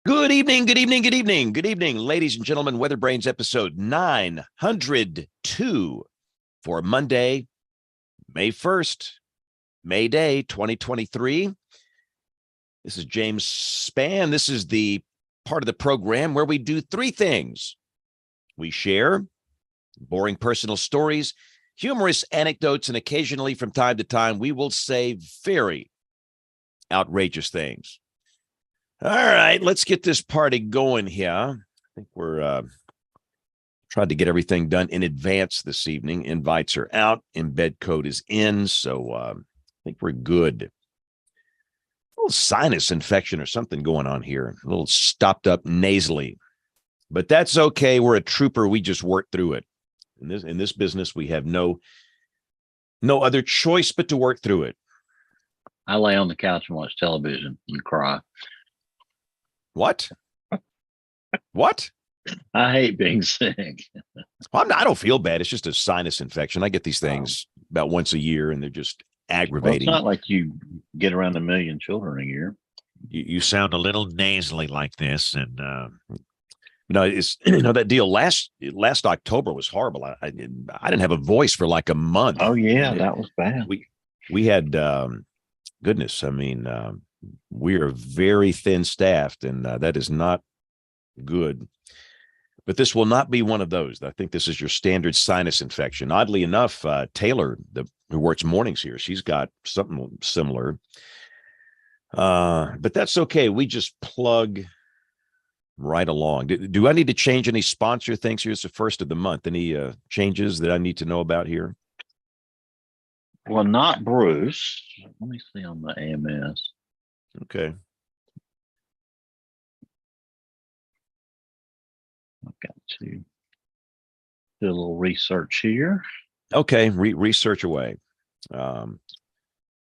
Good evening, good evening, good evening, good evening, ladies and gentlemen. WeatherBrains episode 902 for Monday, May 1st, May Day 2023. This is James Spann. This is the part of the program where we do three things. We share boring personal stories, humorous anecdotes, and occasionally from time to time, we will say very outrageous things. All right, let's get this party going here. I think we're trying to get everything done in advance this evening. Invites are out. Embed code is in, so I think we're good. A little sinus infection or something going on here. A little stopped up nasally. But that's okay. We're a trooper. We just work through it. In this business, we have no other choice but to work through it. I lay on the couch and watch television and cry. What? What? I hate being sick. I don't feel bad. It's just a sinus infection. I get these things about once a year, and they're just aggravating. Well, it's not like you get around 1 million children a year. You sound a little nasally like this, and it's that deal last October was horrible. I didn't have a voice for like a month. Oh yeah, that was bad. We had goodness. I mean, we are very thin staffed, and that is not good. But this will not be one of those. I think this is your standard sinus infection. Oddly enough, Taylor, who works mornings here, she's got something similar. But that's okay. We just plug right along. Do I need to change any sponsor things here? It's the first of the month. Any changes that I need to know about here? Well, not Bruce. Let me see on the AMS. Okay. I've got to do a little research here. Okay, research away.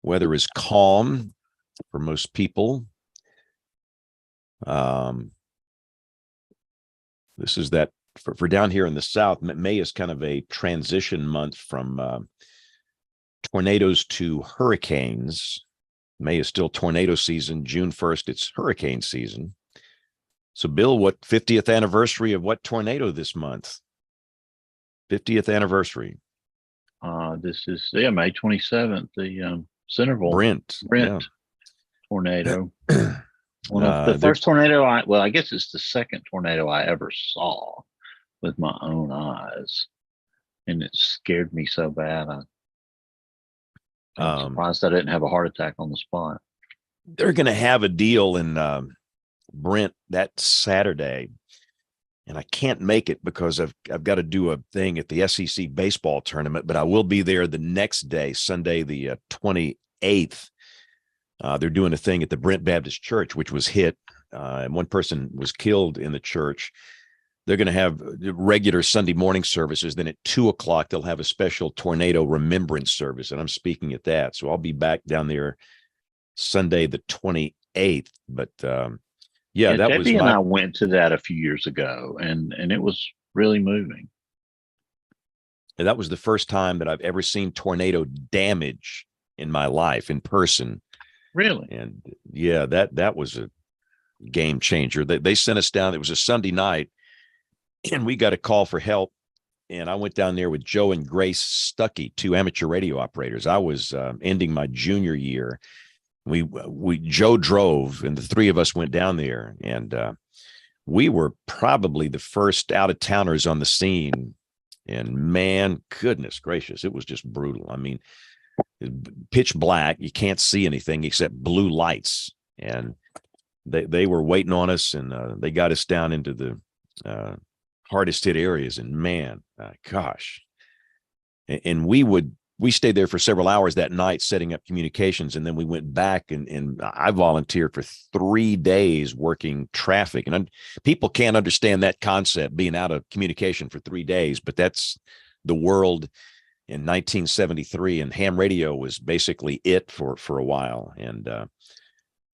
Weather is calm for most people. This is that for down here in the South. May is kind of a transition month from tornadoes to hurricanes. May is still tornado season. June 1st, it's hurricane season. So, Bill, what 50th anniversary of what tornado this month? 50th anniversary. This is May 27th, the Centerville Brent yeah. Tornado. The first tornado I guess it's the second tornado I ever saw with my own eyes, and it scared me so bad. I'm surprised I didn't have a heart attack on the spot. They're going to have a deal in Brent that Saturday, and I can't make it because I've got to do a thing at the SEC baseball tournament, but I will be there the next day, Sunday, the 28th. They're doing a thing at the Brent Baptist Church, which was hit, and one person was killed in the church. They're going to have regular Sunday morning services. Then at 2:00, they'll have a special tornado remembrance service, and I'm speaking at that. So I'll be back down there Sunday, the 28th. But yeah, that Debbie was and I went to that a few years ago, and it was really moving. And that was the first time that I've ever seen tornado damage in my life in person. Really? And yeah, that was a game changer. They sent us down. It was a Sunday night, and we got a call for help. And I went down there with Joe and Grace Stuckey, two amateur radio operators. I was ending my junior year. Joe drove, and the three of us went down there, and we were probably the first out of towners on the scene. And man, goodness gracious, it was just brutal. I mean, pitch black. You can't see anything except blue lights. And they were waiting on us, and they got us down into the hardest hit areas. And man, gosh. And we stayed there for several hours that night setting up communications. And then we went back, and I volunteered for 3 days working traffic. And people can't understand that concept, being out of communication for 3 days, but that's the world in 1973, and ham radio was basically it for a while. And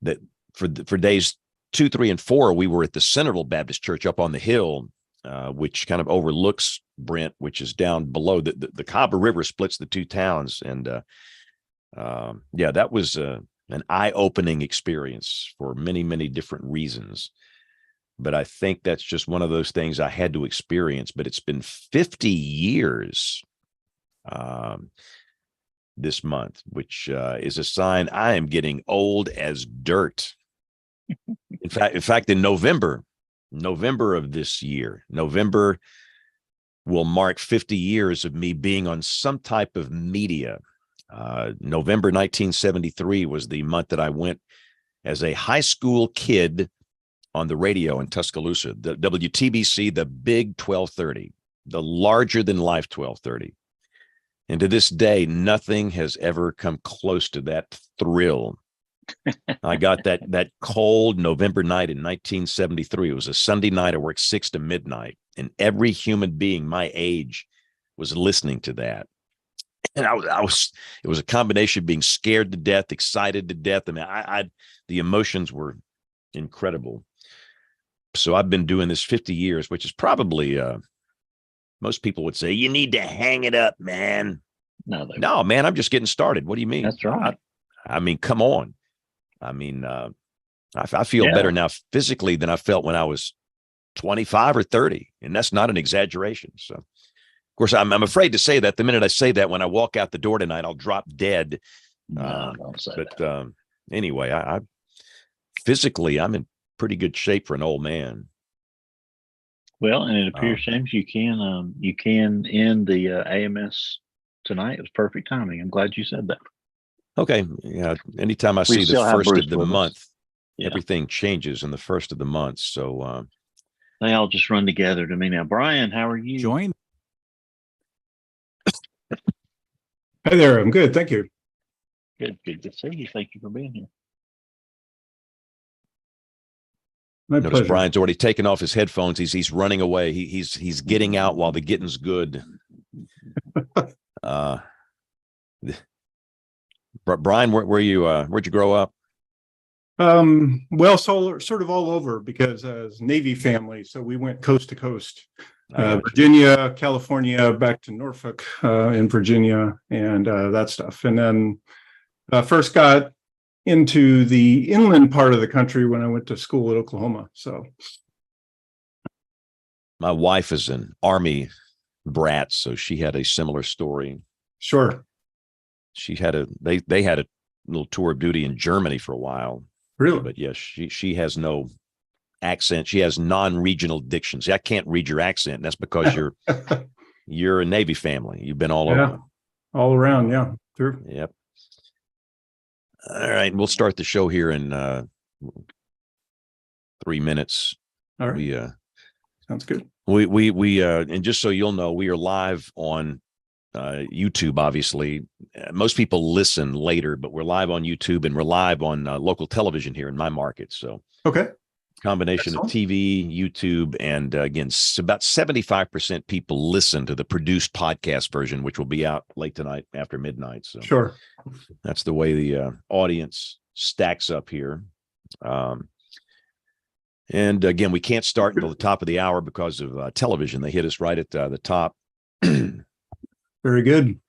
that for days 2, 3, and 4, we were at the Centerville Baptist Church up on the hill, which kind of overlooks Brent, which is down below. The Cobra River splits the two towns. And yeah, that was an eye-opening experience for many, many different reasons. but I think that's just one of those things I had to experience. But it's been 50 years this month, which is a sign I am getting old as dirt. In fact, in November of this year, November will mark 50 years of me being on some type of media. November 1973 was the month that I went as a high school kid on the radio in Tuscaloosa, the WTBC, the big 1230, the larger than life 1230. And to this day, nothing has ever come close to that thrill. I got that cold November night in 1973. It was a Sunday night. I worked 6 to midnight, and every human being my age was listening to that. And it was a combination of being scared to death, excited to death. I mean, the emotions were incredible. So I've been doing this 50 years, which is probably, most people would say, you need to hang it up, man. No, man, I'm just getting started. What do you mean? That's right. I mean, come on. I mean, I feel better now physically than I felt when I was 25 or 30. And that's not an exaggeration. So, of course, I'm afraid to say that. The minute I say that, when I walk out the door tonight, I'll drop dead. No, don't say that. Anyway, I physically, I'm in pretty good shape for an old man. Well, and it appears, James, you can end the AMS tonight. It was perfect timing. I'm glad you said that. Okay. Yeah. Anytime I see the first of the month, everything changes in the first of the month. So they all just run together to me now. Brian, how are you? Join. Hi there. I'm good. Thank you. Good to see you. Thank you for being here. My Notice pleasure. Brian's already taken off his headphones. He's running away. He's getting out while the getting's good. Brian, where'd you grow up? Well, sort of all over, because as Navy family, so we went coast to coast, Virginia, California, back to Norfolk in Virginia, and that stuff. And then first got into the inland part of the country when I went to school at Oklahoma. So my wife is an Army brat, so she had a similar story. Sure. She had they had a little tour of duty in Germany for a while. Really? But yes, she has no accent. She has non-regional diction. See, I can't read your accent. And that's because you're a Navy family. You've been all over. All around. Yeah. True. Yep. All right. We'll start the show here in 3 minutes. All right. Sounds good. We and just so you'll know, we are live on YouTube, obviously. Most people listen later, but we're live on YouTube, and we're live on local television here in my market. So, okay. Combination of TV, YouTube, and again, about 75% people listen to the produced podcast version, which will be out late tonight after midnight. So, sure. That's the way the audience stacks up here. And again, we can't start until the top of the hour because of television. They hit us right at the top. Very good.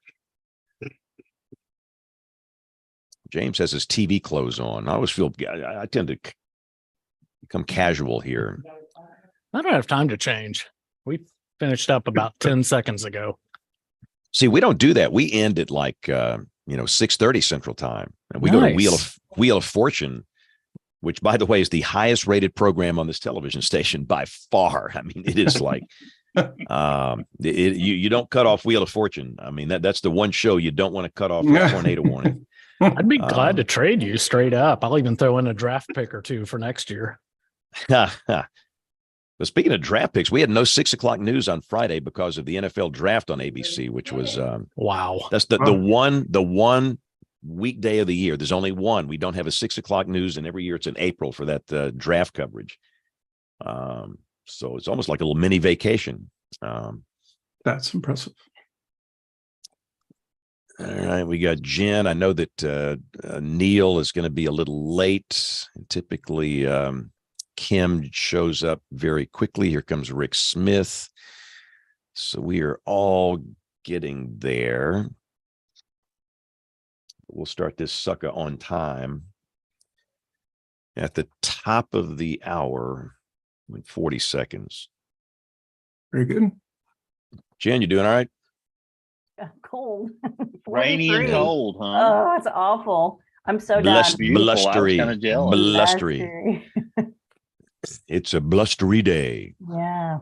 James has his TV clothes on. I always feel I tend to become casual here. I don't have time to change. We finished up about 10 seconds ago. See, we don't do that. We end at like 6:30 Central Time, and we go to Wheel of Fortune, which, by the way, is the highest rated program on this television station by far. I mean, it is like you don't cut off Wheel of Fortune. I mean, that's the one show you don't want to cut off for tornado warning. I'd be glad to trade you straight up. I'll even throw in a draft pick or two for next year. But speaking of draft picks, we had no 6 o'clock news on Friday because of the NFL draft on ABC, which was wow. That's the one weekday of the year. There's only one. We don't have a 6 o'clock news, and every year it's in April for that draft coverage. So it's almost like a little mini vacation. That's impressive. All right, we got Jen. I know that Neil is going to be a little late. Typically, Kim shows up very quickly. Here comes Rick Smith. So we are all getting there. We'll start this sucker on time. At the top of the hour, in 40 seconds. Very good. Jen, you doing all right? Cold. Rainy and 43. cold, huh? Oh, it's awful. I'm so done. Beautiful. I was Blustery. kinda jealous. Blustery. It's a blustery day. Yeah.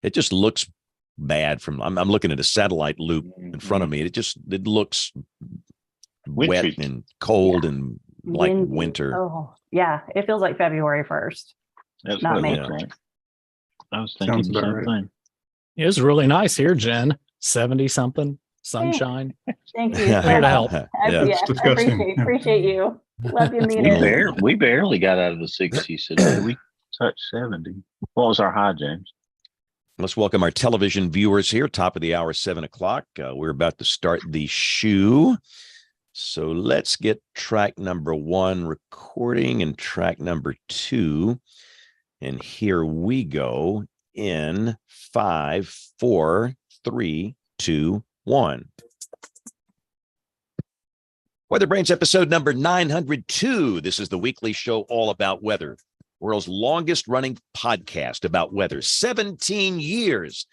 It just looks bad from I'm looking at a satellite loop in front of me. It looks wet Wintry. and cold and like Windy. winter. Oh, yeah. It feels like February 1st. That's Not what me. it looks like. I was thinking Sounds the about same right. thing. It was really nice here, Jen. 70 something, sunshine. Thank you. Here to help. I, Yeah. yeah, It's I disgusting. appreciate you. Love you, mean it. We barely got out of the 60s today. We touched 70. What was our high, James? Let's welcome our television viewers here. Top of the hour, 7:00. We're about to start the shoe. So let's get track number 1 recording and track number 2. And here we go in 5, 4, 3, 2, 1. WeatherBrains episode number 902. This is the weekly show all about weather. World's longest running podcast about weather. 17 years.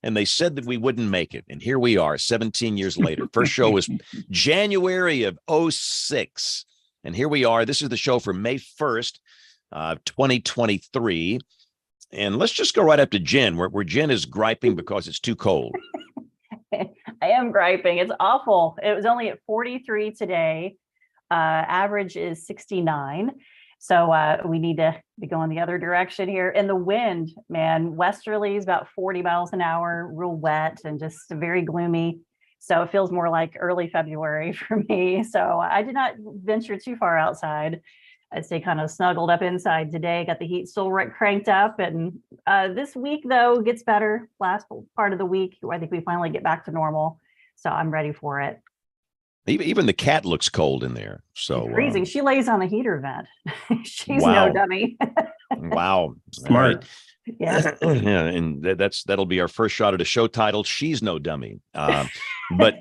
And they said that we wouldn't make it. And here we are 17 years later. First show was January of 06. And here we are. This is the show for May 1st, 2023. And let's just go right up to Jen, where Jen is griping because it's too cold. I am griping. It's awful. It was only at 43 today. Average is 69. So we need to be going the other direction here. And the wind, man, westerly is about 40 miles an hour, real wet and just very gloomy. So it feels more like early February for me. So I did not venture too far outside. I'd say kind of snuggled up inside today, got the heat still cranked up. And this week, though, gets better. Last part of the week, I think we finally get back to normal. So I'm ready for it. Even the cat looks cold in there. So It's freezing. She lays on a heater vent. She's Wow. no dummy. Wow. Smart. Yeah. Yeah, and that'll be our first shot at a show titled "She's No Dummy." But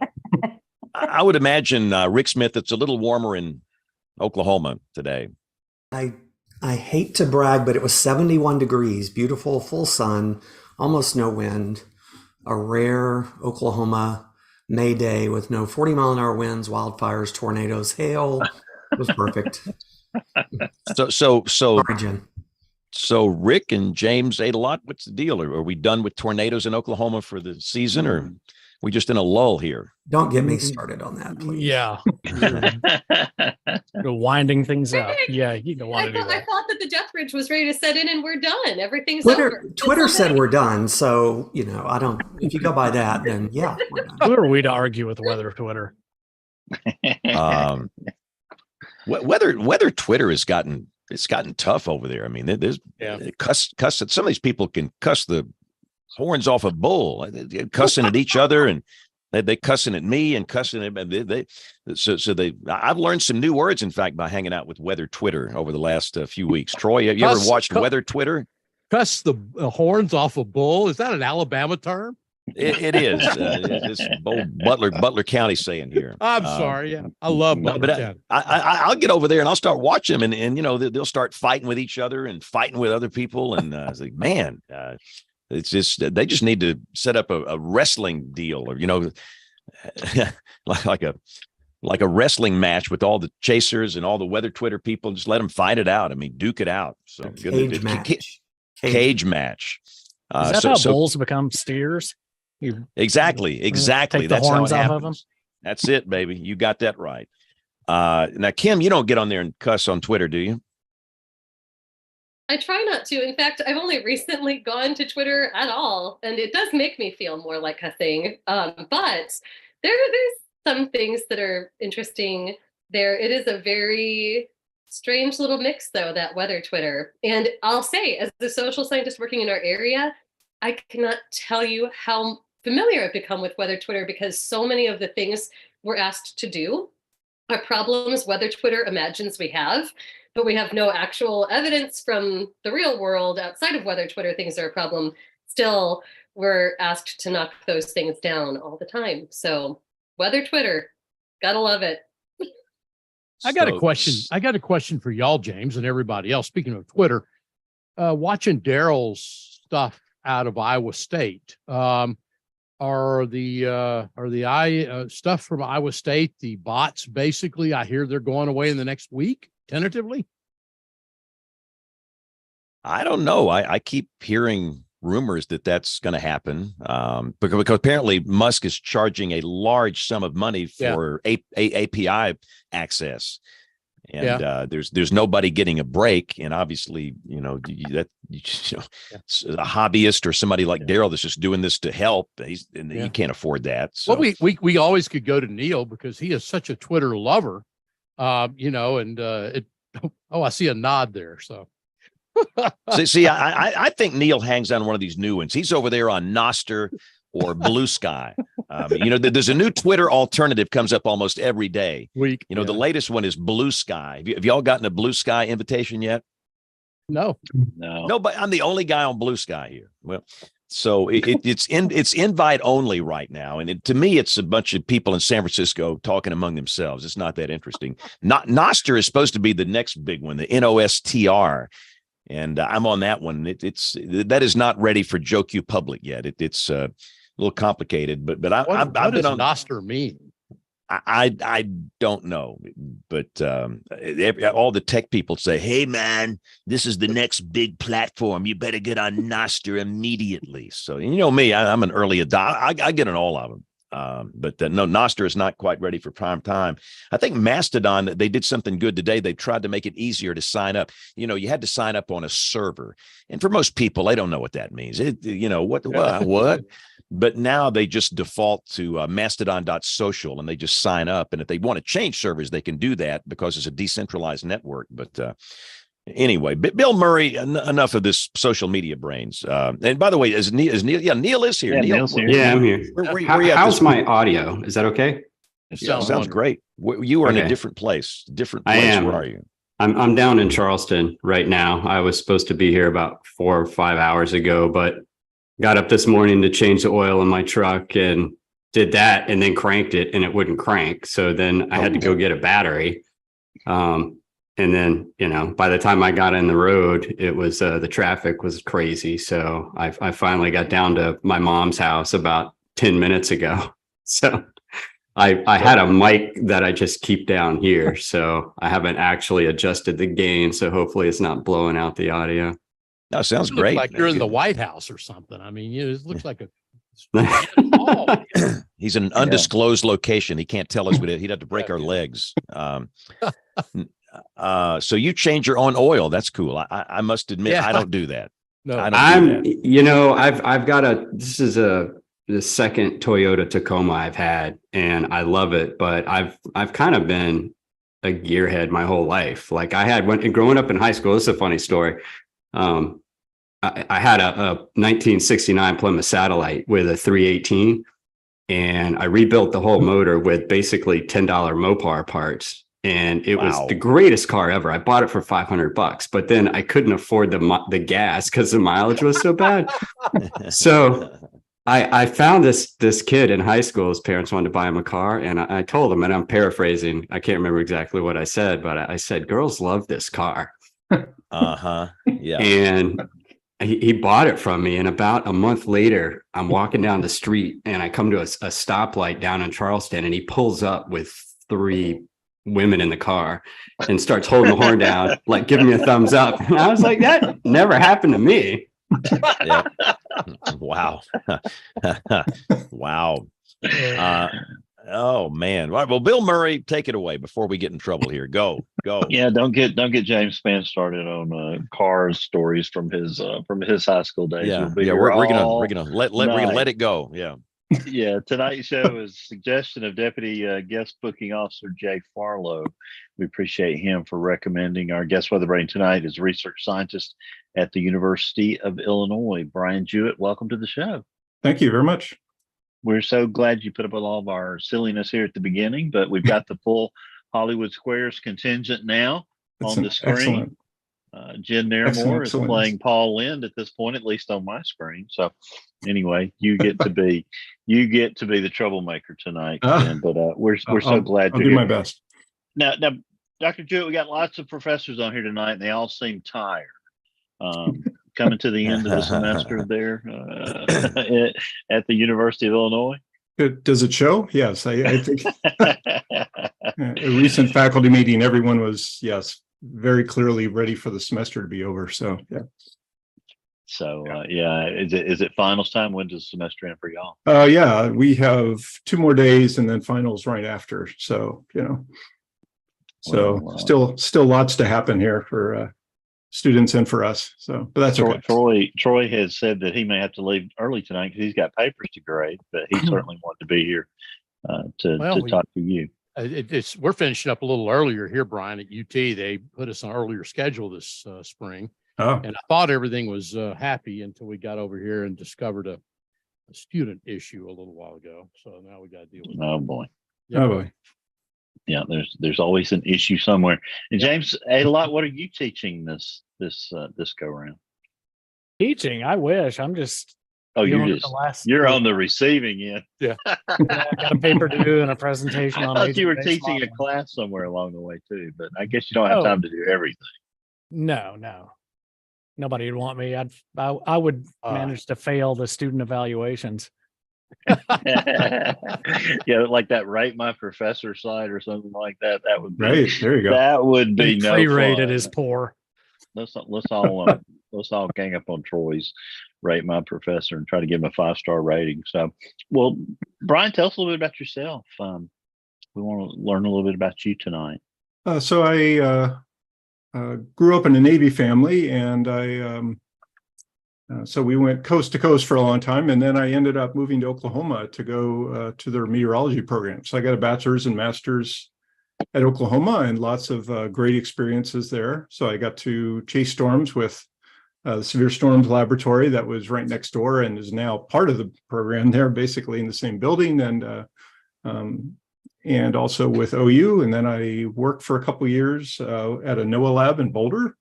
I would imagine Rick Smith. It's a little warmer in Oklahoma today. I hate to brag, but it was 71 degrees, beautiful, full sun, almost no wind, a rare Oklahoma May day with no 40-mile-an-hour winds, wildfires, tornadoes, hail. It was perfect. So Sorry, Jen. So Rick and James ate a lot. What's the deal? Are we done with tornadoes in Oklahoma for the season, or we just in a lull here? Don't get me started on that, please. Yeah. You're winding things up. Yeah, you don't want to do I that. thought that the death bridge was ready to set in and we're done. Everything's Twitter over. said we're done, so I don't. If you go by that, then yeah, we're done. Who are we to argue with weather Twitter? Weather Twitter has gotten tough over there. I mean, there's cuss. Some of these people can cuss the horns off a bull, they're cussing at each other, and they cussing at me and cussing at I've learned some new words, in fact, by hanging out with Weather Twitter over the last few weeks. Troy, have you ever watched Weather Twitter? Cuss the horns off a bull. Is that an Alabama term? It is. It's old Butler County saying here. I'm sorry. Yeah, I love Butler County. I'll get over there and I'll start watching them, and they'll start fighting with each other and fighting with other people, and it's like, man, it's just they just need to set up a wrestling deal, or like a wrestling match with all the chasers and all the Weather Twitter people. Just let them fight it out. I mean, duke it out. So Cage match. Cage match. Is that how bulls become steers? Exactly. Take the That's how it horns off happens. of them. That's it, baby. You got that right. Now, Kim, you don't get on there and cuss on Twitter, do you? I try not to. In fact, I've only recently gone to Twitter at all, and it does make me feel more like cussing. But there's some things that are interesting there. It is a very strange little mix, though, that weather Twitter. And I'll say, as the social scientist working in our area, I cannot tell you how familiar I've become with weather Twitter, because so many of the things we're asked to do are problems weather Twitter imagines we have, but we have no actual evidence from the real world outside of weather Twitter things are a problem. Still, we're asked to knock those things down all the time. So weather Twitter, gotta love it. I got a question. I got a question for y'all, James, and everybody else. Speaking of Twitter, watching Daryl's stuff out of Iowa State. Are the stuff from Iowa State, the bots, basically, I hear they're going away in the next week, tentatively? I don't know. I keep hearing rumors that that's going to happen because apparently Musk is charging a large sum of money for API access. And there's nobody getting a break, and obviously, a hobbyist or somebody like Daryl that's just doing this to help. You can't afford that. So. Well, we always could go to Neil because he is such a Twitter lover, and I see a nod there. So. see, I think Neil hangs on one of these new ones. He's over there on Nostr or Blue Sky. There's a new Twitter alternative comes up almost every day. The latest one is Blue Sky. Have y'all gotten a Blue Sky invitation yet? No. But I'm the only guy on Blue Sky here. Well, so it's invite only right now, and to me, it's a bunch of people in San Francisco talking among themselves. It's not that interesting. Nostr is supposed to be the next big one, the NOSTR. And I'm on that one. That is not ready for JoQ public yet. It's a little complicated, but what does Nostr mean? I don't know, but all the tech people say, "Hey man, this is the next big platform. You better get on Nostr immediately." So me, I'm an early adopter. I get on all of them. But no, Nostr is not quite ready for prime time. I think Mastodon, they did something good today. They tried to make it easier to sign up. You had to sign up on a server. And for most people, they don't know what that means. What? But now they just default to mastodon.social and they just sign up. And if they want to change servers, they can do that because it's a decentralized network. But anyway, Bill Murray, enough of this social media brains. And by the way, is Neil? Yeah, Neil is here. Yeah, Neil's here. Yeah, I'm here. How's my week? Audio? Is that okay? Sounds great. You are in a different place. I am. Where are you? I'm down in Charleston right now. I was supposed to be here about 4 or 5 hours ago, but got up this morning to change the oil in my truck and did that and then cranked it and it wouldn't crank. So then I had to go get a battery. And then, by the time I got in the road, it was the traffic was crazy. So I finally got down to my mom's house about 10 minutes ago. So I had a mic that I just keep down here. So I haven't actually adjusted the gain. So hopefully it's not blowing out the audio. No, sounds great. Like you're in the White House or something. I mean, it looks like a. He's in an undisclosed location. He can't tell us what he'd have to break our legs. So you change your own oil. That's cool. I must admit, I don't do that. No, I've got this is the second Toyota Tacoma I've had, and I love it, but I've kind of been a gearhead my whole life. Like growing up in high school, this is a funny story. I had a 1969 Plymouth Satellite with a 318, and I rebuilt the whole motor with basically $10 Mopar parts. And it was the greatest car ever. I bought it for $500, but then I couldn't afford the gas because the mileage was so bad. So I found this kid in high school. His parents wanted to buy him a car, and I told him, and I'm paraphrasing, I can't remember exactly what I said, but I said, "Girls love this car." Yeah. And he bought it from me, and about a month later, I'm walking down the street, and I come to a stoplight down in Charleston, and he pulls up with 3 women in the car and starts holding the horn down, like giving me a thumbs up. And I was like, that never happened to me. Yeah. Wow. Wow. Oh man. Well, Bill Murray, take it away before we get in trouble here. Go. Yeah, don't get James Spann started on cars stories from his high school days. Yeah, we're gonna let it go. Yeah. Yeah, tonight's show is a suggestion of Deputy Guest Booking Officer Jay Farlow. We appreciate him for recommending our guest WeatherBrain tonight is research scientist at the University of Illinois, Brian Jewett. Welcome to the show. Thank you very much. We're so glad you put up with all of our silliness here at the beginning, but we've got the full Hollywood Squares contingent now on the screen. Excellent. Jen Nairmore is playing Paul Lind at this point, at least on my screen. So anyway, you get to be the troublemaker tonight. But we're so glad I'll do my best. Now, Dr. Jewett, we got lots of professors on here tonight, and they all seem tired. coming to the end of the semester there at the University of Illinois? Does it show? Yes, I think a recent faculty meeting, everyone was, yes, very clearly ready for the semester to be over. So, yeah. So, is it finals time? When does the semester end for y'all? Yeah, we have 2 more days and then finals right after. So, still lots to happen here for students and for us. So, but that's okay. Troy has said that he may have to leave early tonight because he's got papers to grade, but he certainly wanted to be here to talk to you. We're finishing up a little earlier here, Brian, at UT. They put us on an earlier schedule this spring. Oh. And I thought everything was happy until we got over here and discovered a student issue a little while ago. So now we got to deal with it. Oh boy. Yeah. Oh boy. Yeah, there's always an issue somewhere. And James, what are you teaching this go around? Teaching? I wish. I'm just. Oh, you're on the receiving end. Yeah. I got a paper to do and a presentation on. I thought you were teaching a class somewhere along the way too, but I guess you don't have time to do everything. No. Nobody would want me. I would manage to fail the student evaluations. Yeah, like that rate my professor slide or something like that. That would be right. There you go. That would be no rated as poor. Let's all gang up on Troy's rate my professor and try to give him a 5-star rating. So, well, Brian, tell us a little bit about yourself. We want to learn a little bit about you tonight. So I grew up in a Navy family, and so we went coast to coast for a long time, and then I ended up moving to Oklahoma to go to their meteorology program. So I got a bachelor's and master's at Oklahoma, and lots of great experiences there. So I got to chase storms with the Severe Storms Laboratory that was right next door and is now part of the program there, basically in the same building, and also with OU. And then I worked for a couple of years at a NOAA lab in Boulder.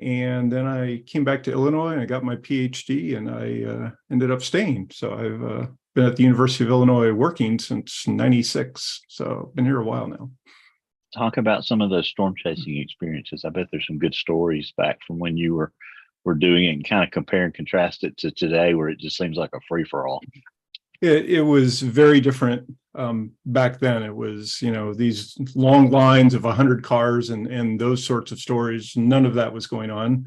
And then I came back to Illinois and I got my PhD, and I ended up staying. So I've been at the University of Illinois working since '96. So I've been here a while now. Talk about some of those storm chasing experiences. I bet there's some good stories back from when you were doing it, and kind of compare and contrast it to today, where it just seems like a free for all. It was very different back then. It was, these long lines of 100 cars and those sorts of stories. None of that was going on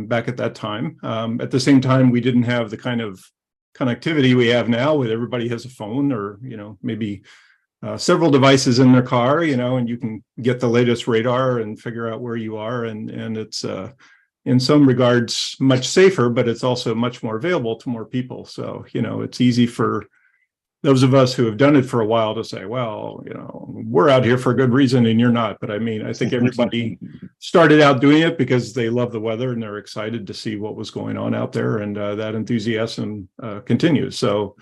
back at that time. At the same time, we didn't have the kind of connectivity we have now, where everybody has a phone or, maybe several devices in their car, and you can get the latest radar and figure out where you are. And it's in some regards much safer, but it's also much more available to more people. So, it's easy for those of us who have done it for a while to say, well, we're out here for a good reason and you're not. But I mean, I think everybody started out doing it because they love the weather and they're excited to see what was going on out there. And that enthusiasm continues. So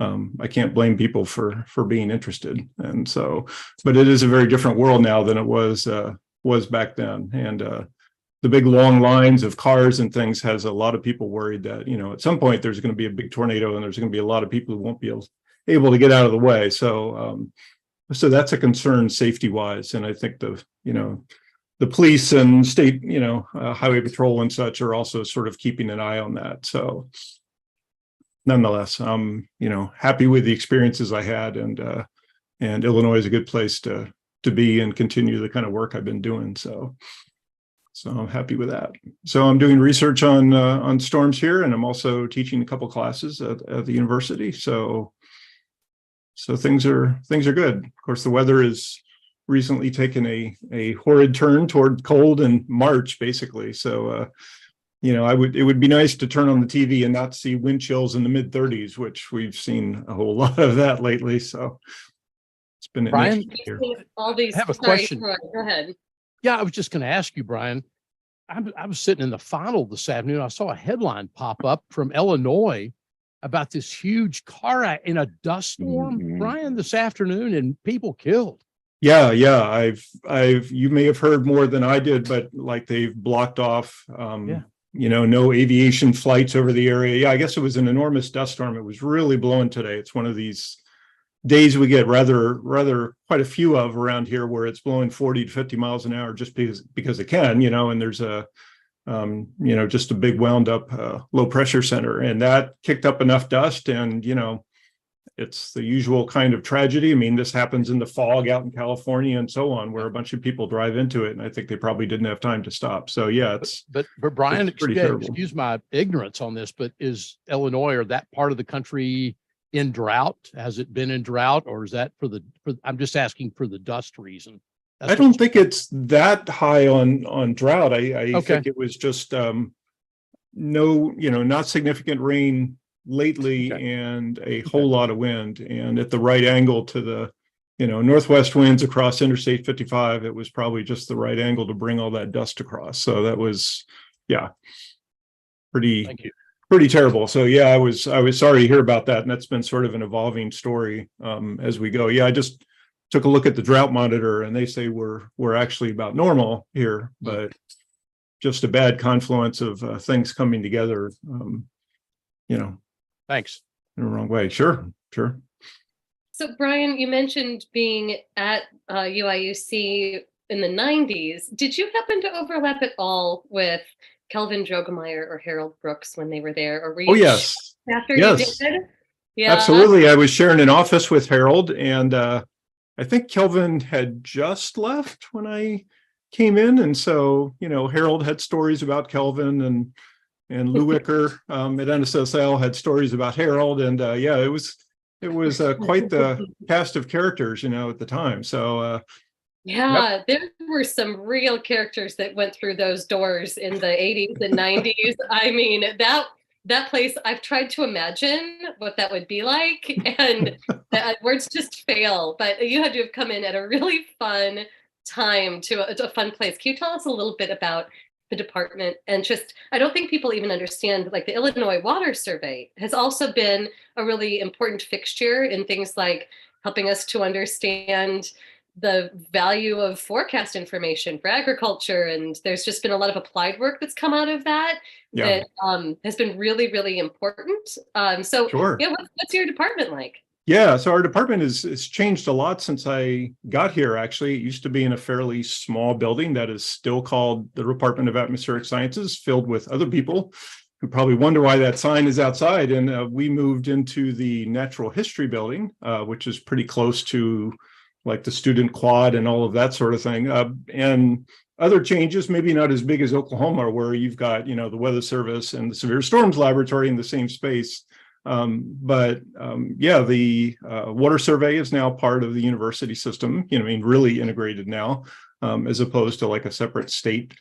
I can't blame people for being interested. And so, but it is a very different world now than it was back then. And the big long lines of cars and things has a lot of people worried that, at some point there's going to be a big tornado and there's going to be a lot of people who won't be able to get out of the way. So, so that's a concern safety wise. And I think the police and state, highway patrol and such are also sort of keeping an eye on that. So nonetheless, I'm, happy with the experiences I had, and Illinois is a good place to be and continue the kind of work I've been doing. So I'm happy with that. So I'm doing research on storms here, and I'm also teaching a couple classes at the university. So things are good. Of course, the weather has recently taken a horrid turn toward cold in March, basically. So it would be nice to turn on the TV and not see wind chills in the mid 30s, which we've seen a whole lot of that lately. So it's been Brian, all these. I have a question. Go ahead. Yeah, I was just going to ask you, Brian. I was sitting in the final this afternoon. I saw a headline pop up from Illinois about this huge car in a dust storm, Brian, this afternoon, and people killed. Yeah. You may have heard more than I did, but like they've blocked off, no aviation flights over the area. Yeah, I guess it was an enormous dust storm. It was really blowing today. It's one of these days we get rather quite a few of around here, where it's blowing 40 to 50 miles an hour just because it can, and there's just a big wound up low pressure center, and that kicked up enough dust, and it's the usual kind of tragedy. I mean, this happens in the fog out in California and so on, where a bunch of people drive into it, and I think they probably didn't have time to stop. So yeah, but Brian, it's pretty terrible. Excuse my ignorance on this, but is Illinois or that part of the country in drought? Has it been in drought, or is that I'm just asking for the dust reason? I don't think it's that high on drought. I Okay. think it was just not significant rain lately, Okay. and a whole lot of wind, and at the right angle to the northwest winds across Interstate 55. It was probably just the right angle to bring all that dust across. So that was Thank you. pretty terrible. So yeah, I was sorry to hear about that, and that's been sort of an evolving story as we go. Yeah, I just took a look at the drought monitor, and they say we're actually about normal here, but just a bad confluence of things coming together. Thanks. In the wrong way. Sure. So Brian, you mentioned being at UIUC in the 90s. Did you happen to overlap at all with Kelvin Drogemeyer or Harold Brooks when they were there? Or were you Yes. after Yes. you did? Yeah. Absolutely. I was sharing an office with Harold, and I think Kelvin had just left when I came in. And so, Harold had stories about Kelvin, and Lou Wicker at NSSL had stories about Harold. And it was quite the cast of characters, at the time. So yeah, there were some real characters that went through those doors in the 80s and 90s. I mean, that place, I've tried to imagine what that would be like, and words just fail. But you had to have come in at a really fun time to a fun place. Can you tell us a little bit about the department? And just, I don't think people even understand, like the Illinois Water Survey has also been a really important fixture in things like helping us to understand the value of forecast information for agriculture. And there's just been a lot of applied work that's come out of that that has been really, really important. Sure. Yeah, what's your department like? Yeah, so our department has changed a lot since I got here. Actually, it used to be in a fairly small building that is still called the Department of Atmospheric Sciences, filled with other people who probably wonder why that sign is outside. And we moved into the Natural History Building, which is pretty close to like the student quad and all of that sort of thing. And other changes, maybe not as big as Oklahoma, where you've got, the Weather Service and the Severe Storms Laboratory in the same space. The Water Survey is now part of the university system, really integrated now, as opposed to like a separate state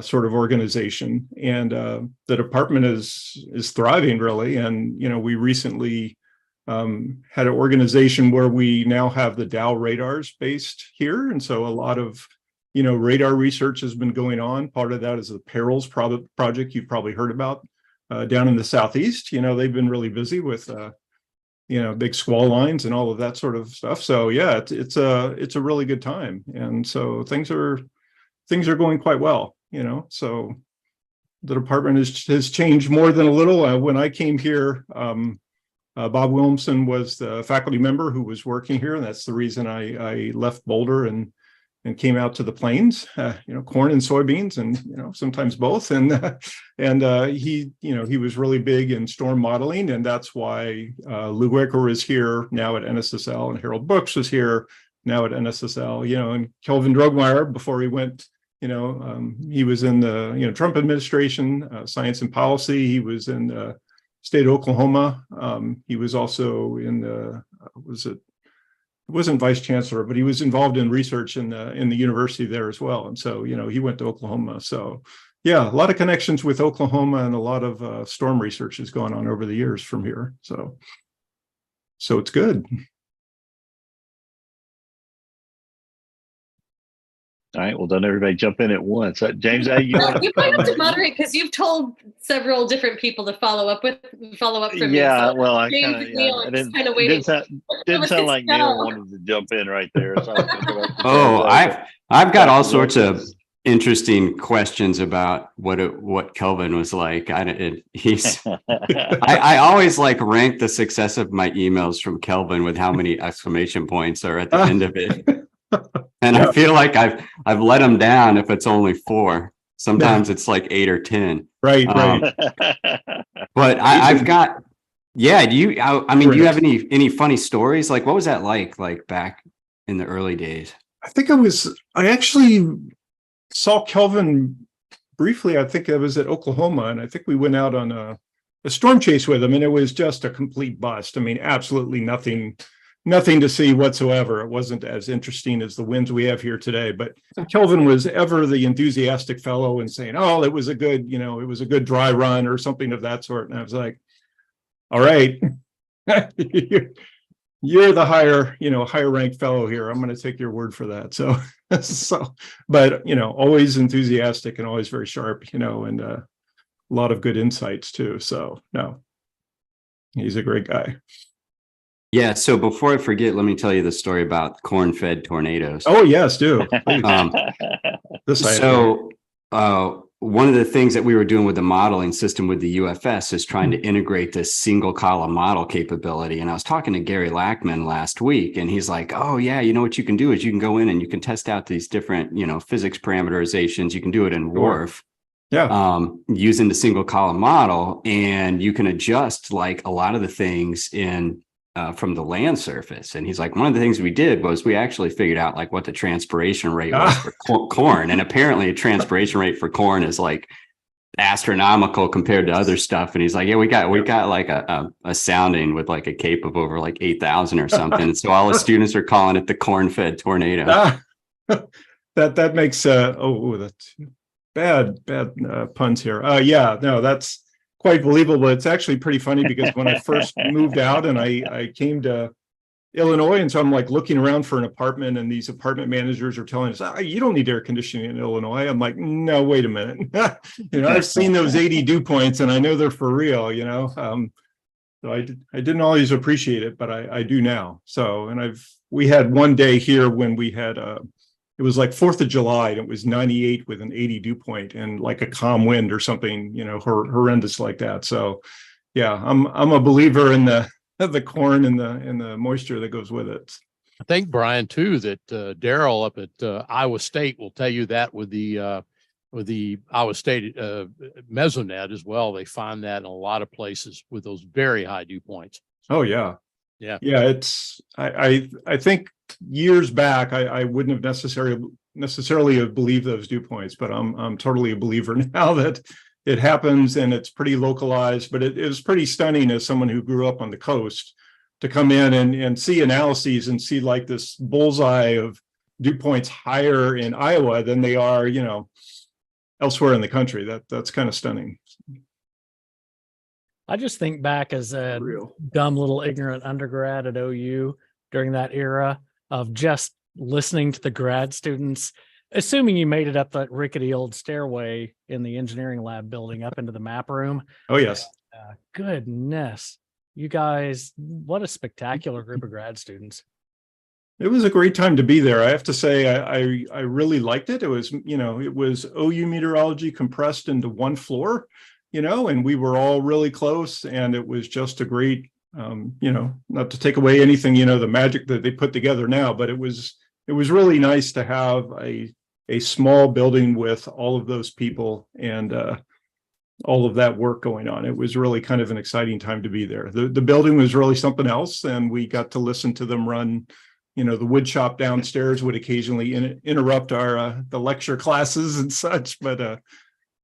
sort of organization. And the department is thriving really. And, we recently had an organization where we now have the Dow radars based here. And so a lot of, radar research has been going on. Part of that is the Perils project you've probably heard about. Down in the Southeast, they've been really busy with, big squall lines and all of that sort of stuff. So yeah, it's a really good time, and so things are going quite well. So the department has changed more than a little. When I came here, Bob Williamson was the faculty member who was working here, and that's the reason I left Boulder and came out to the plains, corn and soybeans, and sometimes both. And he was really big in storm modeling, and that's why Lou Wicker is here now at NSSL, and Harold Brooks is here now at NSSL. And Kelvin Drogemeyer, before he went, he was in the Trump administration, science and policy. He was in the state of Oklahoma. He was also in the it wasn't vice chancellor, but he was involved in research in the university there as well. And so, he went to Oklahoma. So yeah, a lot of connections with Oklahoma, and a lot of storm research has gone on over the years from here. So it's good. All right. Well, don't everybody jump in at once. James, you might have to moderate because you've told several different people to follow up from you. Yeah, So well, I James kind is kind of waiting. Didn't sound like Neil wanted to jump in right there. So I've got all sorts of interesting questions about what Kelvin was like. I always rank the success of my emails from Kelvin with how many exclamation points are at the end of it. And I feel like I've let him down if it's only 4. Sometimes it's like 8 or 10. Right. But I've got, yeah. Do you? I mean, do you have Correct. any funny stories? Like, what was that like back in the early days? I actually saw Kelvin briefly. I think I was at Oklahoma, and I think we went out on a storm chase with him, and it was just a complete bust. I mean, absolutely nothing to see whatsoever. It wasn't as interesting as the winds we have here today, but Kelvin was ever the enthusiastic fellow and saying, oh, it was a good dry run or something of that sort. And I was like, all right, you're the higher ranked fellow here. I'm going to take your word for that. So, but, always enthusiastic and always very sharp, and a lot of good insights too. So no, he's a great guy. Yeah. So before I forget, let me tell you the story about corn-fed tornadoes. Oh yes, do. One of the things that we were doing with the modeling system with the UFS is trying to integrate this single column model capability. And I was talking to Gary Lackman last week, and he's like, oh yeah, what you can do is you can go in and you can test out these different, physics parameterizations. You can do it in WRF. Yeah. Using the single column model, and you can adjust like a lot of the things in from the land surface. And he's like, one of the things we did was we actually figured out like what the transpiration rate was for corn. And apparently a transpiration rate for corn is like astronomical compared to other stuff. And he's like, yeah, we got like a sounding with like a CAPE of over like 8,000 or something. And so all the students are calling it the corn-fed tornado. That makes that's bad puns here. Yeah, no, that's quite believable. It's actually pretty funny because when I first moved out and I came to Illinois, and so I'm like looking around for an apartment, and these apartment managers are telling us, you don't need air conditioning in Illinois. I'm like, no, wait a minute. I've seen those 80 dew points and I know they're for real, So I didn't always appreciate it, but I do now. So, and we had one day here when we had it was like 4th of July, and it was 98 with an 80 dew point and like a calm wind or something, horrendous like that. So, yeah, I'm a believer in the corn and the moisture that goes with it. I think, Brian, too, that Daryl up at Iowa State will tell you that with the Iowa State mesonet as well. They find that in a lot of places with those very high dew points. Oh yeah. Yeah. It's I think years back I wouldn't have necessarily have believed those dew points, but I'm totally a believer now that it happens and it's pretty localized. But it was pretty stunning as someone who grew up on the coast to come in and see analyses and see like this bullseye of dew points higher in Iowa than they are, elsewhere in the country. That's kind of stunning. I just think back as a dumb little ignorant undergrad at OU during that era of just listening to the grad students, assuming you made it up that rickety old stairway in the engineering lab building up into the map room. Oh, yes. Goodness, you guys, what a spectacular group of grad students. It was a great time to be there. I have to say, I really liked it. It was, it was OU meteorology compressed into one floor, and we were all really close, and it was just a great, not to take away anything, the magic that they put together now, but it was really nice to have a small building with all of those people and all of that work going on. It was really kind of an exciting time to be there. The building was really something else, and we got to listen to them run. The wood shop downstairs would occasionally interrupt the lecture classes and such, but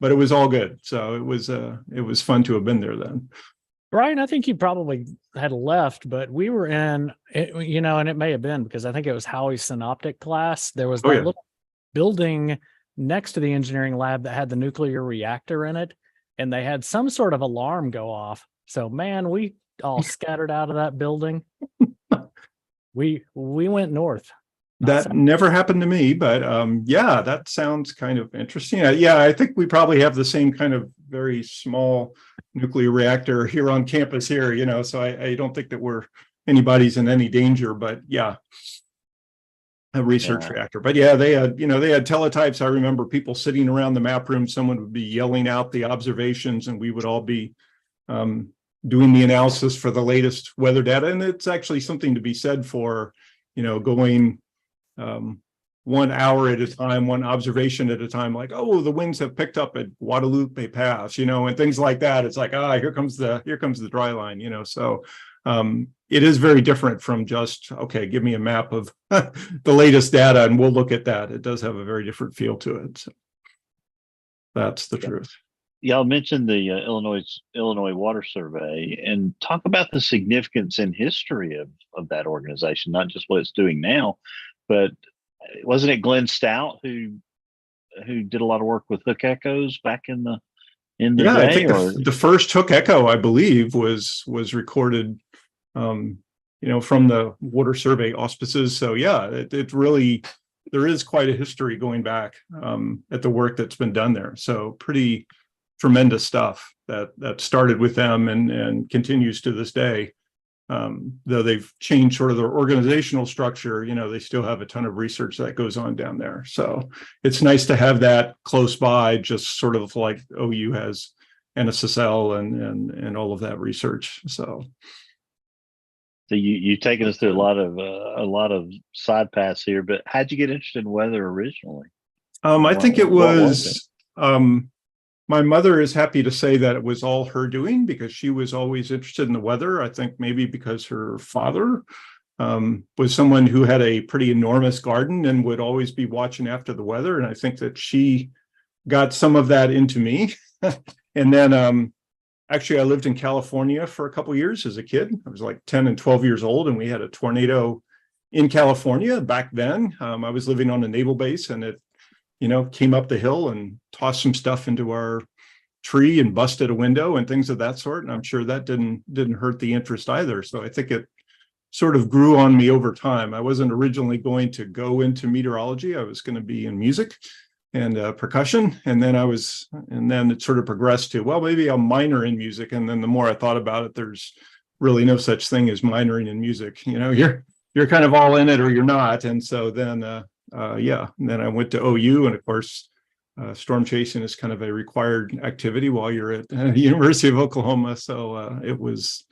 it was all good. So it was fun to have been there then. Brian, I think you probably had left, but we were in, and it may have been because I think it was Howie's synoptic class. There was that little building next to the engineering lab that had the nuclear reactor in it, and they had some sort of alarm go off. So, man, we all scattered out of that building. We went north. That never happened to me, but yeah, that sounds kind of interesting. Yeah, I think we probably have the same kind of very small nuclear reactor here on campus here, so I don't think that anybody's in any danger, but yeah, a research reactor. But yeah, they had teletypes. I remember people sitting around the map room, someone would be yelling out the observations and we would all be doing the analysis for the latest weather data. And it's actually something to be said for, going 1 hour at a time, one observation at a time, like, oh, the winds have picked up at Guadalupe Pass, and things like that. It's like, here comes the dry line, so it is very different from just, okay, give me a map of the latest data and we'll look at that. It does have a very different feel to it. So that's the truth. Y'all mentioned the Illinois Water Survey, and talk about the significance and history of that organization, not just what it's doing now, but wasn't it Glenn Stout who did a lot of work with hook echoes back in the day? I think the first hook echo, I believe, was recorded from the Water Survey auspices. So yeah, it really, there is quite a history going back at the work that's been done there. So pretty tremendous stuff that started with them and continues to this day. Though they've changed sort of their organizational structure, they still have a ton of research that goes on down there. So it's nice to have that close by, just sort of like OU has NSSL and all of that research. So you've taken us through a lot of side paths here, but how'd you get interested in weather originally? I think it was my mother is happy to say that it was all her doing, because she was always interested in the weather. I think maybe because her father was someone who had a pretty enormous garden and would always be watching after the weather. And I think that she got some of that into me. And then actually, I lived in California for a couple of years as a kid. I was like 10 and 12 years old, and we had a tornado in California back then. I was living on a naval base, and it came up the hill and tossed some stuff into our tree and busted a window and things of that sort. And I'm sure that didn't hurt the interest either. So I think it sort of grew on me over time. I wasn't originally going to go into meteorology. I was going to be in music and percussion. And then it sort of progressed to, well, maybe I'll minor in music. And then the more I thought about it, there's really no such thing as minoring in music. You're kind of all in it or you're not. And so then, and then I went to OU, and of course, storm chasing is kind of a required activity while you're at the University of Oklahoma. So it was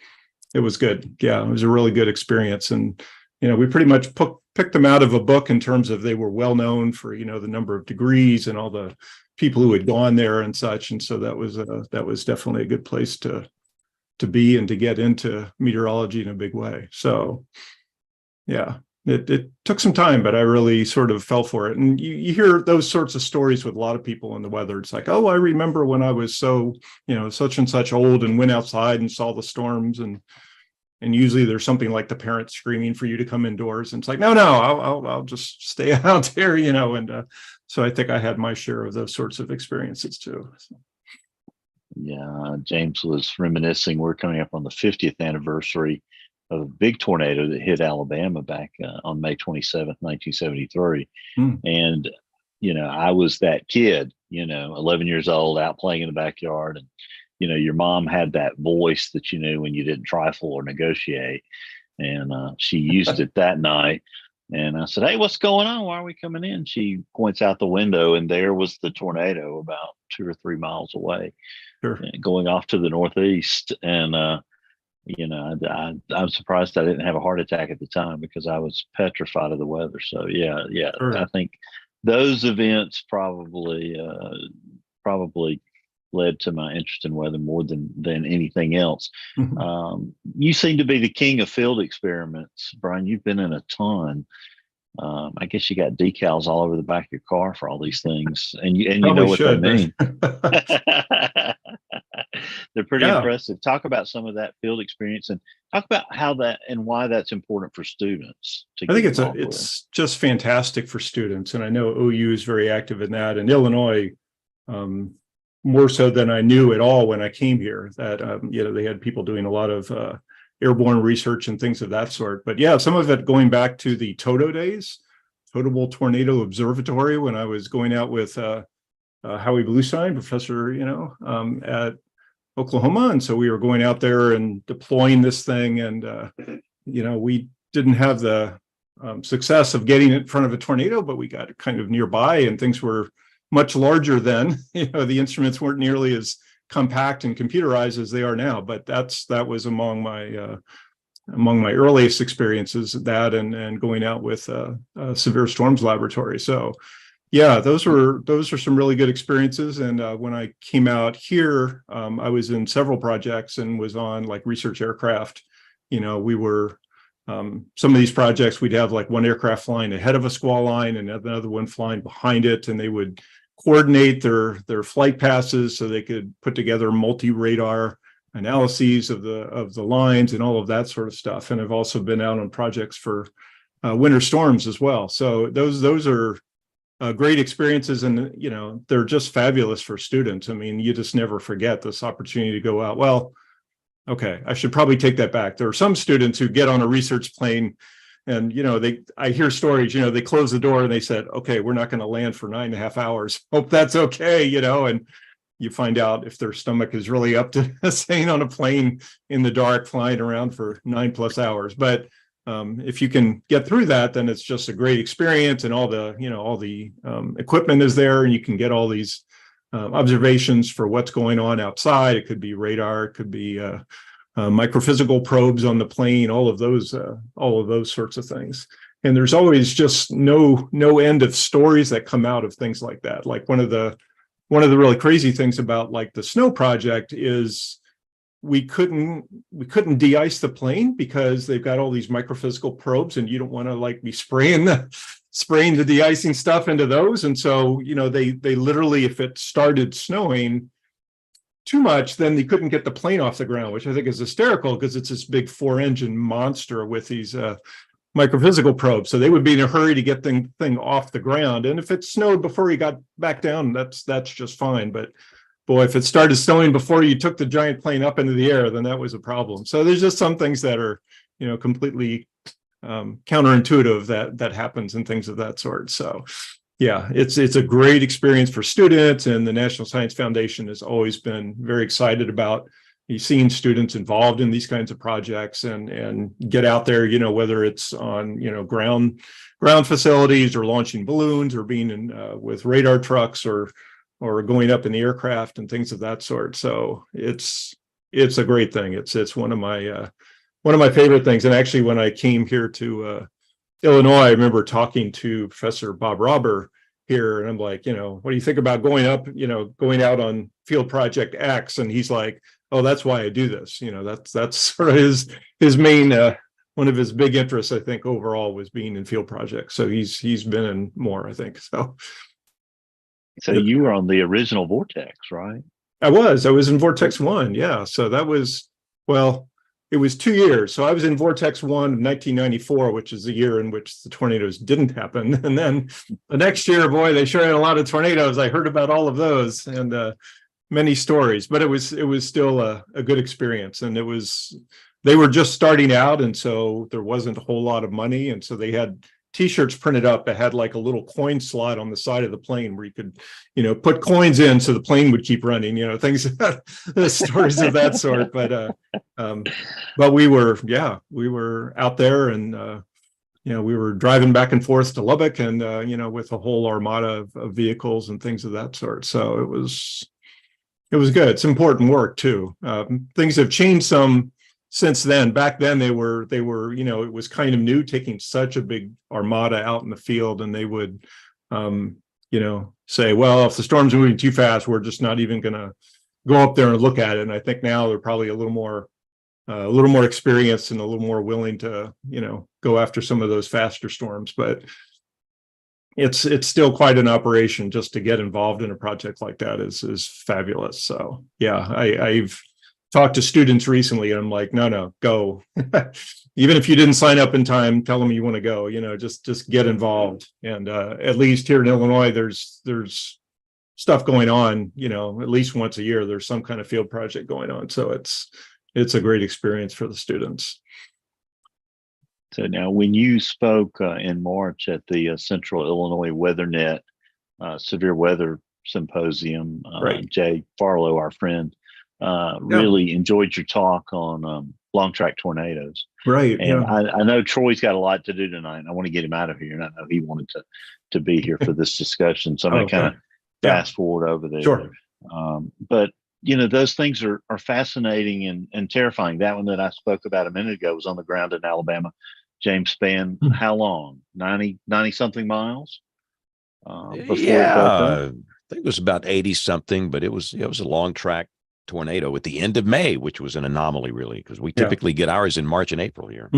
good. Yeah, it was a really good experience. And, we pretty much picked them out of a book in terms of they were well known for, the number of degrees and all the people who had gone there and such. And so that was definitely a good place to be and to get into meteorology in a big way. So, yeah. It took some time, but I really sort of fell for it. And you hear those sorts of stories with a lot of people in the weather. It's like, oh, I remember when I was so, such and such old and went outside and saw the storms. And usually there's something like the parents screaming for you to come indoors. And it's like, no, I'll just stay out there, And so I think I had my share of those sorts of experiences too. So. Yeah, James was reminiscing. We're coming up on the 50th anniversary of a big tornado that hit Alabama back on May 27th, 1973. And, I was that kid, 11 years old, out playing in the backyard. And, your mom had that voice that you knew when you didn't trifle or negotiate. And she used it that night. And I said, hey, what's going on? Why are we coming in? She points out the window, and there was the tornado about 2 or 3 miles away, going off to the northeast. And, I'm surprised I didn't have a heart attack at the time, because I was petrified of the weather. So yeah. Sure. I think those events probably led to my interest in weather more than anything else. Mm-hmm. You seem to be the king of field experiments, Brian. You've been in a ton. I guess you got decals all over the back of your car for all these things, and you know what they mean. They're pretty impressive. Talk about some of that field experience, and talk about how that and why that's important for students. I think it's just fantastic for students, and I know OU is very active in that, and Illinois more so than I knew at all when I came here. That they had people doing a lot of airborne research and things of that sort. But yeah, some of it going back to the Toto days, Totable Tornado Observatory, when I was going out with Howie Bluestein, professor, at Oklahoma. And so we were going out there and deploying this thing. And, we didn't have the success of getting it in front of a tornado, but we got it kind of nearby, and things were much larger then. The instruments weren't nearly as compact and computerized as they are now, but that was among my among my earliest experiences, that and going out with severe storms laboratory. So yeah, those are some really good experiences. And when I came out here, I was in several projects and was on like research aircraft. We were some of these projects, we'd have like one aircraft flying ahead of a squall line and another one flying behind it, and they would coordinate their flight passes so they could put together multi-radar analyses of the lines and all of that sort of stuff. And I've also been out on projects for winter storms as well. So those are great experiences, and they're just fabulous for students. I mean, you just never forget this opportunity to go out. Well, okay, I should probably take that back. There are some students who get on a research plane and, I hear stories, they close the door and they said, okay, we're not going to land for 9.5 hours. Hope that's okay, and you find out if their stomach is really up to staying on a plane in the dark, flying around for 9+ hours. But if you can get through that, then it's just a great experience, and all the equipment is there, and you can get all these observations for what's going on outside. It could be radar, it could be microphysical probes on the plane, all of those sorts of things. And there's always just no end of stories that come out of things like that. Like one of the really crazy things about like the snow project is we couldn't de-ice the plane because they've got all these microphysical probes, and you don't want to like be spraying the de-icing stuff into those. And so, they literally, if it started snowing too much, then they couldn't get the plane off the ground, which I think is hysterical because it's this big 4-engine monster with these microphysical probes. So they would be in a hurry to get thing off the ground. And if it snowed before you got back down, that's just fine. But boy, if it started snowing before you took the giant plane up into the air, then that was a problem. So there's just some things that are, completely counterintuitive that happens and things of that sort. So yeah, it's a great experience for students, and the National Science Foundation has always been very excited about seeing students involved in these kinds of projects and get out there, whether it's on, ground facilities or launching balloons or being in with radar trucks or going up in the aircraft and things of that sort. So it's a great thing. It's one of my favorite things. And actually, when I came here to Illinois, I remember talking to Professor Bob Robber here, and I'm like, what do you think about going up, going out on field project X? And he's like, oh, that's why I do this. That's sort of his main, one of his big interests, I think, overall was being in field projects. So he's been in more, I think. So you were on the original Vortex, right? I was in Vortex 1. Yeah. So that was, well, it was 2 years. So I was in Vortex 1 of 1994, which is the year in which the tornadoes didn't happen. And then the next year, boy, they sure had a lot of tornadoes. I heard about all of those and many stories, but it was still a good experience. And they were just starting out. And so there wasn't a whole lot of money. And so they had T-shirts printed up that had like a little coin slot on the side of the plane where you could, put coins in so the plane would keep running, things, stories of that sort. But we were out there, and we were driving back and forth to Lubbock, and with a whole armada of vehicles and things of that sort. So it was good. It's important work too. Things have changed some since then. Back then they were, it was kind of new taking such a big armada out in the field, and they would, say, well, if the storm's moving too fast, we're just not even going to go up there and look at it. And I think now they're probably a little more experienced and a little more willing to, go after some of those faster storms. But it's still quite an operation just to get involved in a project like that is fabulous. So yeah, I've talked to students recently, and I'm like, no, go. Even if you didn't sign up in time, tell them you want to go, just get involved. And at least here in Illinois, there's stuff going on, at least once a year, there's some kind of field project going on. So it's a great experience for the students. So now, when you spoke in March at the Central Illinois WeatherNet Severe Weather Symposium, right. Jay Farlow, our friend, really enjoyed your talk on long track tornadoes. Right. And I know Troy's got a lot to do tonight. I want to get him out of here, and I know he wanted to be here for this discussion. So I'm going to kind of fast forward over there. Sure. But those things are fascinating and terrifying. That one that I spoke about a minute ago was on the ground in Alabama. James spanned how long? 90 something miles before it broke up. I think it was about 80 something, but it was a long track tornado at the end of May, which was an anomaly, really, because we typically get ours in March and April here.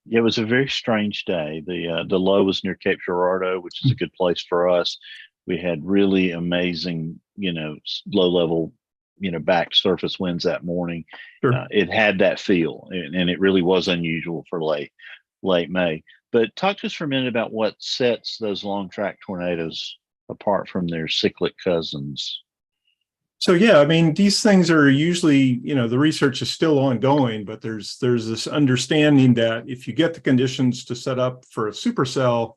It was a very strange day. The low was near Cape Girardeau, which is a good place for us. We had really amazing, low level, back surface winds that morning. Sure. It had that feel, and it really was unusual for late May. But talk to us for a minute about what sets those long track tornadoes apart from their cyclic cousins. So, yeah, I mean, these things are usually, the research is still ongoing, but there's this understanding that if you get the conditions to set up for a supercell,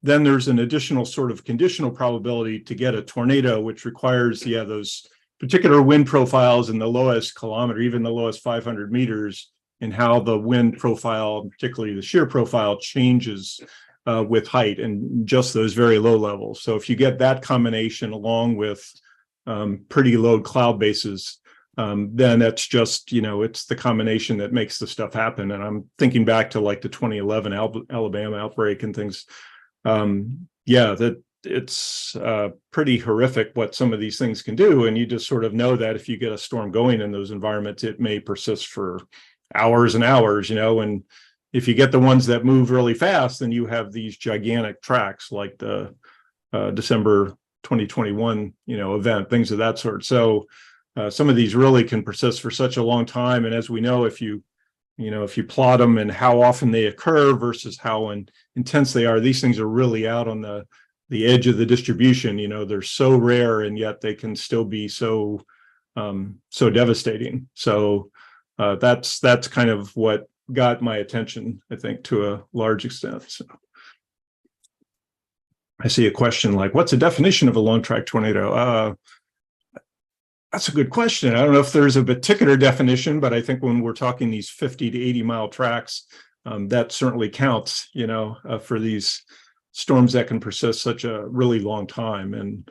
then there's an additional sort of conditional probability to get a tornado, which requires, those particular wind profiles in the lowest kilometer, even the lowest 500 meters, and how the wind profile, particularly the shear profile, changes with height and just those very low levels. So if you get that combination along with pretty low cloud bases, then that's just, it's the combination that makes the stuff happen. And I'm thinking back to like the 2011 Alabama outbreak and things. That it's pretty horrific what some of these things can do. And you just sort of know that if you get a storm going in those environments, it may persist for hours and hours, and if you get the ones that move really fast, then you have these gigantic tracks like the December 2021, event, things of that sort. So some of these really can persist for such a long time. And as we know, if you plot them and how often they occur versus how intense they are, these things are really out on the edge of the distribution. They're so rare, and yet they can still be so devastating. So that's kind of what got my attention, I think, to a large extent. So I see a question like, what's the definition of a long track tornado? That's a good question. I don't know if there's a particular definition, but I think when we're talking these 50 to 80 mile tracks, that certainly counts, for these storms that can persist such a really long time. And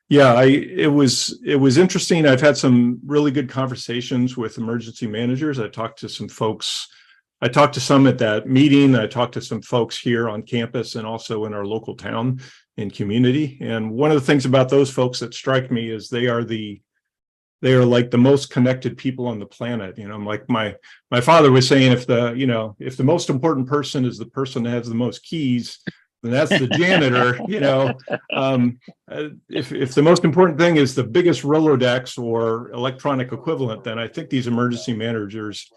it was interesting. I've had some really good conversations with emergency managers. I talked to some folks. I talked to some at that meeting. I talked to some folks here on campus and also in our local town and community. And one of the things about those folks that strike me is they are like the most connected people on the planet. Like my father was saying, if the most important person is the person that has the most keys, then that's the janitor. If the most important thing is the biggest Rolodex or electronic equivalent, then I think these emergency managers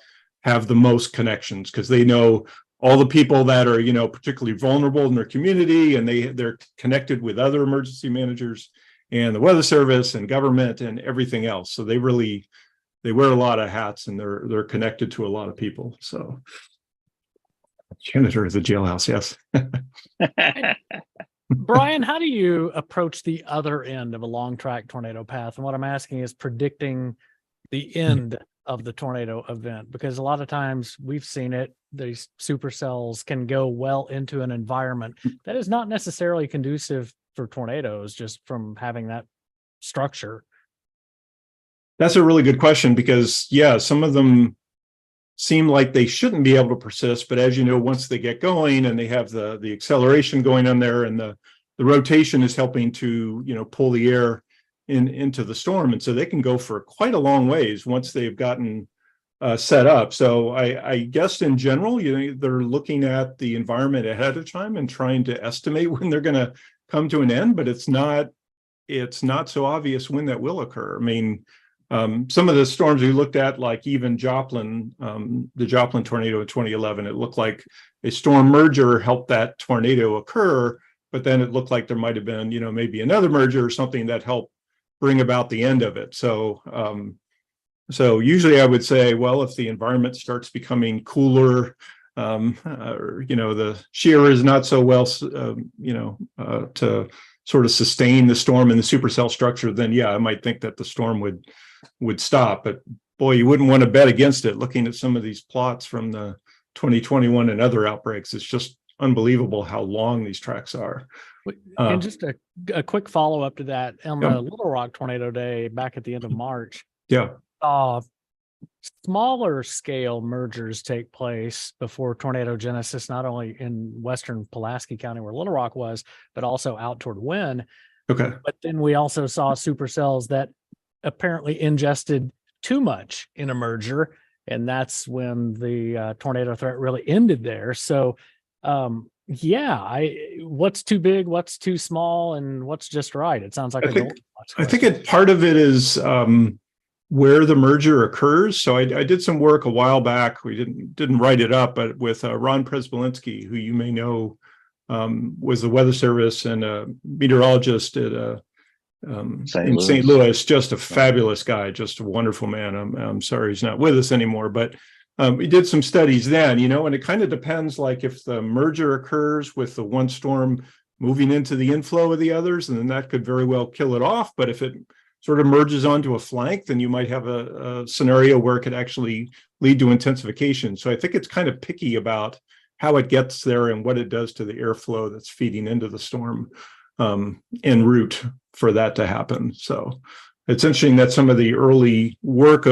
have the most connections because they know all the people that are, particularly vulnerable in their community, and they're connected with other emergency managers and the weather service and government and everything else. So they wear a lot of hats, and they're connected to a lot of people. So janitor is a jailhouse, yes. Brian, how do you approach the other end of a long track tornado path? And what I'm asking is predicting the end of the tornado event, because a lot of times we've seen it, these supercells can go well into an environment that is not necessarily conducive for tornadoes just from having that structure. That's a really good question because, some of them seem like they shouldn't be able to persist. But as you know, once they get going and they have the acceleration going on there and the rotation is helping to, pull the air into the storm. And so they can go for quite a long ways once they've gotten set up. So I guess in general, they're looking at the environment ahead of time and trying to estimate when they're going to come to an end, but it's not so obvious when that will occur. I mean, some of the storms we looked at, like even Joplin, the Joplin tornado in 2011, it looked like a storm merger helped that tornado occur, but then it looked like there might have been, maybe another merger or something that helped bring about the end of it. So usually I would say, well, if the environment starts becoming cooler, or, the shear is not so well, to sort of sustain the storm in the supercell structure, then I might think that the storm would stop. But boy, you wouldn't want to bet against it. Looking at some of these plots from the 2021 and other outbreaks, it's just unbelievable how long these tracks are. And just a quick follow-up to that, on the Little Rock tornado day back at the end of March, Yeah. Smaller scale mergers take place before tornado genesis, not only in western Pulaski County where Little Rock was, but also out toward Wynn. Okay. But then we also saw supercells that apparently ingested too much in a merger, and that's when the tornado threat really ended there. So, what's too big, what's too small, and what's just right? It sounds like I think part of it is where the merger occurs. So I did some work a while back. We didn't write it up, but with Ron Prespolinski, who you may know, was the Weather Service and a meteorologist at in St. Louis. Just a fabulous guy, just a wonderful man. I'm sorry he's not with us anymore, but we did some studies then, and it kind of depends, like if the merger occurs with the one storm moving into the inflow of the others, and then that could very well kill it off. But if it sort of merges onto a flank, then you might have a scenario where it could actually lead to intensification. So I think it's kind of picky about how it gets there and what it does to the airflow that's feeding into the storm en route for that to happen. So it's interesting that some of the early work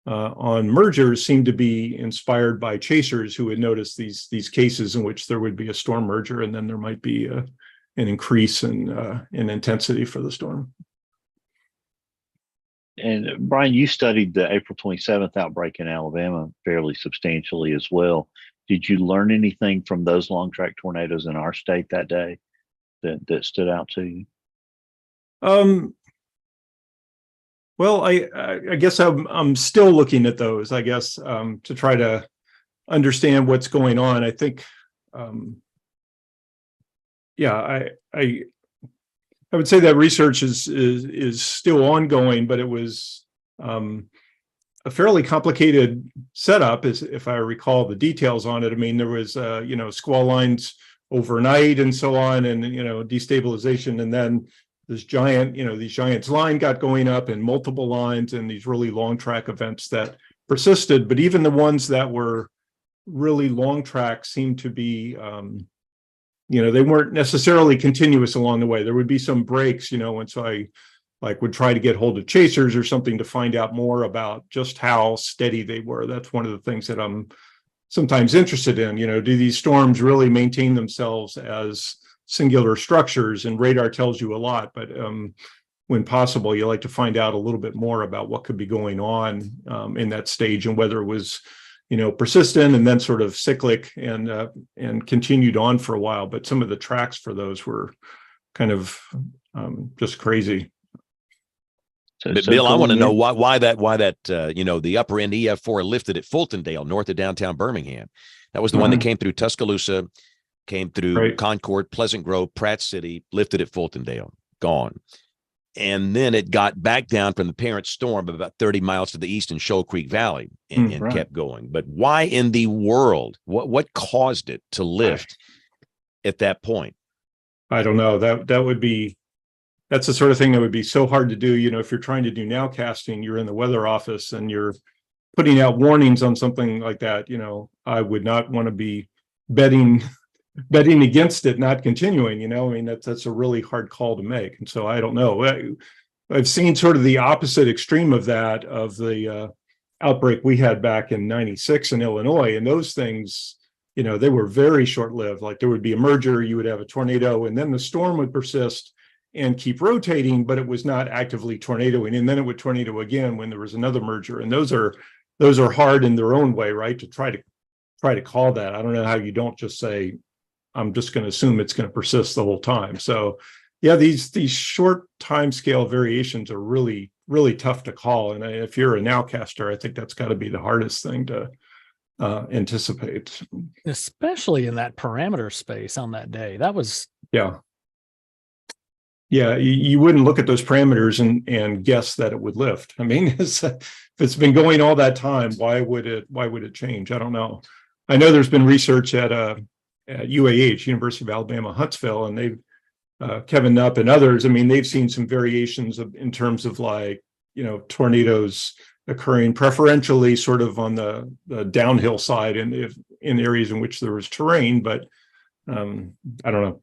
on mergers seemed to be inspired by chasers who had noticed these cases in which there would be a storm merger, and then there might be an increase in intensity for the storm. And Brian, you studied the April 27th outbreak in Alabama fairly substantially as well. Did you learn anything from those long track tornadoes in our state that day that stood out to you? Well, I guess I'm still looking at those, I guess, to try to understand what's going on. I think, I would say that research is still ongoing, but it was a fairly complicated setup, if I recall the details on it. I mean, there was squall lines overnight and so on, and destabilization, and then these giants line got going up in multiple lines, and these really long track events that persisted. But even the ones that were really long track seemed to be they weren't necessarily continuous along the way. There would be some breaks, and so I would try to get hold of chasers or something to find out more about just how steady they were. That's one of the things that I'm sometimes interested in. Do these storms really maintain themselves as singular structures? And radar tells you a lot, but when possible, you like to find out a little bit more about what could be going on in that stage, and whether it was persistent and then sort of cyclic and continued on for a while. But some of the tracks for those were kind of just crazy. So Bill, I want to know why that the upper end EF4 lifted at Fultondale, north of downtown Birmingham. That was the one that came through Tuscaloosa, came through Concord, Pleasant Grove, Pratt City, lifted at Fultondale, gone. And then it got back down from the parent storm about 30 miles to the east in Shoal Creek Valley and kept going. But why in the world? What caused it to lift at that point? I don't know. That's the sort of thing that would be so hard to do. If you're trying to do nowcasting, you're in the weather office and you're putting out warnings on something like that. I would not want to be betting against it not continuing. I mean, that's a really hard call to make. And so I don't know. I've seen sort of the opposite extreme of that, of the outbreak we had back in '96 in Illinois, and those things, they were very short-lived. Like there would be a merger, you would have a tornado, and then the storm would persist and keep rotating, but it was not actively tornadoing, and then it would tornado again when there was another merger. And those are hard in their own way, right? To try to call that. I don't know how you don't just say, I'm just going to assume it's going to persist the whole time. So yeah, these short time scale variations are really, really tough to call. And if you're a nowcaster, I think that's got to be the hardest thing to anticipate. Especially in that parameter space on that day. That was... Yeah, you wouldn't look at those parameters and guess that it would lift. I mean, if it's been going all that time, why would it change? I don't know. I know there's been research at UAH, University of Alabama, Huntsville, and they've Kevin Knupp and others. I mean, they've seen some variations in terms of tornadoes occurring preferentially sort of on the downhill side and in areas in which there was terrain, but I don't know.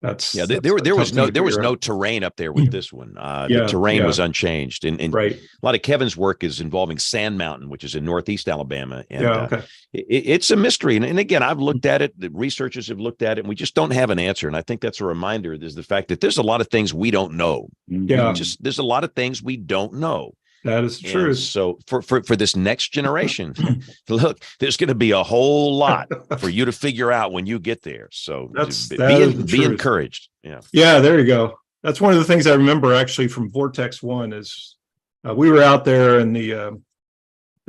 There was no no terrain up there with this one. The terrain was unchanged, and right. A lot of Kevin's work is involving Sand Mountain, which is in northeast Alabama, and okay. It's a mystery. And again, I've looked at it. The researchers have looked at it, and we just don't have an answer. And I think that's a reminder. There's the fact that there's a lot of things we don't know. Yeah, there's a lot of things we don't know. That is true. And so for this next generation, look, there's going to be a whole lot for you to figure out when you get there. So be encouraged. Yeah, there you go. That's one of the things I remember actually from Vortex 1 is we were out there and the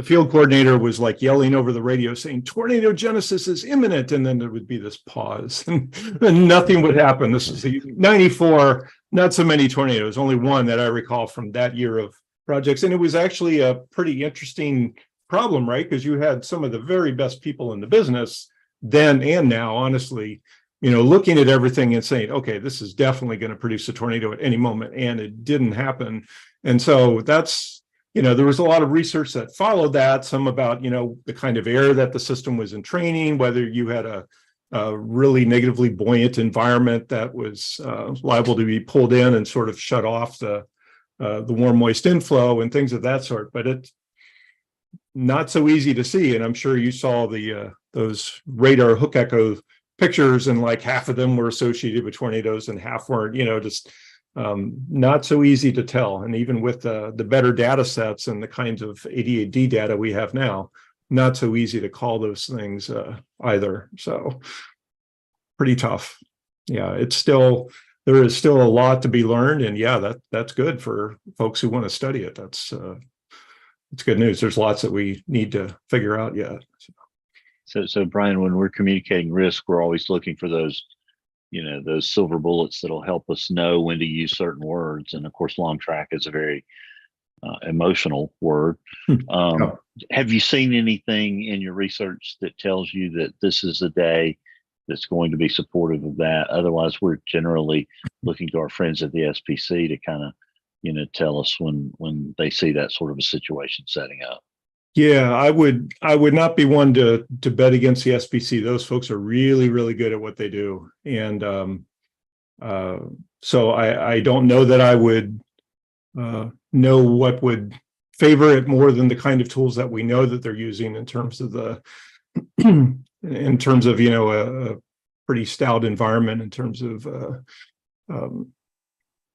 field coordinator was like yelling over the radio saying tornado genesis is imminent, and then there would be this pause and nothing would happen. This is 94, not so many tornadoes, only one that I recall from that year of projects. And it was actually a pretty interesting problem, right? Because you had some of the very best people in the business then and now, honestly, looking at everything and saying, okay, this is definitely going to produce a tornado at any moment. And it didn't happen. And so that's, there was a lot of research that followed that, some about, the kind of air that the system was in training, whether you had a really negatively buoyant environment that was liable to be pulled in and sort of shut off the warm, moist inflow and things of that sort. But it's not so easy to see. And I'm sure you saw those radar hook echo pictures, and like half of them were associated with tornadoes and half weren't, just not so easy to tell. And even with the better data sets and the kinds of ADAD data we have now, not so easy to call those things either. So pretty tough. Yeah, there is still a lot to be learned, and that's good for folks who want to study it. It's good news. There's lots that we need to figure out yet. So Brian, when we're communicating risk, we're always looking for those, those silver bullets that'll help us know when to use certain words. And of course, long track is a very emotional word. Have you seen anything in your research that tells you that this is a day that's going to be supportive of that? Otherwise, we're generally looking to our friends at the SPC to kind of, tell us when they see that sort of a situation setting up. Yeah, I would not be one to bet against the SPC. Those folks are really, really good at what they do. And so I don't know that I would know what would favor it more than the kind of tools that we know that they're using in terms of a pretty stout environment in terms of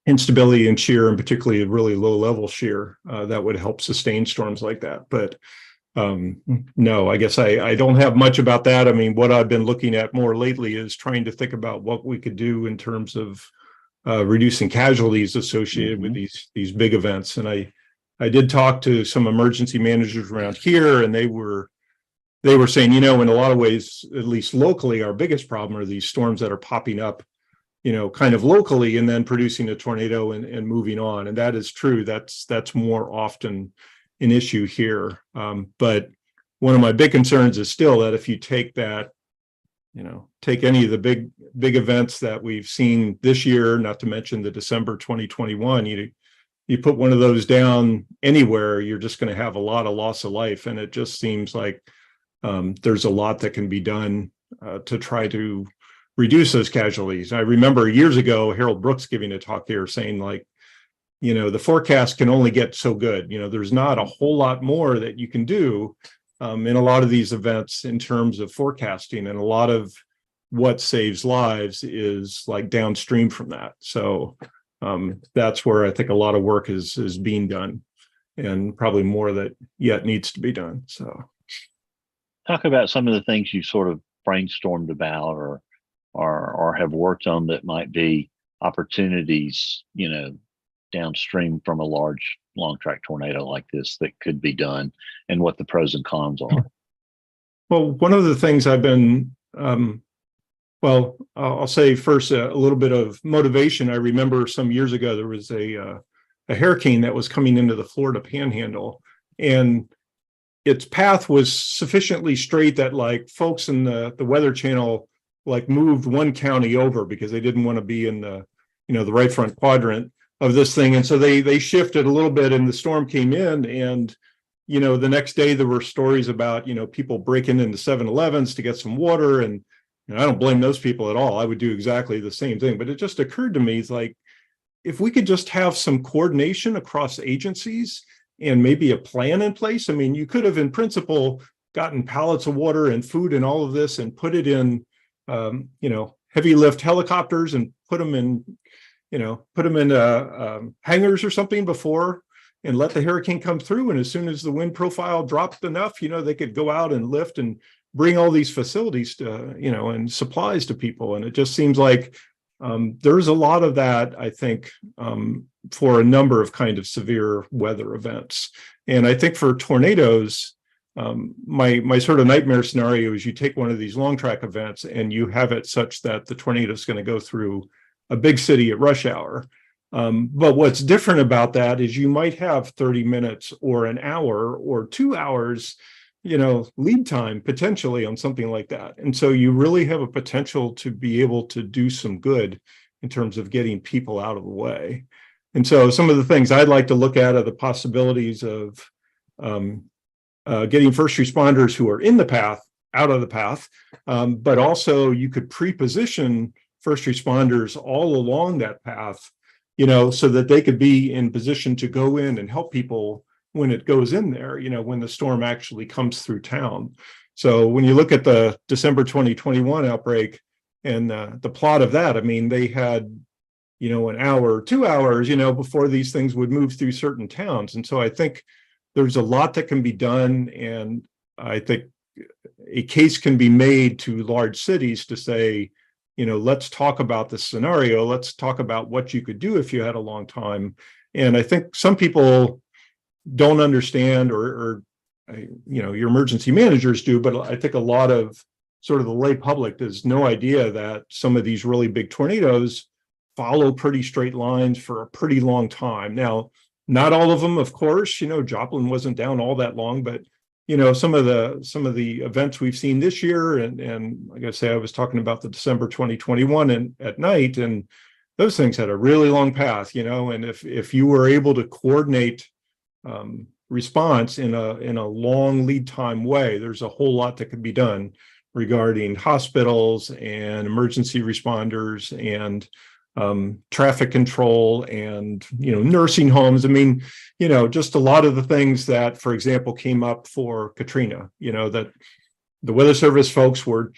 instability and shear, and particularly a really low level shear that would help sustain storms like that. But no, I guess I don't have much about that. I mean, what I've been looking at more lately is trying to think about what we could do in terms of reducing casualties associated with these big events. And I did talk to some emergency managers around here, and they were saying, in a lot of ways, at least locally, our biggest problem are these storms that are popping up, kind of locally and then producing a tornado and moving on. And that is true. That's more often an issue here. But one of my big concerns is still that if you take that, take any of the big events that we've seen this year, not to mention the December 2021, you put one of those down anywhere, you're just going to have a lot of loss of life. And it just seems like there's a lot that can be done to try to reduce those casualties. I remember years ago, Harold Brooks giving a talk here saying the forecast can only get so good. There's not a whole lot more that you can do in a lot of these events in terms of forecasting, and a lot of what saves lives is like downstream from that. So that's where I think a lot of work is being done, and probably more that yet needs to be done. So talk about some of the things you sort of brainstormed about or have worked on that might be opportunities, downstream from a large long track tornado like this that could be done, and what the pros and cons are. Well, one of the things I've been, I'll say first a little bit of motivation. I remember some years ago, there was a hurricane that was coming into the Florida Panhandle, and its path was sufficiently straight that like folks in the Weather Channel like moved one county over because they didn't want to be in the right front quadrant of this thing. And so they shifted a little bit, and the storm came in, and the next day there were stories about people breaking into 7-Elevens to get some water, and And I don't blame those people at all. I would do exactly the same thing. But it just occurred to me, it's like, if we could just have some coordination across agencies and maybe a plan in place. I mean, you could have in principle gotten pallets of water and food and all of this and put it in, heavy lift helicopters and put them in hangars or something before, and let the hurricane come through. And as soon as the wind profile dropped enough, they could go out and lift and bring all these facilities to, and supplies to people. And it just seems like there's a lot of that, I think, for a number of kind of severe weather events. And I think for tornadoes, my sort of nightmare scenario is you take one of these long track events and you have it such that the tornado is going to go through a big city at rush hour. But what's different about that is you might have 30 minutes or an hour or 2 hours, lead time potentially on something like that. And so you really have a potential to be able to do some good in terms of getting people out of the way. And so some of the things I'd like to look at are the possibilities of getting first responders who are in the path out of the path, but also you could pre-position first responders all along that path, so that they could be in position to go in and help people when it goes in there, when the storm actually comes through town. So when you look at the December 2021 outbreak and the plot of that, I mean, they had, an hour, 2 hours, before these things would move through certain towns. And so I think there's a lot that can be done. And I think a case can be made to large cities to say, let's talk about this scenario. Let's talk about what you could do if you had a long time. And I think some people don't understand, or your emergency managers do, but I think a lot of sort of the lay public has no idea that some of these really big tornadoes follow pretty straight lines for a pretty long time. Now, not all of them, of course, Joplin wasn't down all that long, but some of the events we've seen this year, and like I say, I was talking about the December 2021 and at night, and those things had a really long path, and if you were able to coordinate response in a long lead time way, there's a whole lot that could be done regarding hospitals and emergency responders and traffic control and nursing homes. I mean, just a lot of the things that, for example, came up for Katrina, that the Weather Service folks were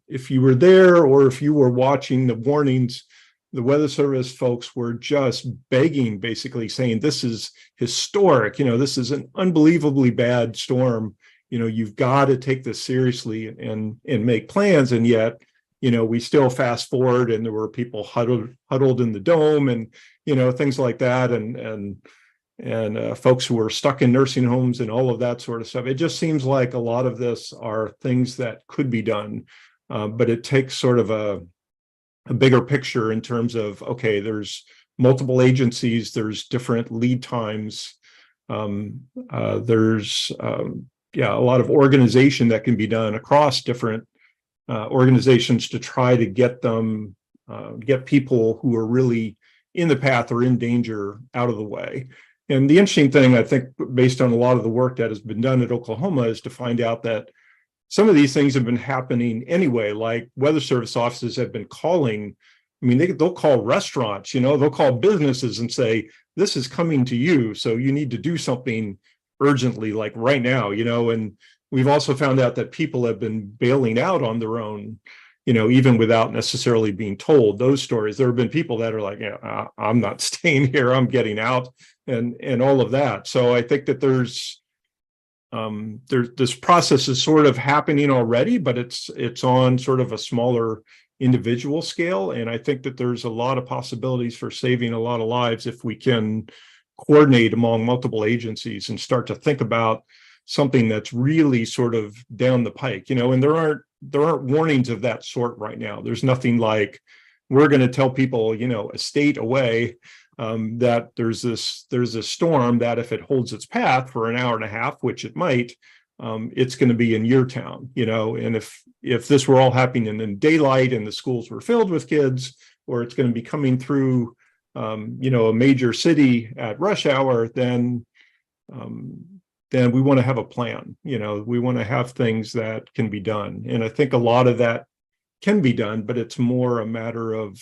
if you were there or if you were watching the warnings, the Weather Service folks were just begging, basically saying, this is historic, this is an unbelievably bad storm, you've got to take this seriously and make plans. And yet, we still fast forward and there were people huddled in the dome and, things like that. And folks who were stuck in nursing homes and all of that sort of stuff. It just seems like a lot of this are things that could be done, but it takes sort of a bigger picture in terms of, okay, there's multiple agencies, there's different lead times, there's a lot of organization that can be done across different organizations to try to get people who are really in the path or in danger out of the way. And the interesting thing, I think, based on a lot of the work that has been done at Oklahoma, is to find out that some of these things have been happening anyway, like Weather Service offices have been calling. I mean, they'll call restaurants, they'll call businesses and say, this is coming to you, so you need to do something urgently, like right now, and we've also found out that people have been bailing out on their own, even without necessarily being told those stories. There have been people that are like, I'm not staying here, I'm getting out, and all of that. So I think that there's this process is sort of happening already, but it's on sort of a smaller individual scale. And I think that there's a lot of possibilities for saving a lot of lives if we can coordinate among multiple agencies and start to think about something that's really sort of down the pike, and there aren't warnings of that sort right now. There's nothing like, we're going to tell people, a state away, that there's a storm that if it holds its path for an hour and a half, which it might, it's going to be in your town, and if this were all happening in daylight and the schools were filled with kids, or it's going to be coming through, a major city at rush hour, then then we want to have a plan. We want to have things that can be done. And I think a lot of that can be done, but it's more a matter of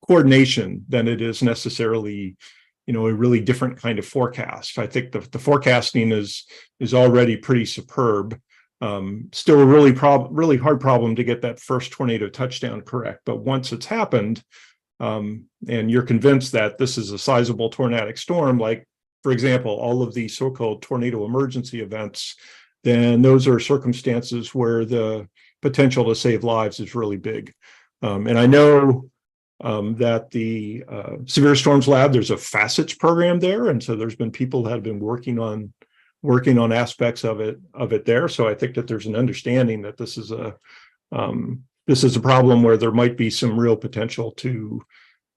coordination than it is necessarily, a really different kind of forecast. I think the forecasting is already pretty superb. Still a really hard problem to get that first tornado touchdown correct. But once it's happened, and you're convinced that this is a sizable tornadic storm, like, for example, all of the so-called tornado emergency events, then those are circumstances where the potential to save lives is really big. And I know that the Severe Storms Lab, there's a facets program there. And so there's been people that have been working on aspects of it there. So I think that there's an understanding that this is a problem where there might be some real potential to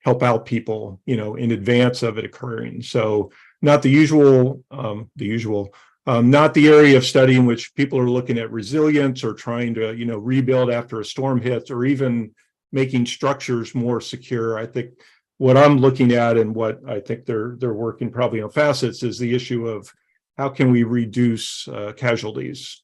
help out people, in advance of it occurring. So not the usual, not the area of study in which people are looking at resilience or trying to, rebuild after a storm hits, or even making structures more secure. I think what I'm looking at, and what I think they're working probably on facets, is the issue of how can we reduce casualties,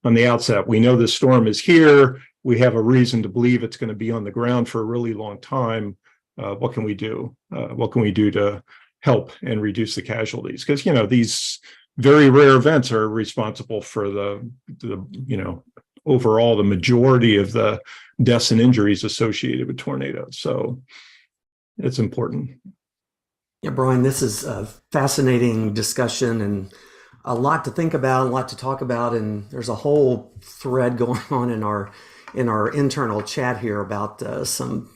on the outset. We know the storm is here. We have a reason to believe it's going to be on the ground for a really long time. What can we do? What can we do to help and reduce the casualties? Because, these very rare events are responsible for the overall, the majority of the deaths and injuries associated with tornadoes. So it's important. Yeah, Brian, this is a fascinating discussion and a lot to think about, a lot to talk about. And there's a whole thread going on in our internal chat here about some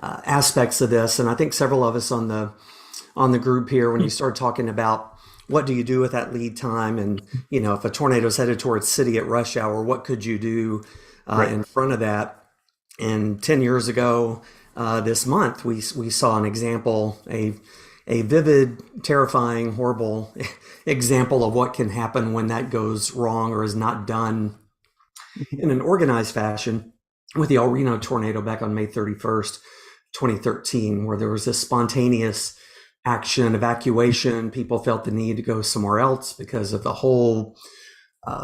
aspects of this. And I think several of us on the group here, when you start talking about what do you do with that lead time, and if a tornado is headed towards city at rush hour, what could you do in front of that? And 10 years ago this month, we saw an example, a vivid, terrifying, horrible example of what can happen when that goes wrong or is not done in an organized fashion, with the El Reno tornado back on May 31st, 2013, where there was this spontaneous action, evacuation. People felt the need to go somewhere else because of the whole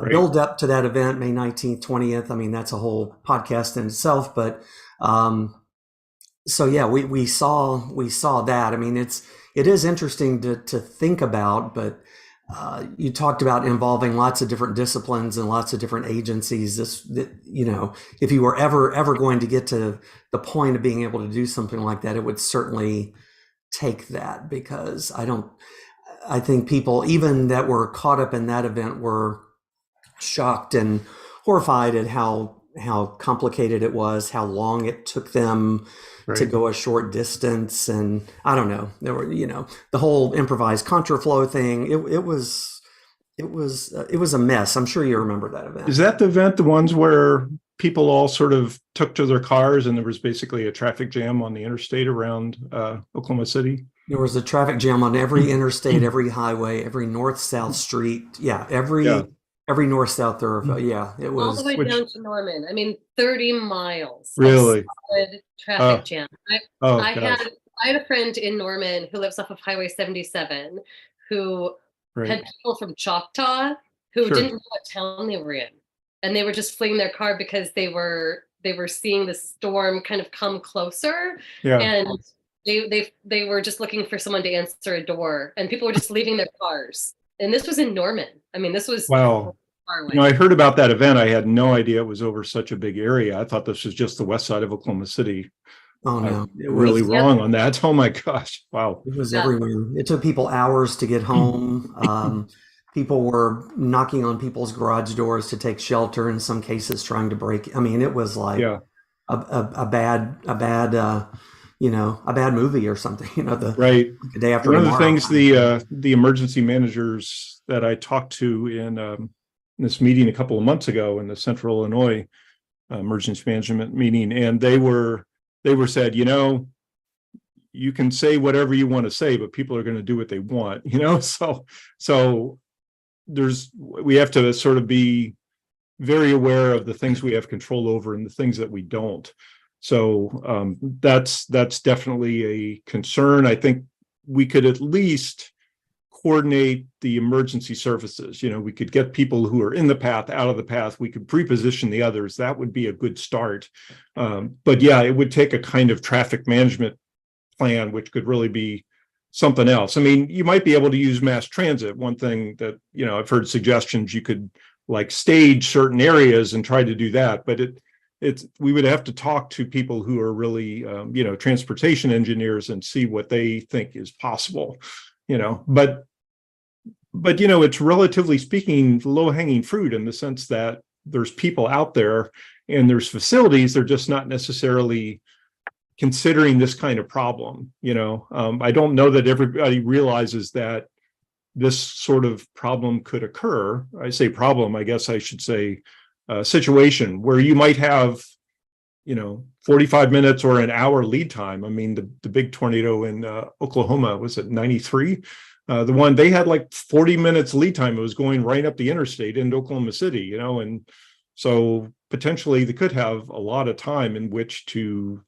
build up to that event, May 19th, 20th. I mean, that's a whole podcast in itself. But so yeah, we saw that. I mean, it is interesting to think about, but you talked about involving lots of different disciplines and lots of different agencies. If you were ever going to get to the point of being able to do something like that, it would certainly take that, because I think people even that were caught up in that event were shocked and horrified at how complicated it was, how long it took them to go a short distance. And I don't know, there were, the whole improvised contraflow thing. It was a mess. I'm sure you remember that event. Is that the event, the ones where people all sort of took to their cars and there was basically a traffic jam on the interstate around Oklahoma City? There was a traffic jam on every interstate, every highway, every north-south street. Yeah, every north-south thoroughfare. Yeah, it was. All the way down to Norman. I mean, 30 miles. Really? Solid traffic jam. I had a friend in Norman who lives off of Highway 77 who had people from Choctaw who didn't know what town they were in. And they were just fleeing their car because they were seeing the storm kind of come closer. Yeah. And they were just looking for someone to answer a door, and people were just leaving their cars. And this was in Norman. I mean, this was far away. I heard about that event. I had no idea it was over such a big area. I thought this was just the west side of Oklahoma City. Oh no, it was really wrong on that. Oh my gosh. Wow. It was everywhere. It took people hours to get home. People were knocking on people's garage doors to take shelter, in some cases trying to break. I mean, it was like a bad movie or something, the day after. One of the things the emergency managers that I talked to in this meeting a couple of months ago in the Central Illinois emergency management meeting, and they were said, you can say whatever you want to say, but people are going to do what they want, so we have to sort of be very aware of the things we have control over and the things that we don't. So that's definitely a concern. I think we could at least coordinate the emergency services. We could get people who are in the path out of the path. We could pre-position the others. That would be a good start. But yeah, it would take a kind of traffic management plan, which could really be something else. I mean, you might be able to use mass transit. One thing that, I've heard suggestions, you could like stage certain areas and try to do that, but we would have to talk to people who are really, transportation engineers and see what they think is possible, but it's relatively speaking low-hanging fruit in the sense that there's people out there and there's facilities. They're just not necessarily considering this kind of problem. I don't know that everybody realizes that this sort of problem could occur. I say problem, I guess I should say situation where you might have 45 minutes or an hour lead time. I mean, the big tornado in Oklahoma, was it 93? The one they had like 40 minutes lead time. It was going right up the interstate into Oklahoma City, and so potentially they could have a lot of time in which to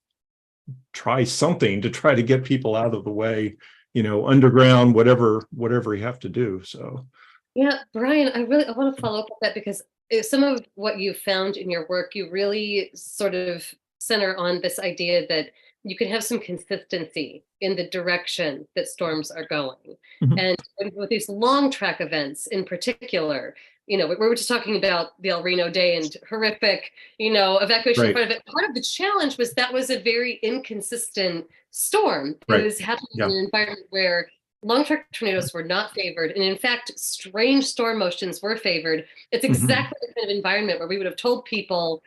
try something to try to get people out of the way, underground, whatever you have to do. So yeah, Brian, I want to follow up with that, because some of what you found in your work, you really sort of center on this idea that you can have some consistency in the direction that storms are going. Mhm. And with these long track events in particular, we were just talking about the El Reno day and horrific, evacuation in Right. front of it. Part of the challenge was that was a very inconsistent storm. Right. It was happening Yeah. in an environment where long track tornadoes were not favored. And in fact, strange storm motions were favored. It's exactly the kind of environment where we would have told people,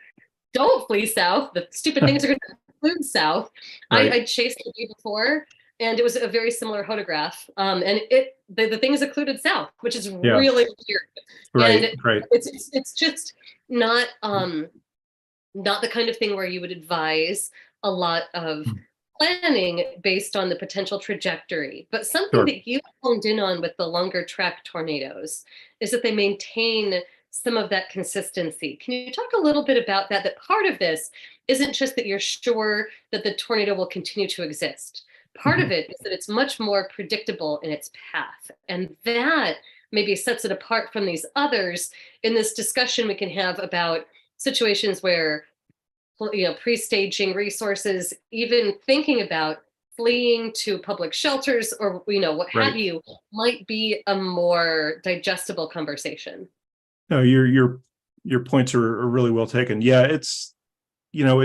don't flee south. The stupid things are going to include south. Right. I chased the day before, and it was a very similar photograph. And the things occluded south, which is really weird. Right. And Right. it's just not the kind of thing where you would advise a lot of planning based on the potential trajectory. But something Sure. that you honed in on with the longer track tornadoes is that they maintain some of that consistency. Can you talk a little bit about that? That part of this isn't just that you're sure that the tornado will continue to exist. Part of it is that it's much more predictable in its path. And that maybe sets it apart from these others. In this discussion we can have about situations where, pre-staging resources, even thinking about fleeing to public shelters or, what have Right. you, might be a more digestible conversation. No, your points are really well taken. Yeah, it's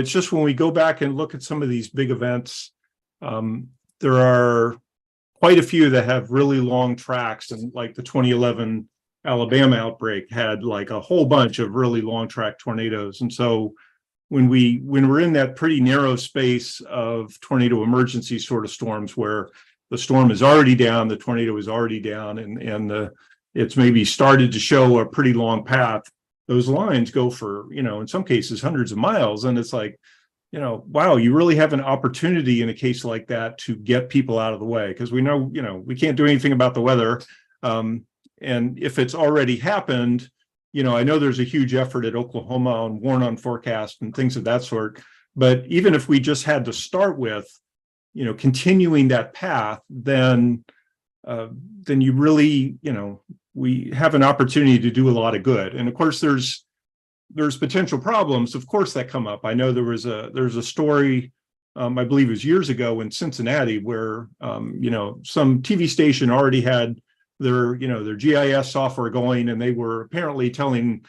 just when we go back and look at some of these big events, there are quite a few that have really long tracks, and like the 2011 Alabama outbreak had like a whole bunch of really long track tornadoes. And so when we're in that pretty narrow space of tornado emergency sort of storms where the storm is already down, the tornado is already down, and it's maybe started to show a pretty long path, those lines go for, in some cases, hundreds of miles. And it's like, wow, you really have an opportunity in a case like that to get people out of the way. Because we know, we can't do anything about the weather. And if it's already happened, I know there's a huge effort at Oklahoma on warn on forecast and things of that sort. But even if we just had to start with, continuing that path, then you really, we have an opportunity to do a lot of good. And of course, there's potential problems, of course, that come up. I know there's a story, I believe it was years ago in Cincinnati, where some TV station already had their GIS software going, and they were apparently telling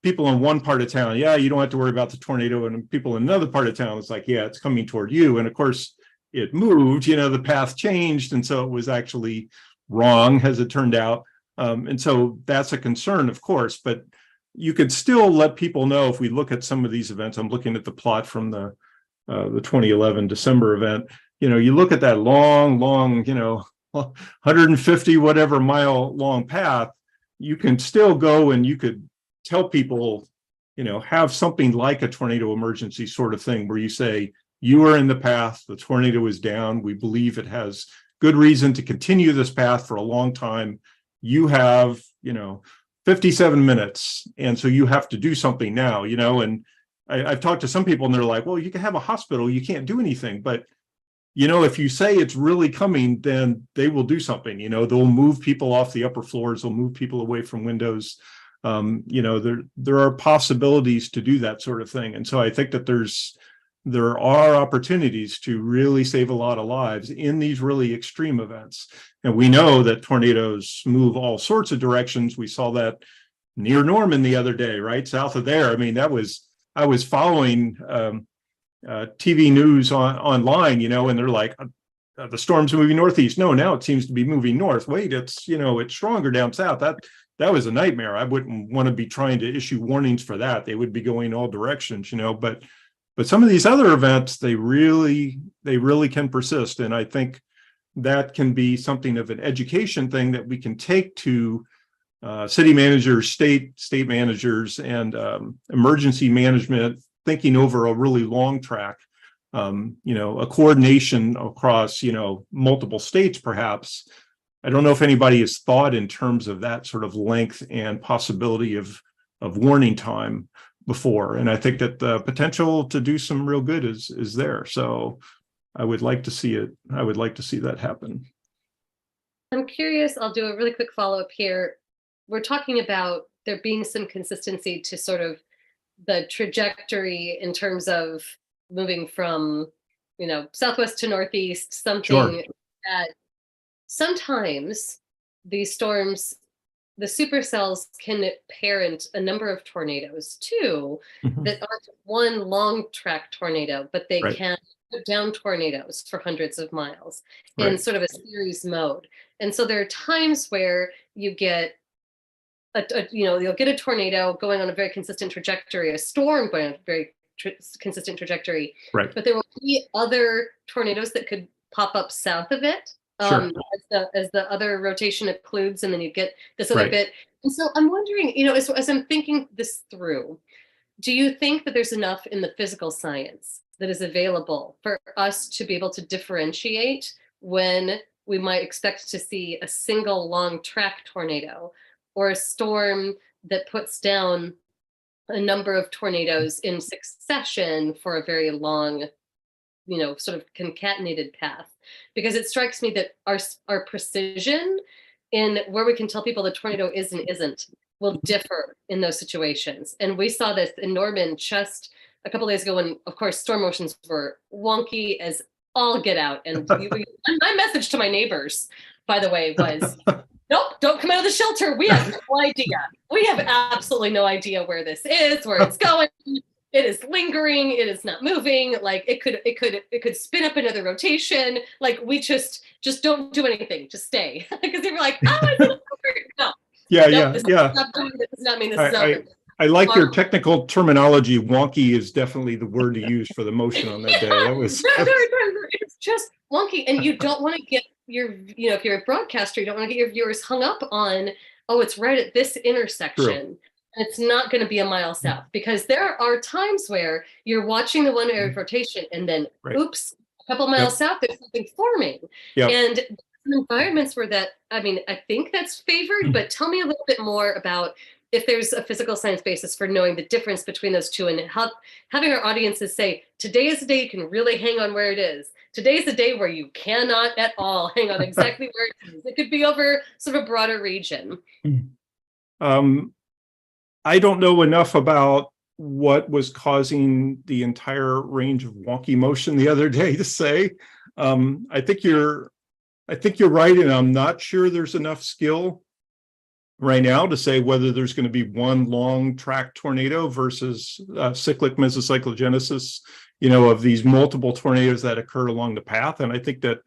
people in one part of town, yeah, you don't have to worry about the tornado, and people in another part of town, it's like, yeah, it's coming toward you. And of course, it moved, the path changed, and so it was actually wrong, as it turned out. And so that's a concern, of course, but you could still let people know. If we look at some of these events, I'm looking at the plot from the 2011 December event, you look at that long, 150 whatever mile long path, you can still go and you could tell people, have something like a tornado emergency sort of thing where you say, you are in the path, the tornado is down, we believe it has good reason to continue this path for a long time. You have, 57 minutes. And so you have to do something now, and I've talked to some people and they're like, well, you can have a hospital, you can't do anything. But, if you say it's really coming, then they will do something. They'll move people off the upper floors. They'll move people away from windows. There are possibilities to do that sort of thing. And so I think that there are opportunities to really save a lot of lives in these really extreme events. And we know that tornadoes move all sorts of directions. We saw that near Norman the other day, right south of there. I mean, I was following TV news online, and they're like, the storm's moving northeast. No, now it seems to be moving north. Wait, it's stronger down south. That was a nightmare. I wouldn't want to be trying to issue warnings for that. They would be going all directions, but some of these other events, they really can persist. And I think that can be something of an education thing that we can take to city managers, state managers, and emergency management, thinking over a really long track, a coordination across, multiple states, perhaps. I don't know if anybody has thought in terms of that sort of length and possibility of warning time before. And I think that the potential to do some real good is there. So I would like to see it. I would like to see that happen. I'm curious, I'll do a really quick follow-up here. We're talking about there being some consistency to sort of the trajectory in terms of moving from, southwest to northeast, something Sure. that sometimes these storms, the supercells can parent a number of tornadoes too, Mhm. that aren't one long track tornado, but they Right. can put down tornadoes for hundreds of miles in Right. sort of a series mode. And so there are times where you get you'll get a tornado going on a very consistent trajectory, a storm going on a very consistent trajectory, Right. but there will be other tornadoes that could pop up south of it. Sure. As the other rotation occludes, and then you get this other Right. bit. And so I'm wondering, as I'm thinking this through, do you think that there's enough in the physical science that is available for us to be able to differentiate when we might expect to see a single long track tornado or a storm that puts down a number of tornadoes in succession for a very long, sort of concatenated path? Because it strikes me that our precision in where we can tell people the tornado is and isn't will differ in those situations. And we saw this in Norman just a couple days ago when, of course, storm motions were wonky as all get out. And my message to my neighbors, by the way, was, nope, don't come out of the shelter. We have no idea. We have absolutely no idea where this is, where it's going. It is lingering. It is not moving. Like it could spin up another rotation. Like we just don't do anything. Just stay. Because they were like, oh, it's over. No. Yeah. This does not mean this is over. I like your technical terminology. Wonky is definitely the word to use for the motion on that day. That was it's just wonky, and you don't want to get if you're a broadcaster, you don't want to get your viewers hung up on, oh, it's right at this intersection. True. It's not going to be a mile south, because there are times where you're watching the one area of rotation and then, oops, a couple miles south, there's something forming. Yep. And environments where I think that's favored, but tell me a little bit more about if there's a physical science basis for knowing the difference between those two, and having our audiences say, today is the day you can really hang on where it is. Today's the day where you cannot at all hang on exactly where it is. It could be over sort of a broader region. I don't know enough about what was causing the entire range of wonky motion the other day to say. I think you're right, and I'm not sure there's enough skill right now to say whether there's going to be one long track tornado versus cyclic mesocyclogenesis, of these multiple tornadoes that occur along the path. And I think that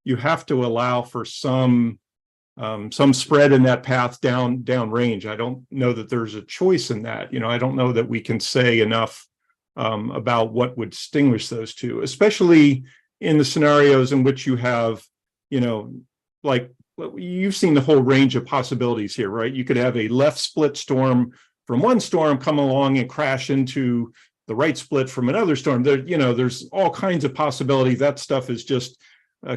you have to allow for some spread in that path down range. I don't know that there's a choice in that. I don't know that we can say enough about what would distinguish those two, especially in the scenarios in which you have, like you've seen the whole range of possibilities here, right? You could have a left split storm from one storm come along and crash into the right split from another storm. There's all kinds of possibilities. That stuff is just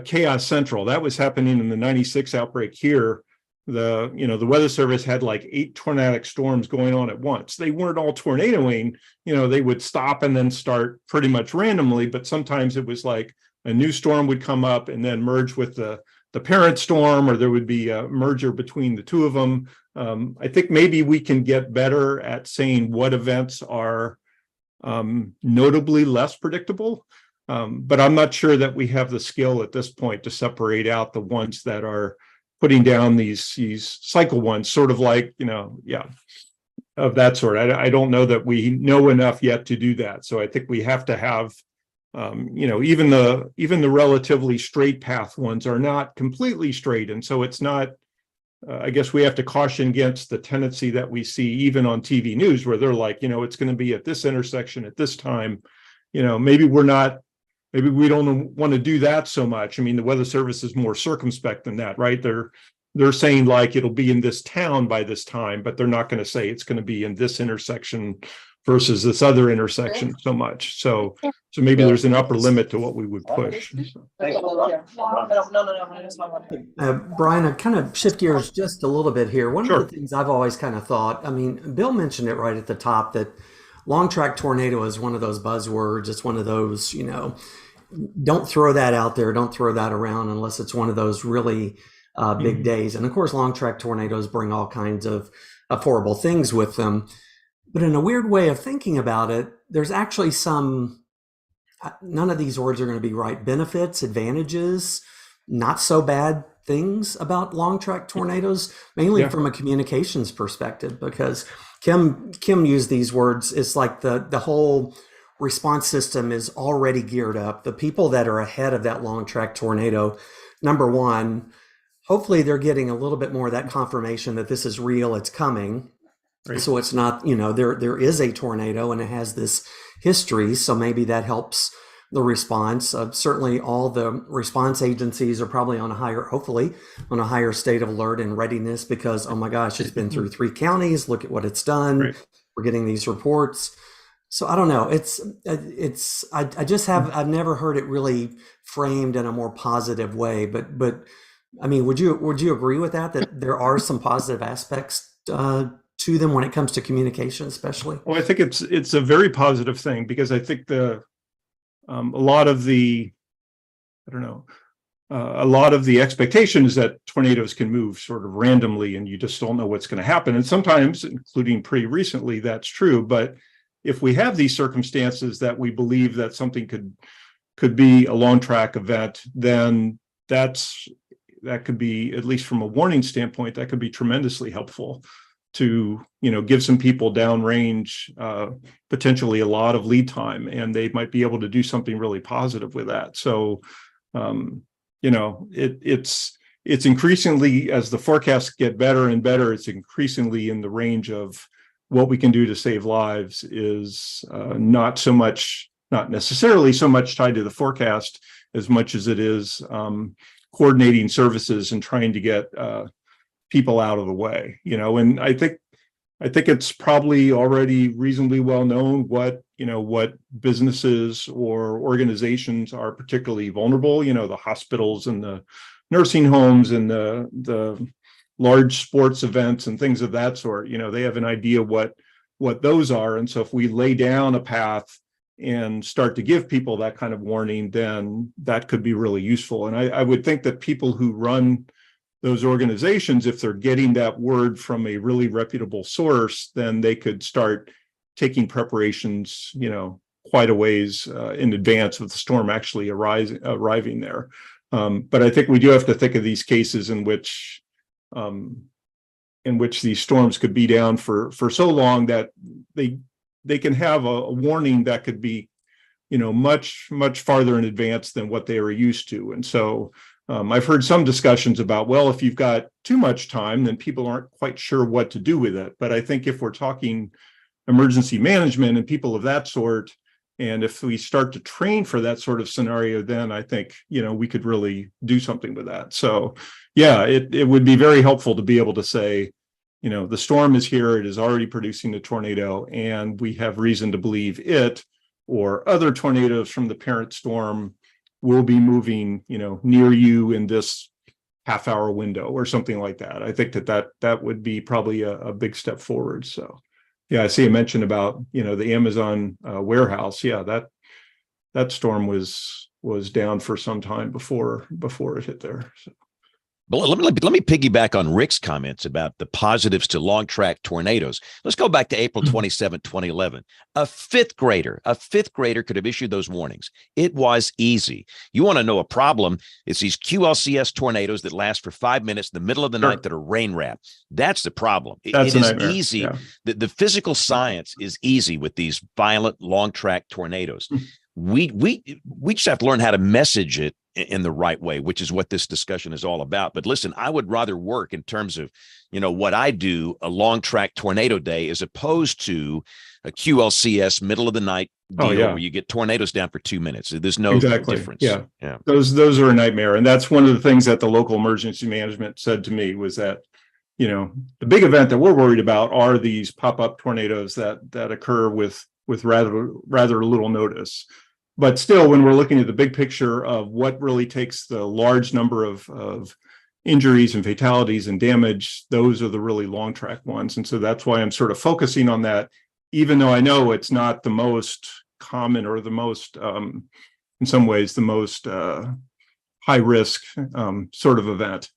chaos central. That was happening in the 96 outbreak here. The Weather Service had like 8 tornadic storms going on at once. They weren't all tornadoing, they would stop and then start pretty much randomly, but sometimes it was like a new storm would come up and then merge with the parent storm, or there would be a merger between the two of them. I think maybe we can get better at saying what events are notably less predictable. But I'm not sure that we have the skill at this point to separate out the ones that are putting down these cycle ones, sort of like, of that sort. I don't know that we know enough yet to do that. So I think we have to have, even the relatively straight path ones are not completely straight. And so it's not, I guess we have to caution against the tendency that we see even on TV news where they're like, it's going to be at this intersection at this time. Maybe we don't want to do that so much. I mean, the Weather Service is more circumspect than that, right? They're saying like it'll be in this town by this time, but they're not going to say it's going to be in this intersection versus this other intersection so much. So maybe there's an upper limit to what we would push. Brian, I kind of shift gears just a little bit here. One of the things I've always kind of thought, I mean, Bill mentioned it right at the top that long track tornado is one of those buzzwords. It's one of those, don't throw that out there. Don't throw that around unless it's one of those really big days. And of course, long track tornadoes bring all kinds of horrible things with them. But in a weird way of thinking about it, there's actually none of these words are going to be right. Benefits, advantages, not so bad things about long track tornadoes, mainly from a communications perspective, because Kim used these words. It's like the whole response system is already geared up. The people that are ahead of that long track tornado, number one, hopefully they're getting a little bit more of that confirmation that this is real, it's coming. Right. So it's not, there is a tornado and it has this history. So maybe that helps the response. Certainly all the response agencies are probably hopefully on a higher state of alert and readiness because, oh my gosh, it's been through 3 counties. Look at what it's done. Right. We're getting these reports. So I don't know. I've never heard it really framed in a more positive way, but I mean, would you agree with that there are some positive aspects to them when it comes to communication, especially? Well, I think it's a very positive thing because I think a lot of the expectation is that tornadoes can move sort of randomly and you just don't know what's going to happen. And sometimes, including pretty recently, that's true. But if we have these circumstances that we believe that something could be a long track event, then that could be, at least from a warning standpoint, that could be tremendously helpful to give some people downrange potentially a lot of lead time, and they might be able to do something really positive with that. So it's increasingly, as the forecasts get better and better, it's increasingly in the range of what we can do to save lives is not necessarily so much tied to the forecast as much as it is coordinating services and trying to get people out of the way, and I think it's probably already reasonably well known what businesses or organizations are particularly vulnerable, the hospitals and the nursing homes and the large sports events and things of that sort. They have an idea what those are. And so if we lay down a path and start to give people that kind of warning, then that could be really useful. And I would think that people who run those organizations, if they're getting that word from a really reputable source, then they could start taking preparations, quite a ways in advance of the storm actually arriving there. But I think we do have to think of these cases in which these storms could be down for so long that they can have a warning that could be, much farther in advance than what they are used to. And so I've heard some discussions about, well, if you've got too much time, then people aren't quite sure what to do with it. But I think if we're talking emergency management and people of that sort, and if we start to train for that sort of scenario, then I think, we could really do something with that. So, yeah, it would be very helpful to be able to say, the storm is here, it is already producing a tornado, and we have reason to believe it or other tornadoes from the parent storm will be moving, near you in this half-hour window or something like that. I think that would be probably a big step forward. So, yeah, I see a mention about, the Amazon warehouse. Yeah, that storm was was down for some time before it hit there. So. But let me piggyback on Rick's comments about the positives to long track tornadoes. Let's go back to April 27, 2011. A fifth grader could have issued those warnings. It was easy. You want to know a problem? It's these QLCS tornadoes that last for 5 minutes in the middle of the night that are rain wrapped. That's the problem. That's it is nightmare. easy. Yeah. The physical science is easy with these violent long track tornadoes. We just have to learn how to message it in the right way, which is what this discussion is all about. But listen, I would rather work in terms of, what I do, a long track tornado day, as opposed to a QLCS middle of the night deal where you get tornadoes down for 2 minutes. There's no difference. Yeah. Those are a nightmare. And that's one of the things that the local emergency management said to me was that, the big event that we're worried about are these pop-up tornadoes that occur with rather little notice. But still, when we're looking at the big picture of what really takes the large number of injuries and fatalities and damage, those are the really long track ones. And so that's why I'm sort of focusing on that, even though I know it's not the most common or the most, in some ways, the most high risk sort of event,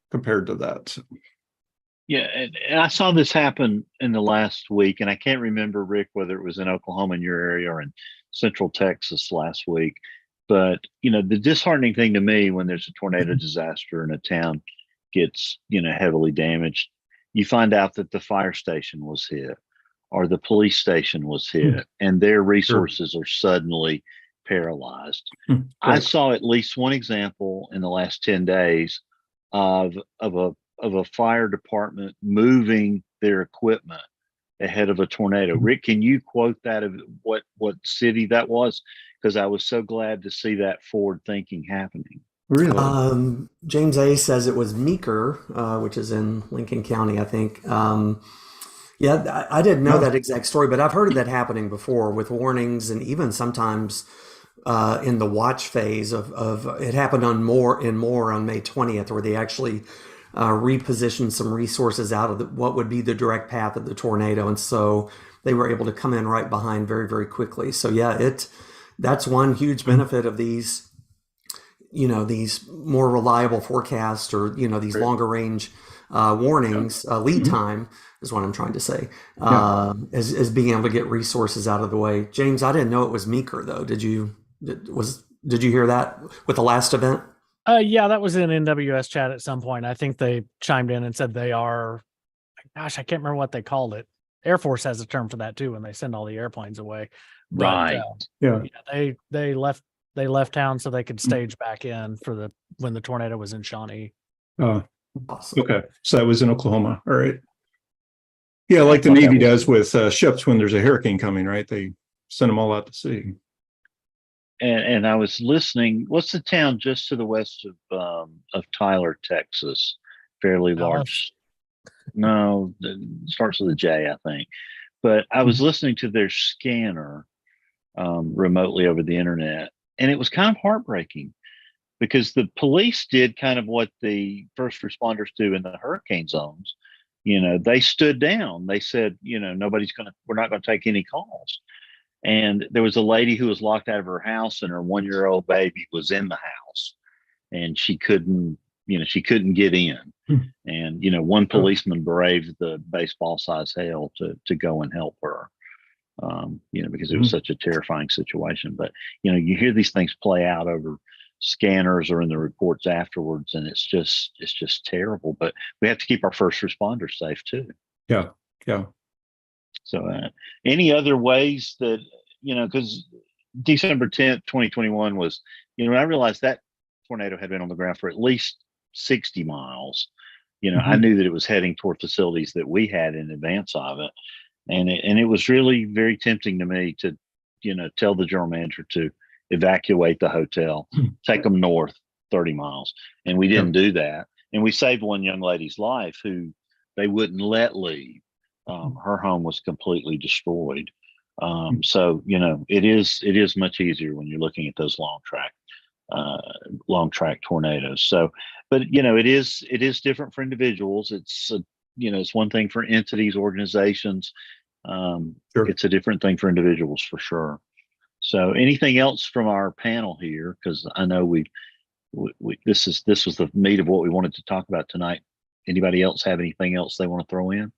compared to that. So. Yeah, and I saw this happen in the last week, and I can't remember, Rick, whether it was in Oklahoma in your area or in Central Texas last week. But, the disheartening thing to me when there's a tornado disaster and a town gets, heavily damaged, you find out that the fire station was hit or the police station was hit and their resources are suddenly paralyzed. I saw at least one example in the last 10 days of a fire department moving their equipment ahead of a tornado. Rick, can you quote that of what city that was? Because I was so glad to see that forward thinking happening. Really? James A says it was Meeker, which is in Lincoln County, I think. I didn't know that exact story, but I've heard of that happening before with warnings, and even sometimes in the watch phase of it happened on Moore on May 20th, where they actually repositioned some resources out of what would be the direct path of the tornado, and so they were able to come in right behind very, very quickly. So that's one huge benefit of these, these more reliable forecasts, or these longer range warnings. Lead time is what I'm trying to say. Is being able to get resources out of the way. James, I didn't know it was Meeker though. Did you hear that with the last event? Yeah, that was in NWS chat at some point. I think they chimed in and said they are, gosh, I can't remember what they called it. Air Force has a term for that too when they send all the airplanes away. But, they left town so they could stage back in for when the tornado was in Shawnee. Awesome. Okay, so that was in Oklahoma. All right. Yeah, like the Navy does with ships when there's a hurricane coming, right? They send them all out to sea. And I was listening. What's the town just to the west of Tyler, Texas? Fairly large. No, it starts with a J, I think. But I was listening to their scanner remotely over the internet, and it was kind of heartbreaking because the police did kind of what the first responders do in the hurricane zones. They stood down. They said, we're not going to take any calls. And there was a lady who was locked out of her house, and her 1-year-old baby was in the house, and she couldn't get in. And, one policeman braved the baseball size hail to go and help her, because it was such a terrifying situation. But, you hear these things play out over scanners or in the reports afterwards, and it's just terrible. But we have to keep our first responders safe too. Yeah. So any other ways that, because December 10th, 2021 was, I realized that tornado had been on the ground for at least 60 miles. I knew that it was heading toward facilities that we had in advance of it. And it was really very tempting to me to, tell the general manager to evacuate the hotel, take them north 30 miles. And we didn't do that. And we saved one young lady's life who they wouldn't let leave. Her home was completely destroyed. So, it is much easier when you're looking at those long track tornadoes. So, but it is different for individuals. It's it's one thing for entities, organizations. It's a different thing for individuals for sure. So anything else from our panel here? Because I know this was the meat of what we wanted to talk about tonight. Anybody else have anything else they want to throw in?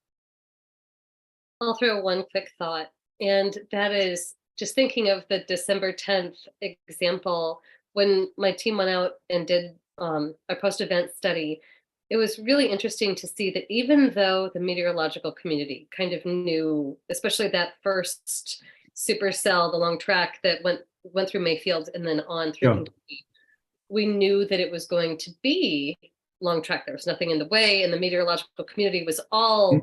I'll throw one quick thought, and that is just thinking of the December 10th example. When my team went out and did a post-event study, it was really interesting to see that even though the meteorological community kind of knew, especially that first supercell, the long track that went through Mayfield and then on through Kentucky, we knew that it was going to be long track. There was nothing in the way, and the meteorological community was all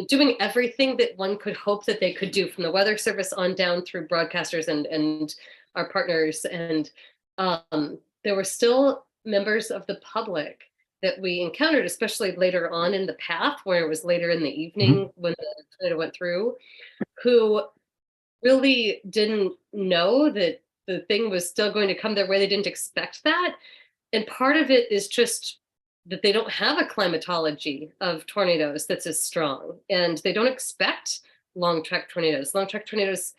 doing everything that one could hope that they could do, from the Weather Service on down through broadcasters and our partners. And there were still members of the public that we encountered, especially later on in the path, where it was later in the evening when the tornado went through, who really didn't know that the thing was still going to come their way. They didn't expect that. And part of it is just that they don't have a climatology of tornadoes that's as strong, and they don't expect long track tornadoes. Long track tornadoes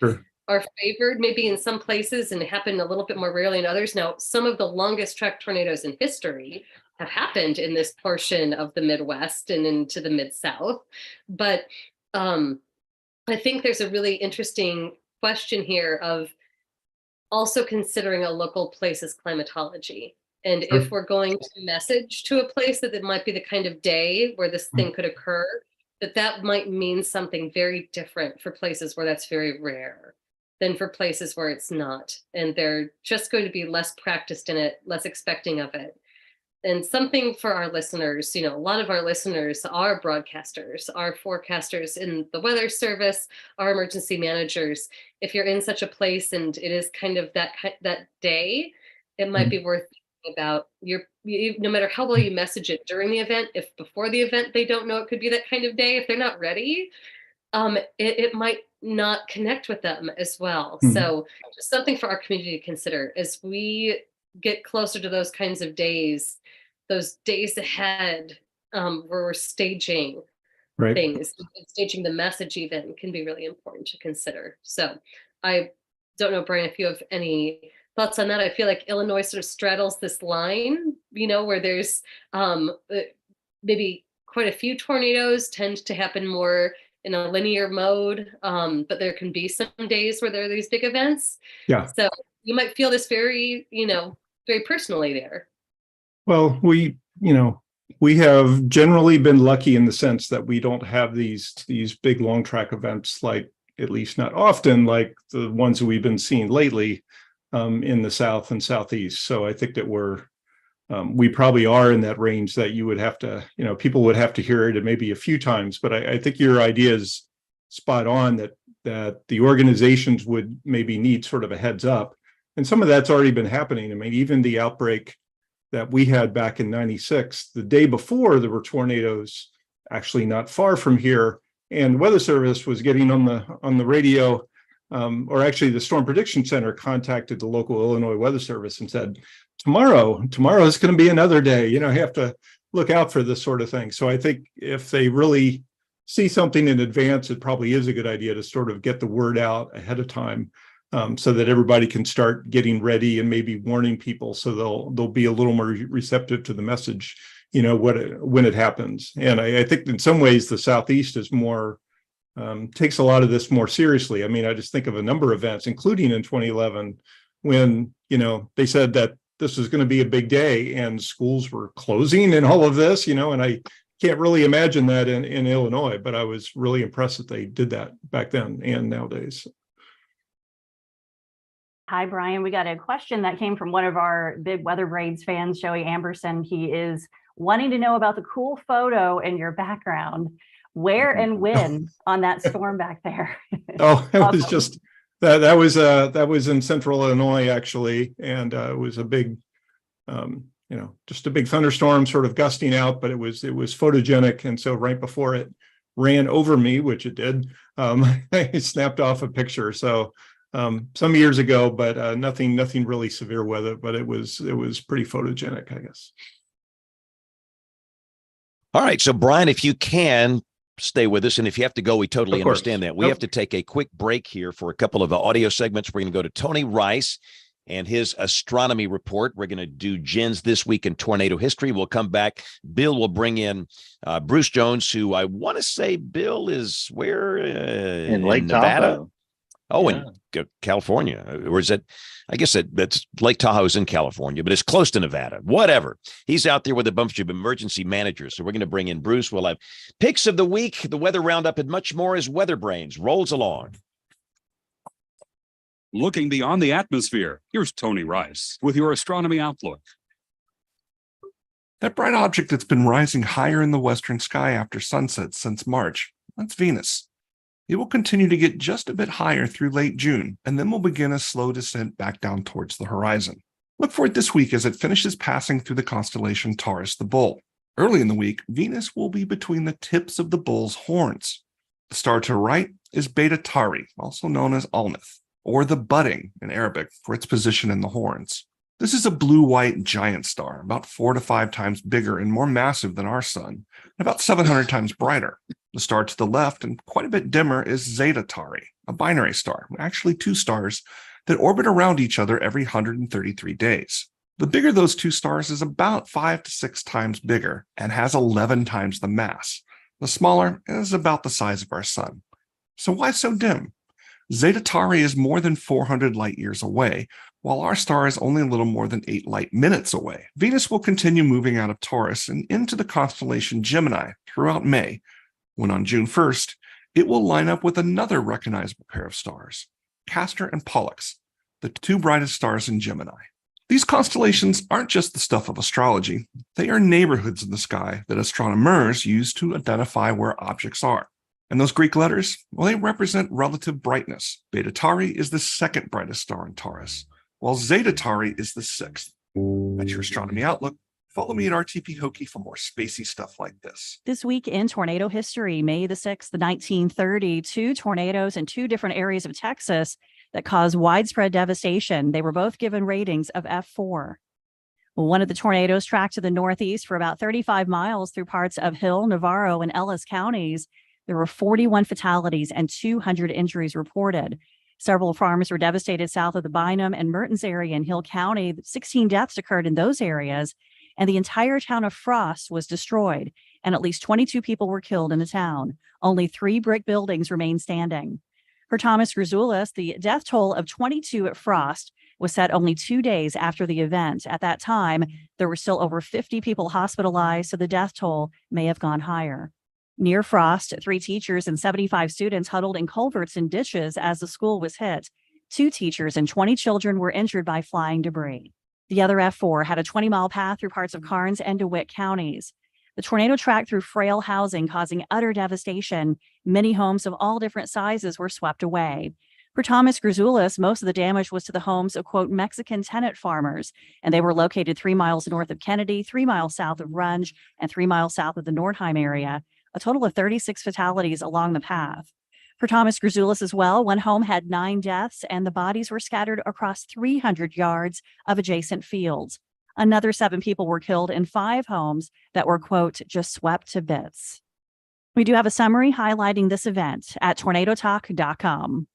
are favored maybe in some places and happen a little bit more rarely in others. Now, some of the longest track tornadoes in history have happened in this portion of the Midwest and into the Mid-South. But I think there's a really interesting question here of also considering a local place's climatology. And if we're going to message to a place that it might be the kind of day where this thing could occur, that might mean something very different for places where that's very rare than for places where it's not. And they're just going to be less practiced in it, less expecting of it. And something for our listeners, a lot of our listeners are broadcasters, are forecasters in the Weather Service, are emergency managers. If you're in such a place and it is kind of that day, it might be worth thinking about no matter how well you message it during the event, if before the event they don't know it could be that kind of day, if they're not ready, it might not connect with them as well. So just something for our community to consider as we get closer to those kinds of days, those days ahead, where we're staging things, staging the message even can be really important to consider. So I don't know, Brian, if you have any thoughts on that. I feel like Illinois sort of straddles this line, where there's maybe quite a few tornadoes tend to happen more in a linear mode, but there can be some days where there are these big events. Yeah. So you might feel this very, very personally there. Well, we have generally been lucky in the sense that we don't have these big long track events, like, at least not often, like the ones that we've been seeing lately in the South and Southeast. So I think that we probably are in that range that you would have to, people would have to hear it maybe a few times. But I think your idea is spot on, that the organizations would maybe need sort of a heads up. And some of that's already been happening. I mean, even the outbreak that we had back in '96, the day before, there were tornadoes actually not far from here, and the Weather Service was getting on the radio, or actually the Storm Prediction Center contacted the local Illinois Weather Service and said, tomorrow is going to be another day. You have to look out for this sort of thing. So I think if they really see something in advance, it probably is a good idea to sort of get the word out ahead of time. So that everybody can start getting ready and maybe warning people, so they'll be a little more receptive to the message, when it happens. And I think in some ways the Southeast is more takes a lot of this more seriously. I mean, I just think of a number of events, including in 2011, when they said that this was going to be a big day and schools were closing and all of this, and I can't really imagine that in Illinois, but I was really impressed that they did that back then and nowadays. Hi, Brian. We got a question that came from one of our big WeatherBrains fans, Joey Amberson. He is wanting to know about the cool photo in your background. Where and when on that storm back there? Oh, it was just that was in central Illinois, actually. And it was a big, just a big thunderstorm sort of gusting out, but it was photogenic. And so right before it ran over me, which it did, I snapped off a picture. So some years ago, but nothing really severe weather, but it was pretty photogenic, I guess. All right. So Brian, if you can stay with us. And if you have to go, we totally Of course. understand that. We have to take a quick break here for a couple of audio segments. We're going to go to Tony Rice and his astronomy report. We're going to do Jen's This Week in Tornado History. We'll come back. Bill will bring in Bruce Jones, who I want to say, Bill, is where? In Lake Nevada? Tahoe. Oh, Yeah. in California. Or is it? I guess that's Lake Tahoe's in California, but it's close to Nevada. Whatever. He's out there with a bunch of emergency managers. So we're going to bring in Bruce. We'll have picks of the week, the weather roundup, and much more as WeatherBrains rolls along. Looking beyond the atmosphere, here's Tony Rice with your astronomy outlook. That bright object that's been rising higher in the western sky after sunset since March, that's Venus. It will continue to get just a bit higher through late June, and then will begin a slow descent back down towards the horizon. Look for it this week as it finishes passing through the constellation Taurus the Bull. Early in the week, Venus will be between the tips of the bull's horns. The star to the right is Beta Tauri, also known as Alnith, or the budding in Arabic for its position in the horns. This is a blue-white giant star, about 4 to 5 times bigger and more massive than our sun, and about 700 times brighter. The star to the left and quite a bit dimmer is Zeta Tauri, a binary star, actually 2 stars that orbit around each other every 133 days. The bigger those 2 stars is about 5 to 6 times bigger and has 11 times the mass. The smaller is about the size of our sun. So why so dim? Zeta Tauri is more than 400 light years away, while our star is only a little more than 8 light minutes away. Venus will continue moving out of Taurus and into the constellation Gemini throughout May, when on June 1st, it will line up with another recognizable pair of stars, Castor and Pollux, the 2 brightest stars in Gemini. These constellations aren't just the stuff of astrology. They are neighborhoods in the sky that astronomers use to identify where objects are. And those Greek letters, well, they represent relative brightness. Beta Tauri is the 2nd brightest star in Taurus, while Zeta Tauri is the 6th. That's your astronomy outlook. Follow me at RTP Hokie for more spacey stuff like this. This week in tornado history, May the 6th, 1930, 2 tornadoes in 2 different areas of Texas that caused widespread devastation. They were both given ratings of F4. One of the tornadoes tracked to the northeast for about 35 miles through parts of Hill, Navarro, and Ellis counties. There were 41 fatalities and 200 injuries reported. Several farms were devastated south of the Bynum and Mertens area in Hill County. 16 deaths occurred in those areas, and the entire town of Frost was destroyed, and at least 22 people were killed in the town. Only 3 brick buildings remain standing. For Thomas Grzoulis, the death toll of 22 at Frost was set only 2 days after the event. At that time, there were still over 50 people hospitalized, so the death toll may have gone higher. Near Frost, 3 teachers and 75 students huddled in culverts and ditches as the school was hit. 2 teachers and 20 children were injured by flying debris. The other F4 had a 20-mile path through parts of Karnes and DeWitt counties. The tornado tracked through frail housing, causing utter devastation. Many homes of all different sizes were swept away. For Thomas Grzoulis, most of the damage was to the homes of, quote, Mexican tenant farmers, and they were located 3 miles north of Kennedy, 3 miles south of Runge, and 3 miles south of the Nordheim area, a total of 36 fatalities along the path. For Thomas Grzoulis as well, one home had 9 deaths, and the bodies were scattered across 300 yards of adjacent fields. Another 7 people were killed in 5 homes that were, quote, just swept to bits. We do have a summary highlighting this event at tornadotalk.com.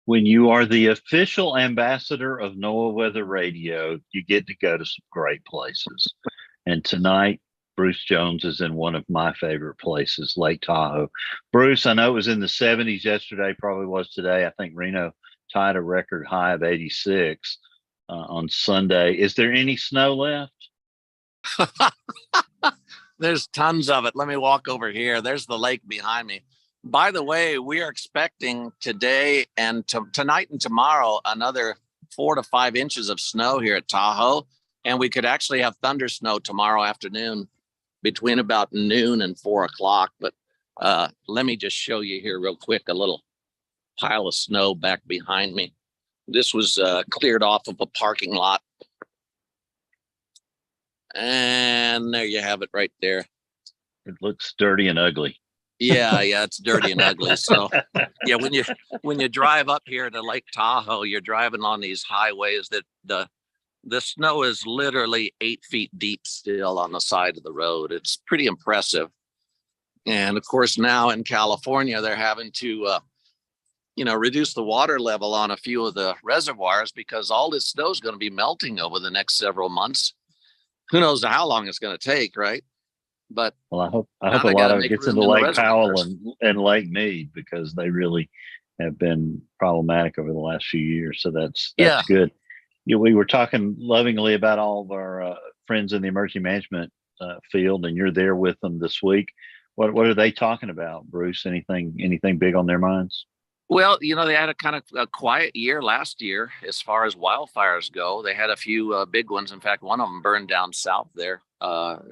When you are the official ambassador of NOAA Weather Radio, you get to go to some great places. And tonight, Bruce Jones is in one of my favorite places, Lake Tahoe. Bruce, I know it was in the 70s yesterday, probably was today. I think Reno tied a record high of 86 on Sunday. Is there any snow left? There's tons of it. Let me walk over here. There's the lake behind me. By the way, we are expecting today and tonight and tomorrow another 4 to 5 inches of snow here at Tahoe. And we could actually have thunder snow tomorrow afternoon between about noon and 4 o'clock. But let me just show you here real quick, a little pile of snow back behind me. This was cleared off of a parking lot. And there you have it right there. It looks dirty and ugly. Yeah, it's dirty and ugly. So yeah, when you drive up here to Lake Tahoe, you're driving on these highways that the snow is literally 8 feet deep still on the side of the road. It's pretty impressive. And of course, now in California, they're having to, reduce the water level on a few of the reservoirs because all this snow is going to be melting over the next several months. Who knows how long it's going to take, right? But I hope a lot of it gets into Lake Powell and Lake Mead, because they really have been problematic over the last few years. So that's good. We were talking lovingly about all of our friends in the emergency management field, and you're there with them this week. What are they talking about, Bruce? Anything big on their minds? Well, they had a kind of a quiet year last year as far as wildfires go. They had a few big ones. In fact, one of them burned down south there,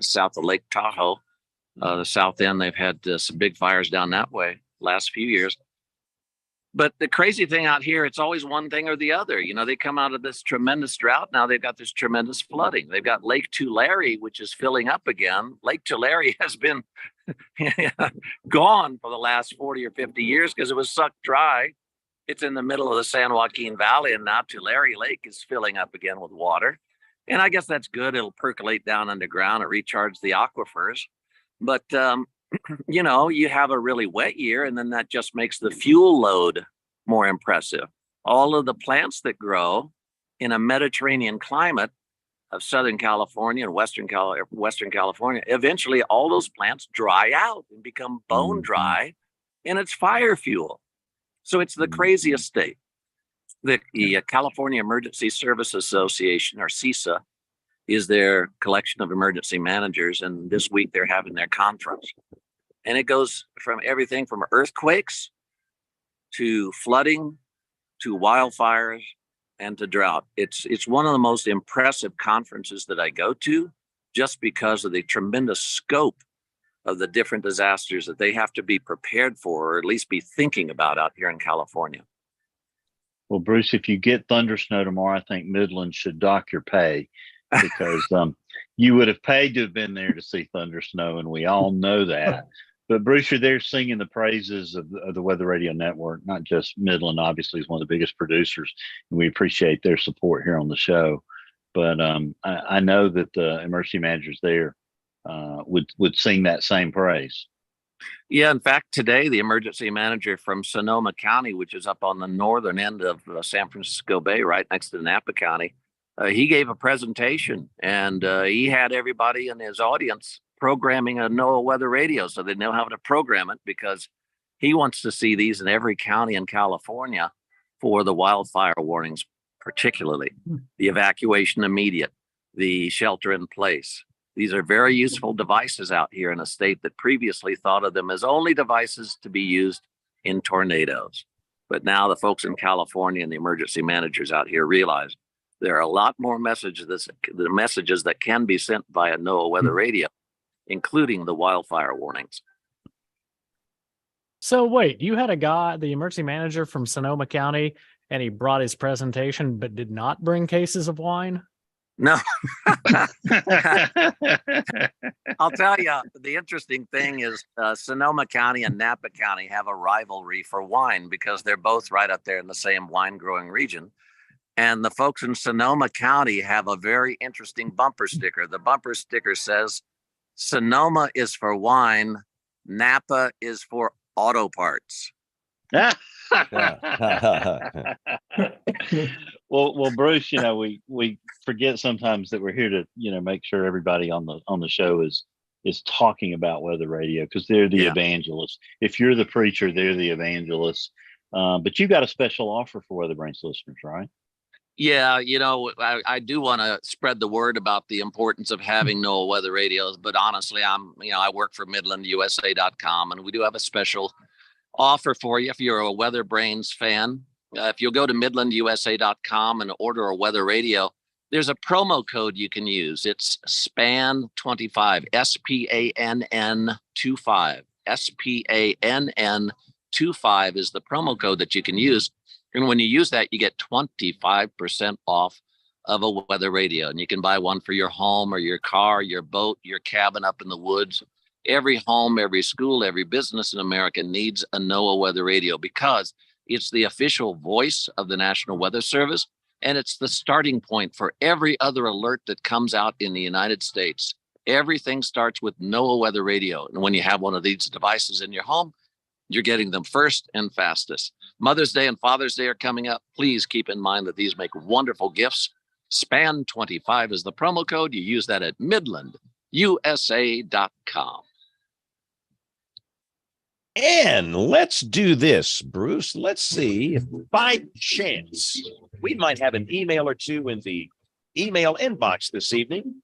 south of Lake Tahoe. The south end, they've had some big fires down that way last few years. But the crazy thing out here, it's always one thing or the other. They come out of this tremendous drought. Now they've got this tremendous flooding. They've got Lake Tulare, which is filling up again. Lake Tulare has been gone for the last 40 or 50 years because it was sucked dry. It's in the middle of the San Joaquin Valley, and now Tulare Lake is filling up again with water. And I guess that's good. It'll percolate down underground and recharge the aquifers. But you have a really wet year, and then that just makes the fuel load more impressive. All of the plants that grow in a Mediterranean climate of Southern California and Western California, eventually all those plants dry out and become bone dry, and it's fire fuel. So it's the craziest state. The California Emergency Service Association, or CISA, is their collection of emergency managers, and this week they're having their conference. And it goes from everything from earthquakes to flooding to wildfires and to drought. It's one of the most impressive conferences that I go to, just because of the tremendous scope of the different disasters that they have to be prepared for, or at least be thinking about out here in California. Well, Bruce, if you get thunder snow tomorrow, I think Midland should dock your pay, because you would have paid to have been there to see thunder snow, and we all know that. But Bruce, you're there singing the praises of the Weather Radio Network, not just Midland, obviously, is one of the biggest producers, and we appreciate their support here on the show. But I know that the emergency managers there would sing that same praise. Yeah, in fact, today, the emergency manager from Sonoma County, which is up on the northern end of San Francisco Bay, right next to Napa County, he gave a presentation, and he had everybody in his audience programming a NOAA weather radio so they know how to program it, because he wants to see these in every county in California for the wildfire warnings, particularly the evacuation immediate, the shelter in place. These are very useful devices out here in a state that previously thought of them as only devices to be used in tornadoes. But now the folks in California and the emergency managers out here realize there are a lot more messages that can be sent via NOAA weather radio, including the wildfire warnings. So wait, you had a guy, the emergency manager from Sonoma County, and he brought his presentation, but did not bring cases of wine? No. I'll tell you, the interesting thing is Sonoma County and Napa County have a rivalry for wine, because they're both right up there in the same wine growing region. And the folks in Sonoma County have a very interesting bumper sticker. The bumper sticker says, Sonoma is for wine, Napa is for auto parts. Well, Bruce, we forget sometimes that we're here to, make sure everybody on the show is talking about weather radio, because they're the evangelists. If you're the preacher, they're the evangelists. But you got a special offer for WeatherBrains listeners, right? Yeah, I do want to spread the word about the importance of having NOAA weather radios, but honestly, I work for MidlandUSA.com, and we do have a special offer for you if you're a WeatherBrains fan. If you'll go to MidlandUSA.com and order a weather radio, there's a promo code you can use. It's SPANN25, SPANN25, SPANN25 is the promo code that you can use. And when you use that, you get 25% off of a weather radio. And you can buy one for your home or your car, your boat, your cabin up in the woods. Every home, every school, every business in America needs a NOAA weather radio, because it's the official voice of the National Weather Service. And it's the starting point for every other alert that comes out in the United States Everything starts with NOAA Weather Radio. And when you have one of these devices in your home, you're getting them first and fastest. Mother's Day and Father's Day are coming up. Please keep in mind that these make wonderful gifts. SPAN25 is the promo code. You use that at midlandusa.com. And let's do this, Bruce. Let's see if by chance we might have an email or two in the email inbox this evening.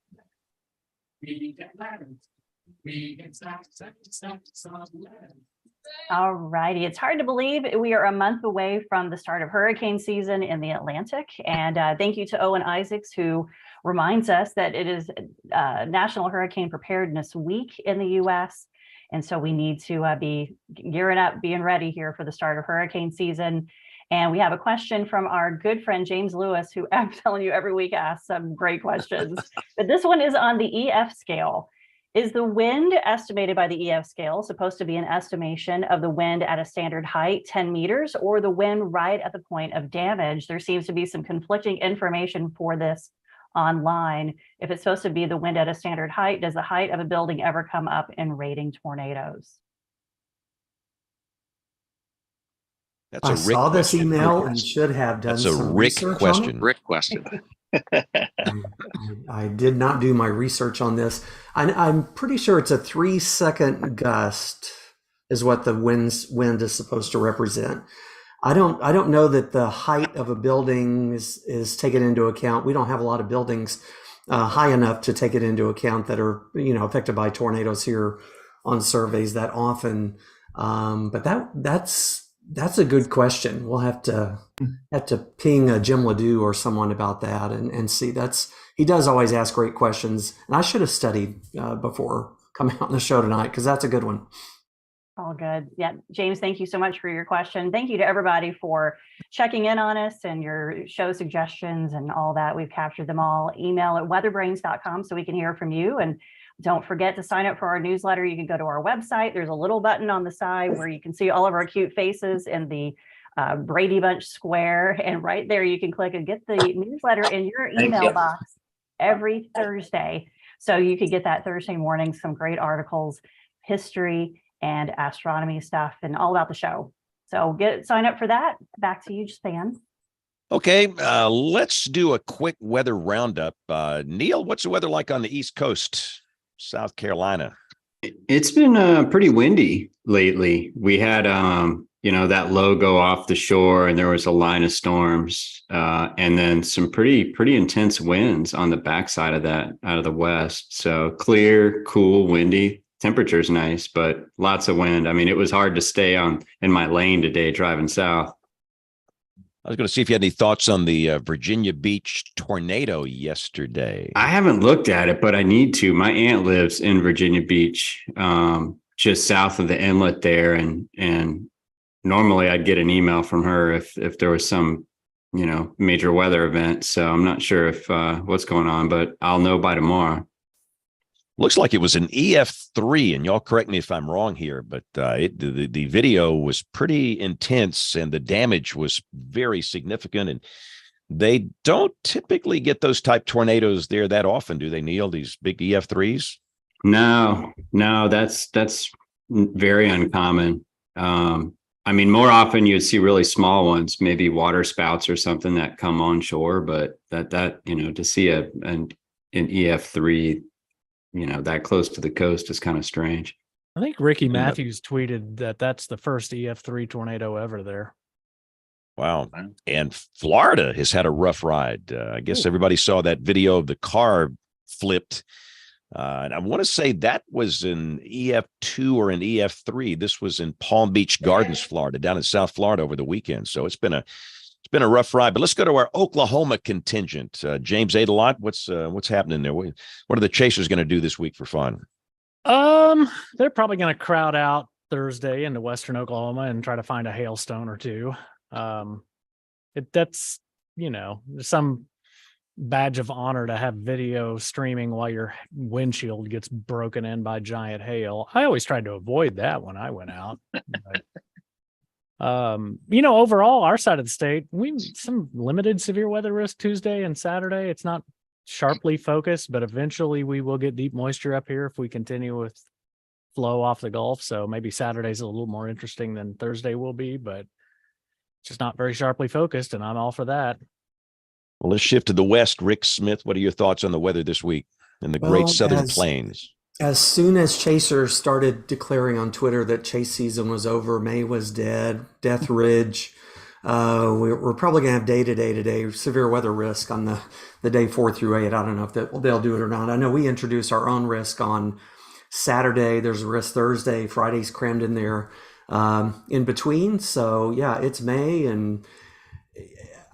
All righty. It's hard to believe we are a month away from the start of hurricane season in the Atlantic. And thank you to Owen Isaacs, who reminds us that it is National Hurricane Preparedness Week in the U.S. And so we need to be gearing up, being ready here for the start of hurricane season. And we have a question from our good friend, James Lewis, who I'm telling you every week asks some great questions. But this one is on the EF scale. Is the wind estimated by the EF scale supposed to be an estimation of the wind at a standard height, 10 meters, or the wind right at the point of damage? There seems to be some conflicting information for this online. If it's supposed to be the wind at a standard height, does the height of a building ever come up in rating tornadoes? That's I a Rick saw this question. email and should have done That's a some Rick research question. on it. Rick question. I did not do my research on this. I'm pretty sure it's a 3-second gust is what the wind is supposed to represent. I don't know that the height of a building is taken into account. We don't have a lot of buildings high enough to take it into account that are affected by tornadoes here on surveys that often. But that's a good question. We'll have to ping Jim Ledoux or someone about that and see. He does always ask great questions, and I should have studied before coming on the show tonight because that's a good one. All good. Yeah, James, thank you so much for your question. Thank you to everybody for checking in on us and your show suggestions and all that. We've captured them all. Email at weatherbrains.com so we can hear from you. And don't forget to sign up for our newsletter. You can go to our website. There's a little button on the side where you can see all of our cute faces in the Brady Bunch square. And right there, you can click and get the newsletter in your email box every Thursday. So you could get that Thursday morning, some great articles, history, and astronomy stuff, and all about the show. So sign up for that. Back to you, Span. Okay, let's do a quick weather roundup. Neil, what's the weather like on the East Coast, South Carolina? It's been pretty windy lately. We had that low go off the shore, and there was a line of storms, and then some pretty intense winds on the backside of that out of the west. So clear, cool, windy. Temperature's nice, but lots of wind. I mean, it was hard to stay in my lane today driving south. I was going to see if you had any thoughts on the Virginia Beach tornado yesterday. I haven't looked at it, but I need to. My aunt lives in Virginia Beach, just south of the inlet there, and normally I'd get an email from her if there was some, major weather event. So I'm not sure if what's going on, but I'll know by tomorrow. Looks like it was an EF3, and y'all correct me if I'm wrong here, but the video was pretty intense and the damage was very significant. And they don't typically get those type tornadoes there that often, do they, Neil? These big EF3s? No, that's very uncommon. I mean, more often you'd see really small ones, maybe water spouts or something that come on shore, but that to see an EF3 that close to the coast is kind of strange. I think Ricky Matthews tweeted that that's the first EF3 tornado ever there. Wow. And Florida has had a rough ride. I guess everybody saw that video of the car flipped. And I want to say that was an EF2 or an EF3. This was in Palm Beach Gardens, Florida, down in South Florida over the weekend. So it's been a rough ride, but let's go to our Oklahoma contingent. James Adelot, what's happening there? What are the Chasers going to do this week for fun? They're probably going to crowd out Thursday into Western Oklahoma and try to find a hailstone or two. That's some badge of honor to have video streaming while your windshield gets broken in by giant hail. I always tried to avoid that when I went out. But, overall, our side of the state, some limited severe weather risk Tuesday and Saturday. It's not sharply focused, but eventually we will get deep moisture up here if we continue with flow off the Gulf. So maybe Saturday's a little more interesting than Thursday will be, but just not very sharply focused, and I'm all for that. Well, let's shift to the West. Rick Smith, what are your thoughts on the weather this week in the great Southern Plains? As soon as chasers started declaring on Twitter that chase season was over, May was dead, Death Ridge, we're probably going to have day-to-day today, severe weather risk on the day 4 through 8. I don't know if they'll do it or not. I know we introduced our own risk on Saturday. There's a risk Thursday. Friday's crammed in there in between. So, yeah, it's May, and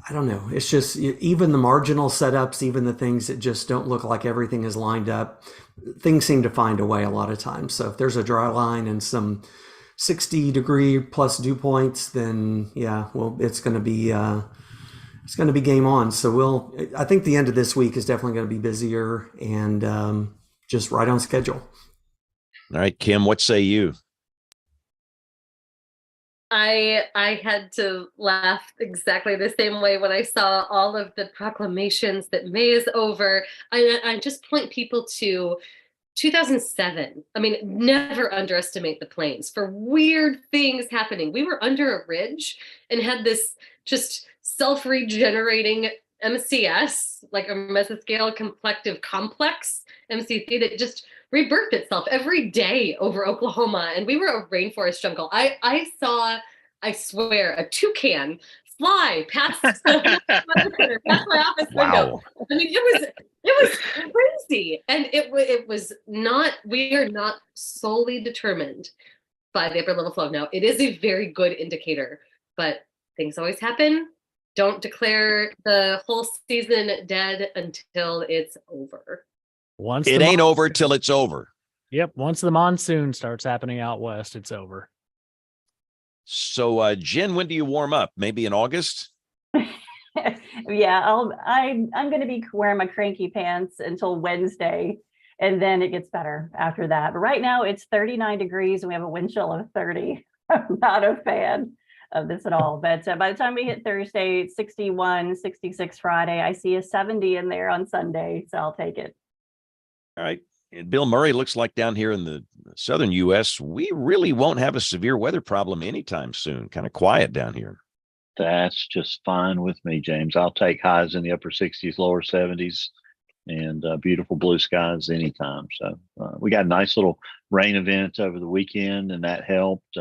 I don't know. It's just even the marginal setups, even the things that just don't look like everything is lined up, things seem to find a way a lot of times. So if there's a dry line and some 60-degree plus dew points, then yeah, well, it's going to be game on. So I think the end of this week is definitely going to be busier and just right on schedule. All right, Kim, what say you? I had to laugh exactly the same way when I saw all of the proclamations that May is over. I just point people to 2007. I mean, never underestimate the plains for weird things happening. We were under a ridge and had this just self-regenerating MCS, like a mesoscale complective complex, MCC, that just rebirthed itself every day over Oklahoma. And we were a rainforest jungle. I saw, I swear, a toucan fly past my office window. I mean, it was crazy. And it was not, we are not solely determined by the upper level flow. Now, it is a very good indicator, but things always happen. Don't declare the whole season dead until it's over. It ain't over till it's over. Yep. Once the monsoon starts happening out west, it's over. So, Jen, when do you warm up? Maybe in August? Yeah, I'm going to be wearing my cranky pants until Wednesday, and then it gets better after that. But right now it's 39 degrees and we have a wind chill of 30. I'm not a fan of this at all. But by the time we hit Thursday, it's 61, 66 Friday. I see a 70 in there on Sunday, so I'll take it. All right. And Bill Murray, looks like down here in the southern U.S., we really won't have a severe weather problem anytime soon. Kind of quiet down here. That's just fine with me, James. I'll take highs in the upper 60s, lower 70s, and beautiful blue skies anytime. So we got a nice little rain event over the weekend, and that helped.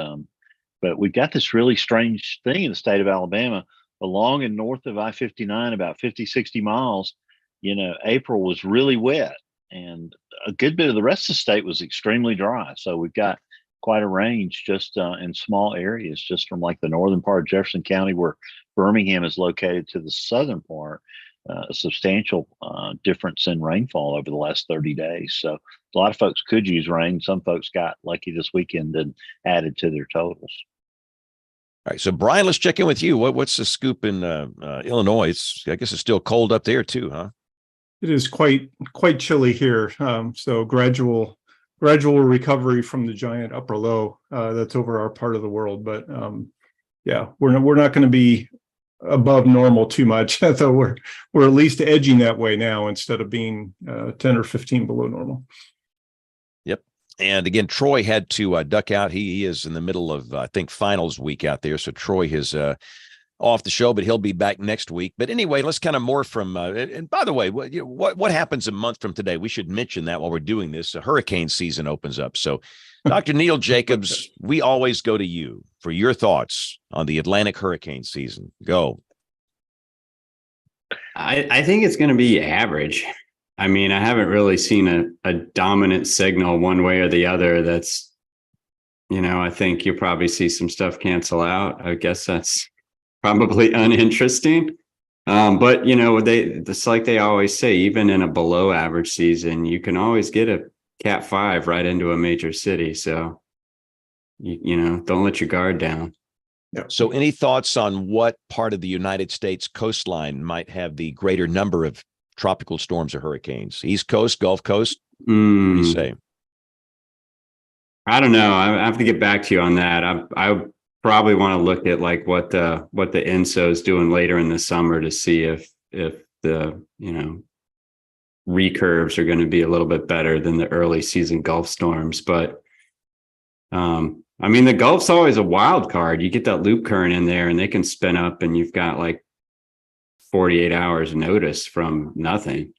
But we've got this really strange thing in the state of Alabama, along and north of I-59, about 50, 60 miles. You know, April was really wet, and a good bit of the rest of the state was extremely dry. So we've got quite a range just in small areas, just from like the northern part of Jefferson County, where Birmingham is located, to the southern part, a substantial difference in rainfall over the last 30 days. So a lot of folks could use rain. Some folks got lucky this weekend and added to their totals. All right. So, Brian, let's check in with you. What's the scoop in Illinois? I guess it's still cold up there too, huh? It is quite chilly here. So gradual recovery from the giant upper low that's over our part of the world. But yeah, we're not going to be above normal too much. So we're at least edging that way now instead of being 10 or 15 below normal. Yep. And again, Troy had to duck out. He is in the middle of, I think, finals week out there. So Troy is off the show, but he'll be back next week. But anyway, let's kind of more from, and by the way, what happens a month from today? We should mention that while we're doing this. Hurricane season opens up. So Dr. Neil Jacobs, we always go to you for your thoughts on the Atlantic hurricane season. Go. I think it's going to be average. I mean, I haven't really seen a dominant signal one way or the other. That's, I think you'll probably see some stuff cancel out. I guess that's probably uninteresting. But, it's like they always say, even in a below average season, you can always get a Cat 5 right into a major city. So, don't let your guard down. Yeah. So any thoughts on what part of the United States coastline might have the greater number of tropical storms or hurricanes? East Coast, Gulf Coast? What do you say? I don't know. I have to get back to you on that. I probably want to look at like what the INSO is doing later in the summer to see if the recurves are going to be a little bit better than the early season Gulf storms. But I mean, the Gulf's always a wild card. You get that loop current in there and they can spin up and you've got like 48 hours notice from nothing.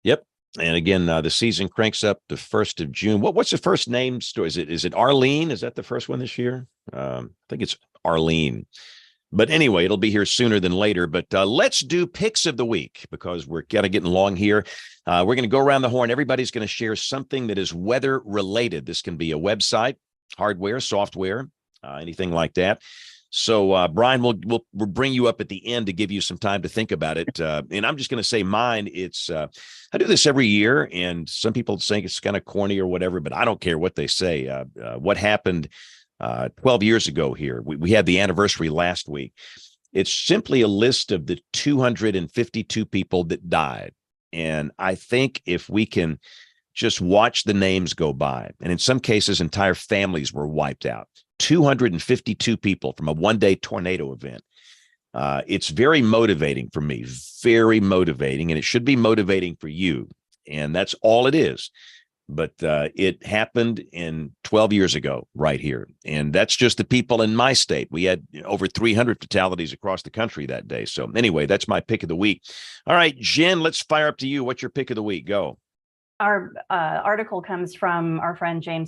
Yep. And again, the season cranks up the 1st of June. What's the first name story? Is it Arlene? Is that the first one this year? I think it's Arlene. But anyway, it'll be here sooner than later. But let's do picks of the week because we're kind of getting long here. We're going to go around the horn. Everybody's going to share something that is weather related. This can be a website, hardware, software, anything like that. So, Brian, we'll bring you up at the end to give you some time to think about it. And I'm just going to say mine. It's I do this every year, and some people think it's kind of corny or whatever, but I don't care what they say. What happened 12 years ago here? We had the anniversary last week. It's simply a list of the 252 people that died. And I think if we can just watch the names go by, and in some cases, entire families were wiped out. 252 people from a one-day tornado event. It's very motivating for me, very motivating, and it should be motivating for you. And that's all it is. But it happened in 12 years ago right here. And that's just the people in my state. We had over 300 fatalities across the country that day. So anyway, that's my pick of the week. All right, Jen, let's fire up to you. What's your pick of the week? Go. Our article comes from our friend Jay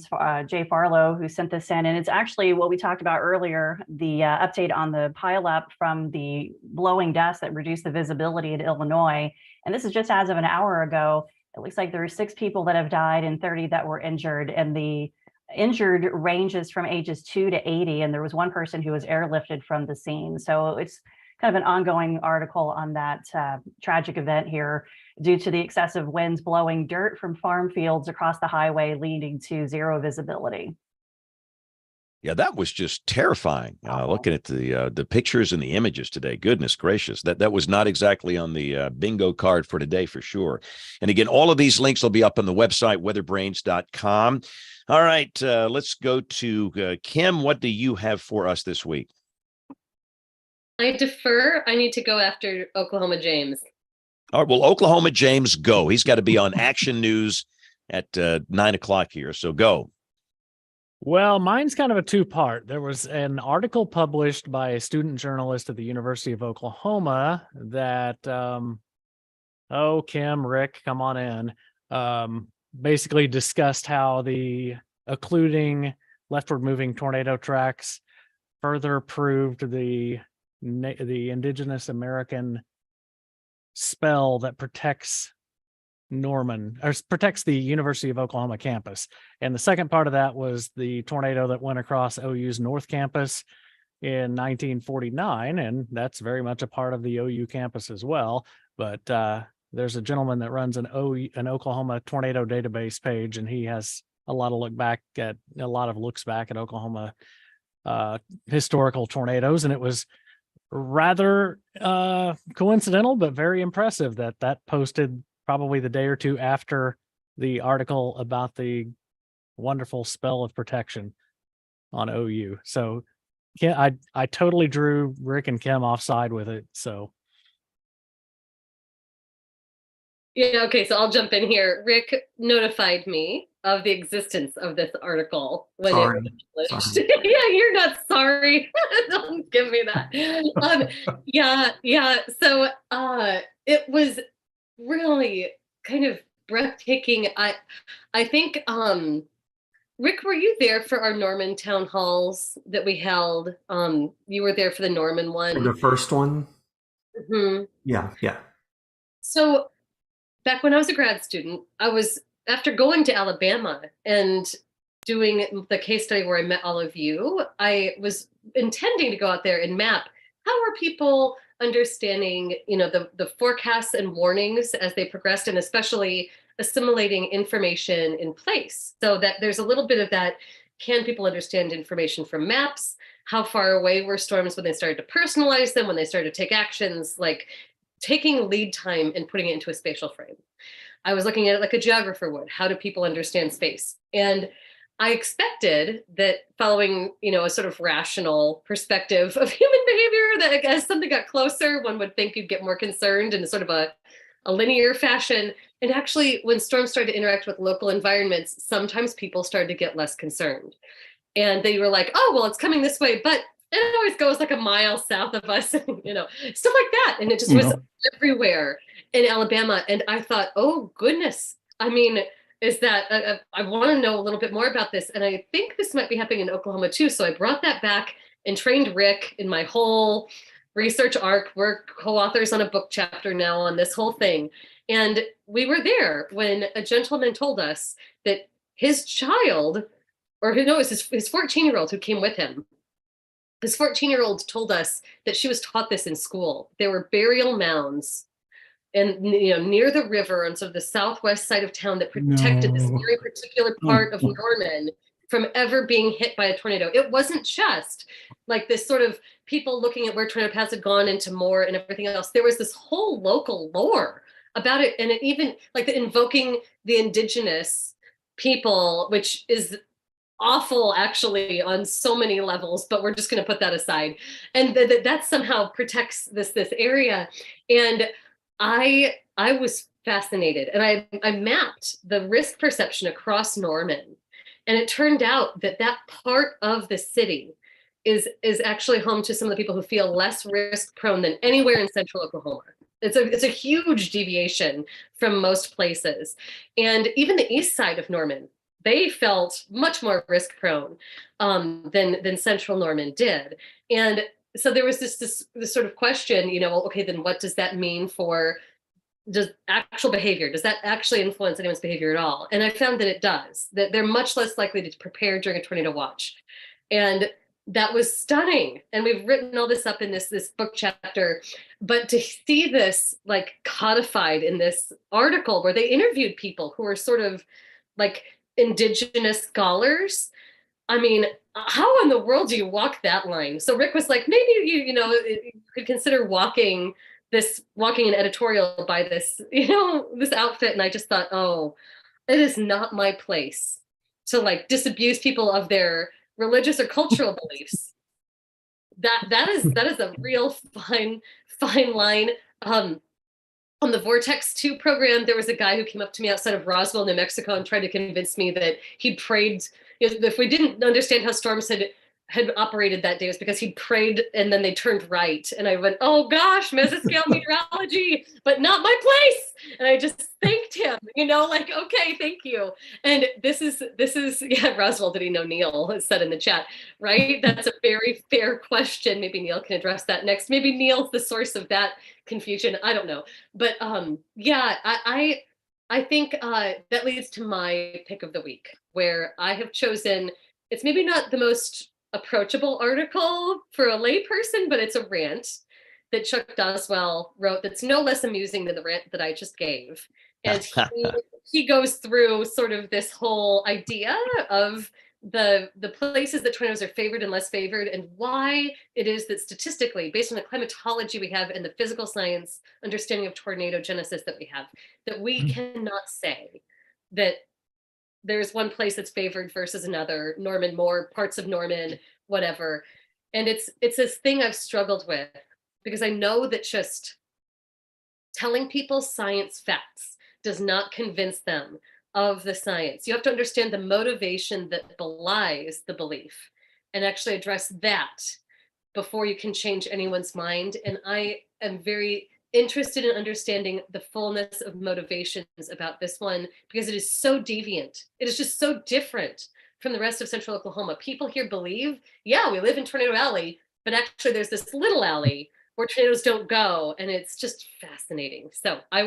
Farlow, who sent this in, and it's actually what we talked about earlier, the update on the pileup from the blowing dust that reduced the visibility in Illinois. And this is just as of an hour ago. It looks like there are 6 people that have died and 30 that were injured, and the injured ranges from ages 2 to 80, and there was one person who was airlifted from the scene. So it's kind of an ongoing article on that tragic event here due to the excessive winds blowing dirt from farm fields across the highway, leading to zero visibility. Yeah, that was just terrifying. Looking at the pictures and the images today. Goodness gracious, that was not exactly on the bingo card for today for sure. And again, all of these links will be up on the website, weatherbrains.com. All right, let's go to Kim. What do you have for us this week? I defer. I need to go after Oklahoma James. All right, well, Oklahoma James, go. He's got to be on Action News at 9 o'clock here, so go. Well, mine's kind of a two-part. There was an article published by a student journalist at the University of Oklahoma that, Kim, Rick, come on in, basically discussed how the occluding leftward moving tornado tracks further proved the indigenous American spell that protects Norman, or protects the University of Oklahoma campus. And the second part of that was the tornado that went across OU's North Campus in 1949, and that's very much a part of the OU campus as well. But there's a gentleman that runs an Oklahoma tornado database page, and he has a lot of looks back at Oklahoma historical tornadoes, and it was rather coincidental, but very impressive that posted probably the day or two after the article about the wonderful spell of protection on OU. So I totally drew Rick and Kim offside with it. So. Yeah, okay, so I'll jump in here. Rick notified me of the existence of this article when it was published. Yeah, you're not sorry. Don't give me that. Yeah. So it was really kind of breathtaking. I think Rick, were you there for our Norman town halls that we held? You were there for the Norman one. The first one? Mm-hmm. Yeah. So back when I was a grad student, after going to Alabama and doing the case study where I met all of you, I was intending to go out there and map how are people understanding, the forecasts and warnings as they progressed, and especially assimilating information in place, so that there's a little bit of that. Can people understand information from maps? How far away were storms when they started to personalize them, when they started to take actions, like taking lead time and putting it into a spatial frame? I was looking at it like a geographer would. How do people understand space? And I expected that following, a sort of rational perspective of human behavior, that as something got closer, one would think you'd get more concerned in sort of a a linear fashion. And actually, when storms started to interact with local environments, sometimes people started to get less concerned. And they were like, oh, well, it's coming this way, but it always goes like a mile south of us, stuff like that. And it just was everywhere in Alabama. And I thought, oh, goodness. I mean, is that I want to know a little bit more about this. And I think this might be happening in Oklahoma too. So I brought that back and trained Rick in my whole research arc. We're co-authors on a book chapter now on this whole thing. And we were there when a gentleman told us that his child, or no, it was his 14-year-old who came with him. This 14-year-old told us that she was taught this in school. There were burial mounds and near the river on sort of the southwest side of town that protected this very particular part of Norman from ever being hit by a tornado. It wasn't just like this sort of people looking at where tornado paths had gone into more and everything else. There was this whole local lore about it. And it even like the invoking the indigenous people, which is awful actually on so many levels, but we're just going to put that aside. And that somehow protects this area. And I was fascinated, and I mapped the risk perception across Norman. And it turned out that part of the city is actually home to some of the people who feel less risk prone than anywhere in central Oklahoma. It's a huge deviation from most places. And even the east side of Norman, they felt much more risk prone than central Norman did. And so there was this sort of question, okay, then what does that mean for actual behavior? Does that actually influence anyone's behavior at all? And I found that it does, that they're much less likely to prepare during a tornado watch. And that was stunning. And we've written all this up in this book chapter, but to see this like codified in this article where they interviewed people who are sort of like indigenous scholars, I mean, how in the world do you walk that line? So Rick was like, maybe you could consider walking an editorial by this, this outfit. And I just thought, oh, it is not my place to like disabuse people of their religious or cultural beliefs. That is a real fine line. On the Vortex 2 program, there was a guy who came up to me outside of Roswell, New Mexico, and tried to convince me that he prayed. If we didn't understand how storms had operated that day, it was because he prayed and then they turned right. And I went, oh gosh, mesoscale meteorology, but not my place. And I just thanked him, like, okay, thank you. And this is, yeah, Roswell, did he know Neil? Has said in the chat, right? That's a very fair question. Maybe Neil can address that next. Maybe Neil's the source of that confusion. I don't know. But yeah, I think that leads to my pick of the week, where I have chosen, it's maybe not the most approachable article for a layperson, but it's a rant that Chuck Doswell wrote that's no less amusing than the rant that I just gave. And he goes through sort of this whole idea of the places that tornadoes are favored and less favored, and why it is that statistically, based on the climatology we have and the physical science understanding of tornado genesis that we have, that we cannot say that there's one place that's favored versus another, Norman more, parts of Norman, whatever. And it's this thing I've struggled with, because I know that just telling people science facts does not convince them of the science. You have to understand the motivation that belies the belief and actually address that before you can change anyone's mind. And I am very interested in understanding the fullness of motivations about this one, because it is so deviant. It is just so different from the rest of central Oklahoma. People here believe, yeah, we live in Tornado Alley, but actually there's this little alley where tornadoes don't go. And it's just fascinating. So I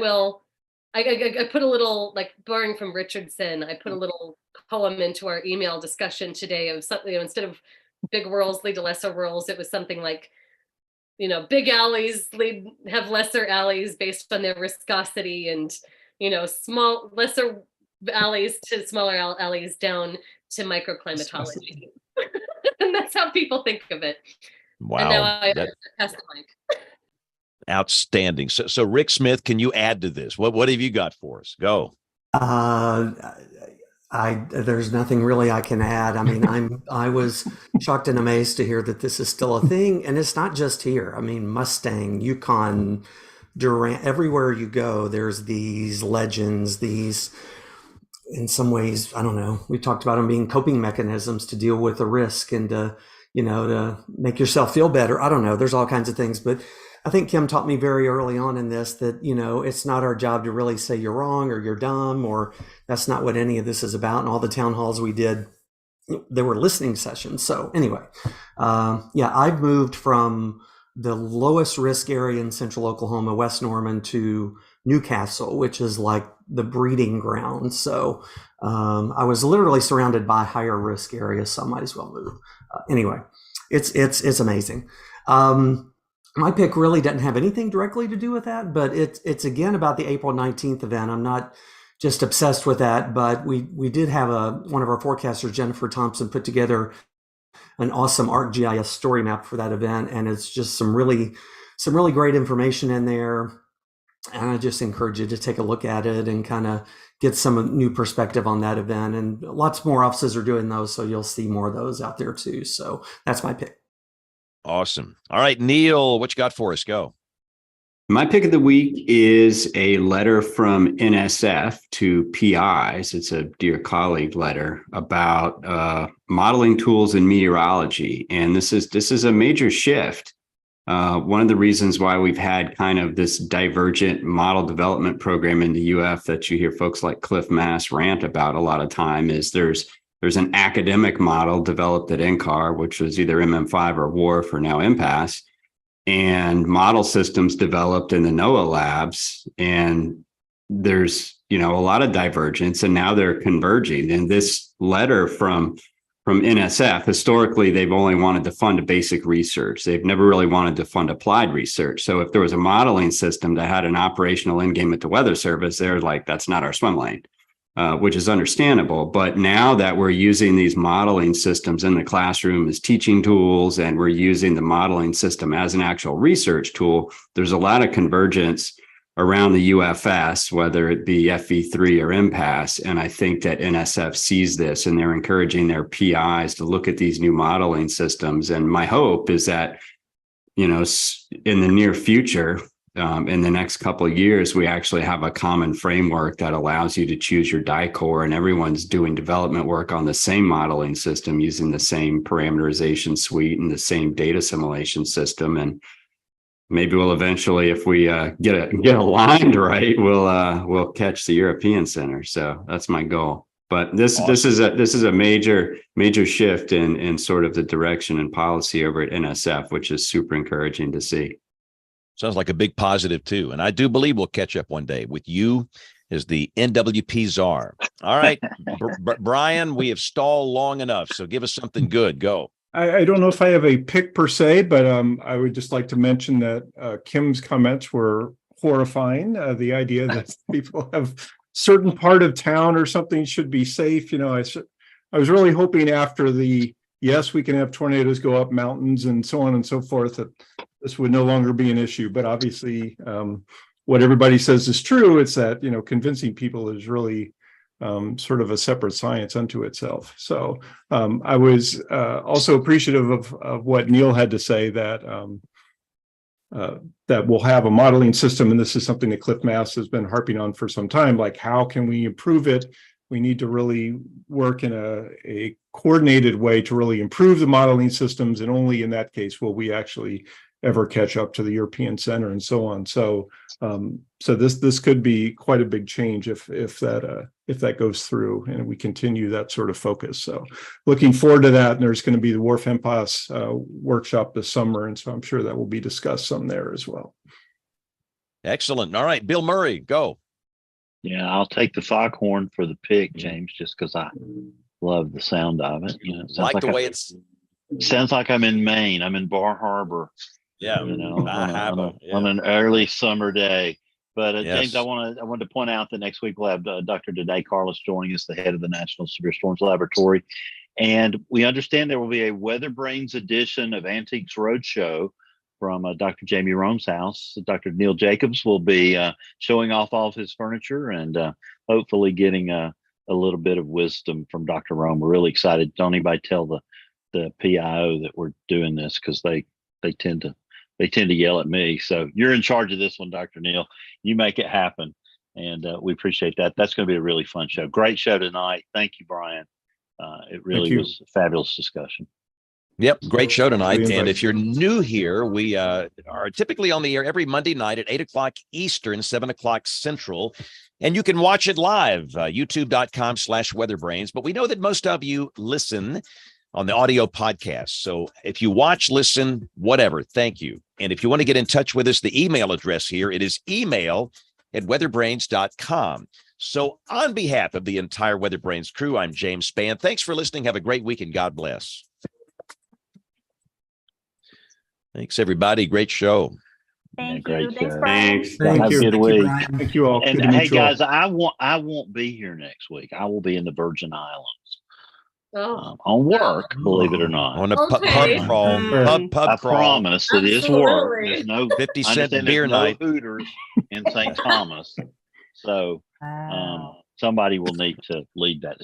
put a little, like, borrowing from Richardson, I put a little poem into our email discussion today of something, instead of big whirls lead to lesser whirls, it was something like, big alleys have lesser alleys based on their viscosity, and, small, lesser alleys to smaller alleys down to microclimatology. And that's how people think of it. Wow. And now I pass the mic. Outstanding. So Rick Smith, can you add to this? What have you got for us? Go. There's nothing really I can add. I mean, I was shocked and amazed to hear that this is still a thing, and it's not just here. I mean, Mustang, Yukon, Durant, everywhere you go, there's these legends, these, in some ways, I don't know, we talked about them being coping mechanisms to deal with the risk and to, to make yourself feel better. I don't know. There's all kinds of things, but I think Kim taught me very early on in this that, it's not our job to really say you're wrong or you're dumb, or that's not what any of this is about. And all the town halls we did, there were listening sessions. So anyway, I've moved from the lowest risk area in central Oklahoma, West Norman, to Newcastle, which is like the breeding ground. So I was literally surrounded by higher risk areas, so I might as well move. Anyway, it's amazing. My pick really doesn't have anything directly to do with that, but it's again about the April 19th event. I'm not just obsessed with that, but we did have one of our forecasters, Jennifer Thompson, put together an awesome ArcGIS story map for that event, and it's just some really great information in there. And I just encourage you to take a look at it and kind of get some new perspective on that event. And lots more offices are doing those, so you'll see more of those out there too. So that's my pick. Awesome. All right, Neil, what you got for us? Go. My pick of the week is a letter from NSF to PIs. It's a Dear Colleague letter about modeling tools in meteorology. And this is a major shift. One of the reasons why we've had kind of this divergent model development program in the UF that you hear folks like Cliff Mass rant about a lot of time is there's an academic model developed at NCAR, which was either MM5 or WRF or now MPAS, and model systems developed in the NOAA labs. And there's, a lot of divergence, and now they're converging. And this letter from NSF, historically, they've only wanted to fund basic research. They've never really wanted to fund applied research. So if there was a modeling system that had an operational end game at the Weather Service, they're like, that's not our swim lane, which is understandable. But now that we're using these modeling systems in the classroom as teaching tools, and we're using the modeling system as an actual research tool, there's a lot of convergence around the UFS, whether it be FV3 or MPAS. And I think that NSF sees this, and they're encouraging their PIs to look at these new modeling systems. And my hope is that, in the near future, in the next couple of years, we actually have a common framework that allows you to choose your DICOR, and everyone's doing development work on the same modeling system using the same parameterization suite and the same data assimilation system. And maybe we'll eventually, if we get aligned right, we'll catch the European Center. So that's my goal. But this is a major shift in sort of the direction and policy over at NSF, which is super encouraging to see. Sounds like a big positive too. And I do believe we'll catch up one day with you as the NWP czar. All right, Brian, we have stalled long enough, so give us something good. Go. I don't know if I have a pick per se, but I would just like to mention that Kim's comments were horrifying. The idea that people have certain part of town or something should be safe. I was really hoping after yes, we can have tornadoes go up mountains and so on and so forth, that this would no longer be an issue. But obviously, what everybody says is true. It's that, convincing people is really sort of a separate science unto itself. So I was also appreciative of what Neil had to say, that that we'll have a modeling system, and this is something that Cliff Mass has been harping on for some time. Like, how can we improve it? We need to really work in a coordinated way to really improve the modeling systems, and only in that case will we actually ever catch up to the European Center and so on. So this could be quite a big change if that goes through and we continue that sort of focus. So looking forward to that. And there's going to be the WRF MPAS workshop this summer, and so I'm sure that will be discussed some there as well. Excellent. All right, Bill Murray, go. Yeah, I'll take the foghorn for the pick, James, just because I love the sound of it. It sounds like I'm in Maine. I'm in Bar Harbor. Yeah, on an early summer day. But Yes. James, I wanted to point out that next week we'll have Dr. Dede Carlos joining us, the head of the National Severe Storms Laboratory, and we understand there will be a WeatherBrains edition of Antiques Roadshow from Dr. Jamie Rome's house. Dr. Neil Jacobs will be showing off all of his furniture and hopefully getting a little bit of wisdom from Dr. Rome. We're really excited. Don't anybody tell the PIO that we're doing this, because they tend to they tend to yell at me. So you're in charge of this one, Dr. Neal. You make it happen. And we appreciate that. That's going to be a really fun show. Great show tonight. Thank you, Brian. It really was a fabulous discussion. Yep, great show tonight. Really And if you're new here, we are typically on the air every Monday night at 8 o'clock Eastern, 7 o'clock Central. And you can watch it live, youtube.com/weatherbrains. But we know that most of you listen on the audio podcast. So if you watch, listen, whatever, thank you. And if you want to get in touch with us, the email address here, it is email@weatherbrains.com. So on behalf of the entire WeatherBrains crew, I'm James Spann. Thanks for listening. Have a great week and God bless. Thanks, everybody. Great show. Thank Great you. Thanks, show. Brian. Thanks. Thank Have a you. good Thank week. Brian. Thank you all. And Good to meet hey, you all. guys, I won't be here next week. I will be in the Virgin Islands on work, believe it or not. On a pub Okay. crawl. Pub I crawl. promise it is work. Absolutely. There's no 50-cent I understand beer there's no night. Hooters in St. Thomas. So Wow. somebody will need to lead that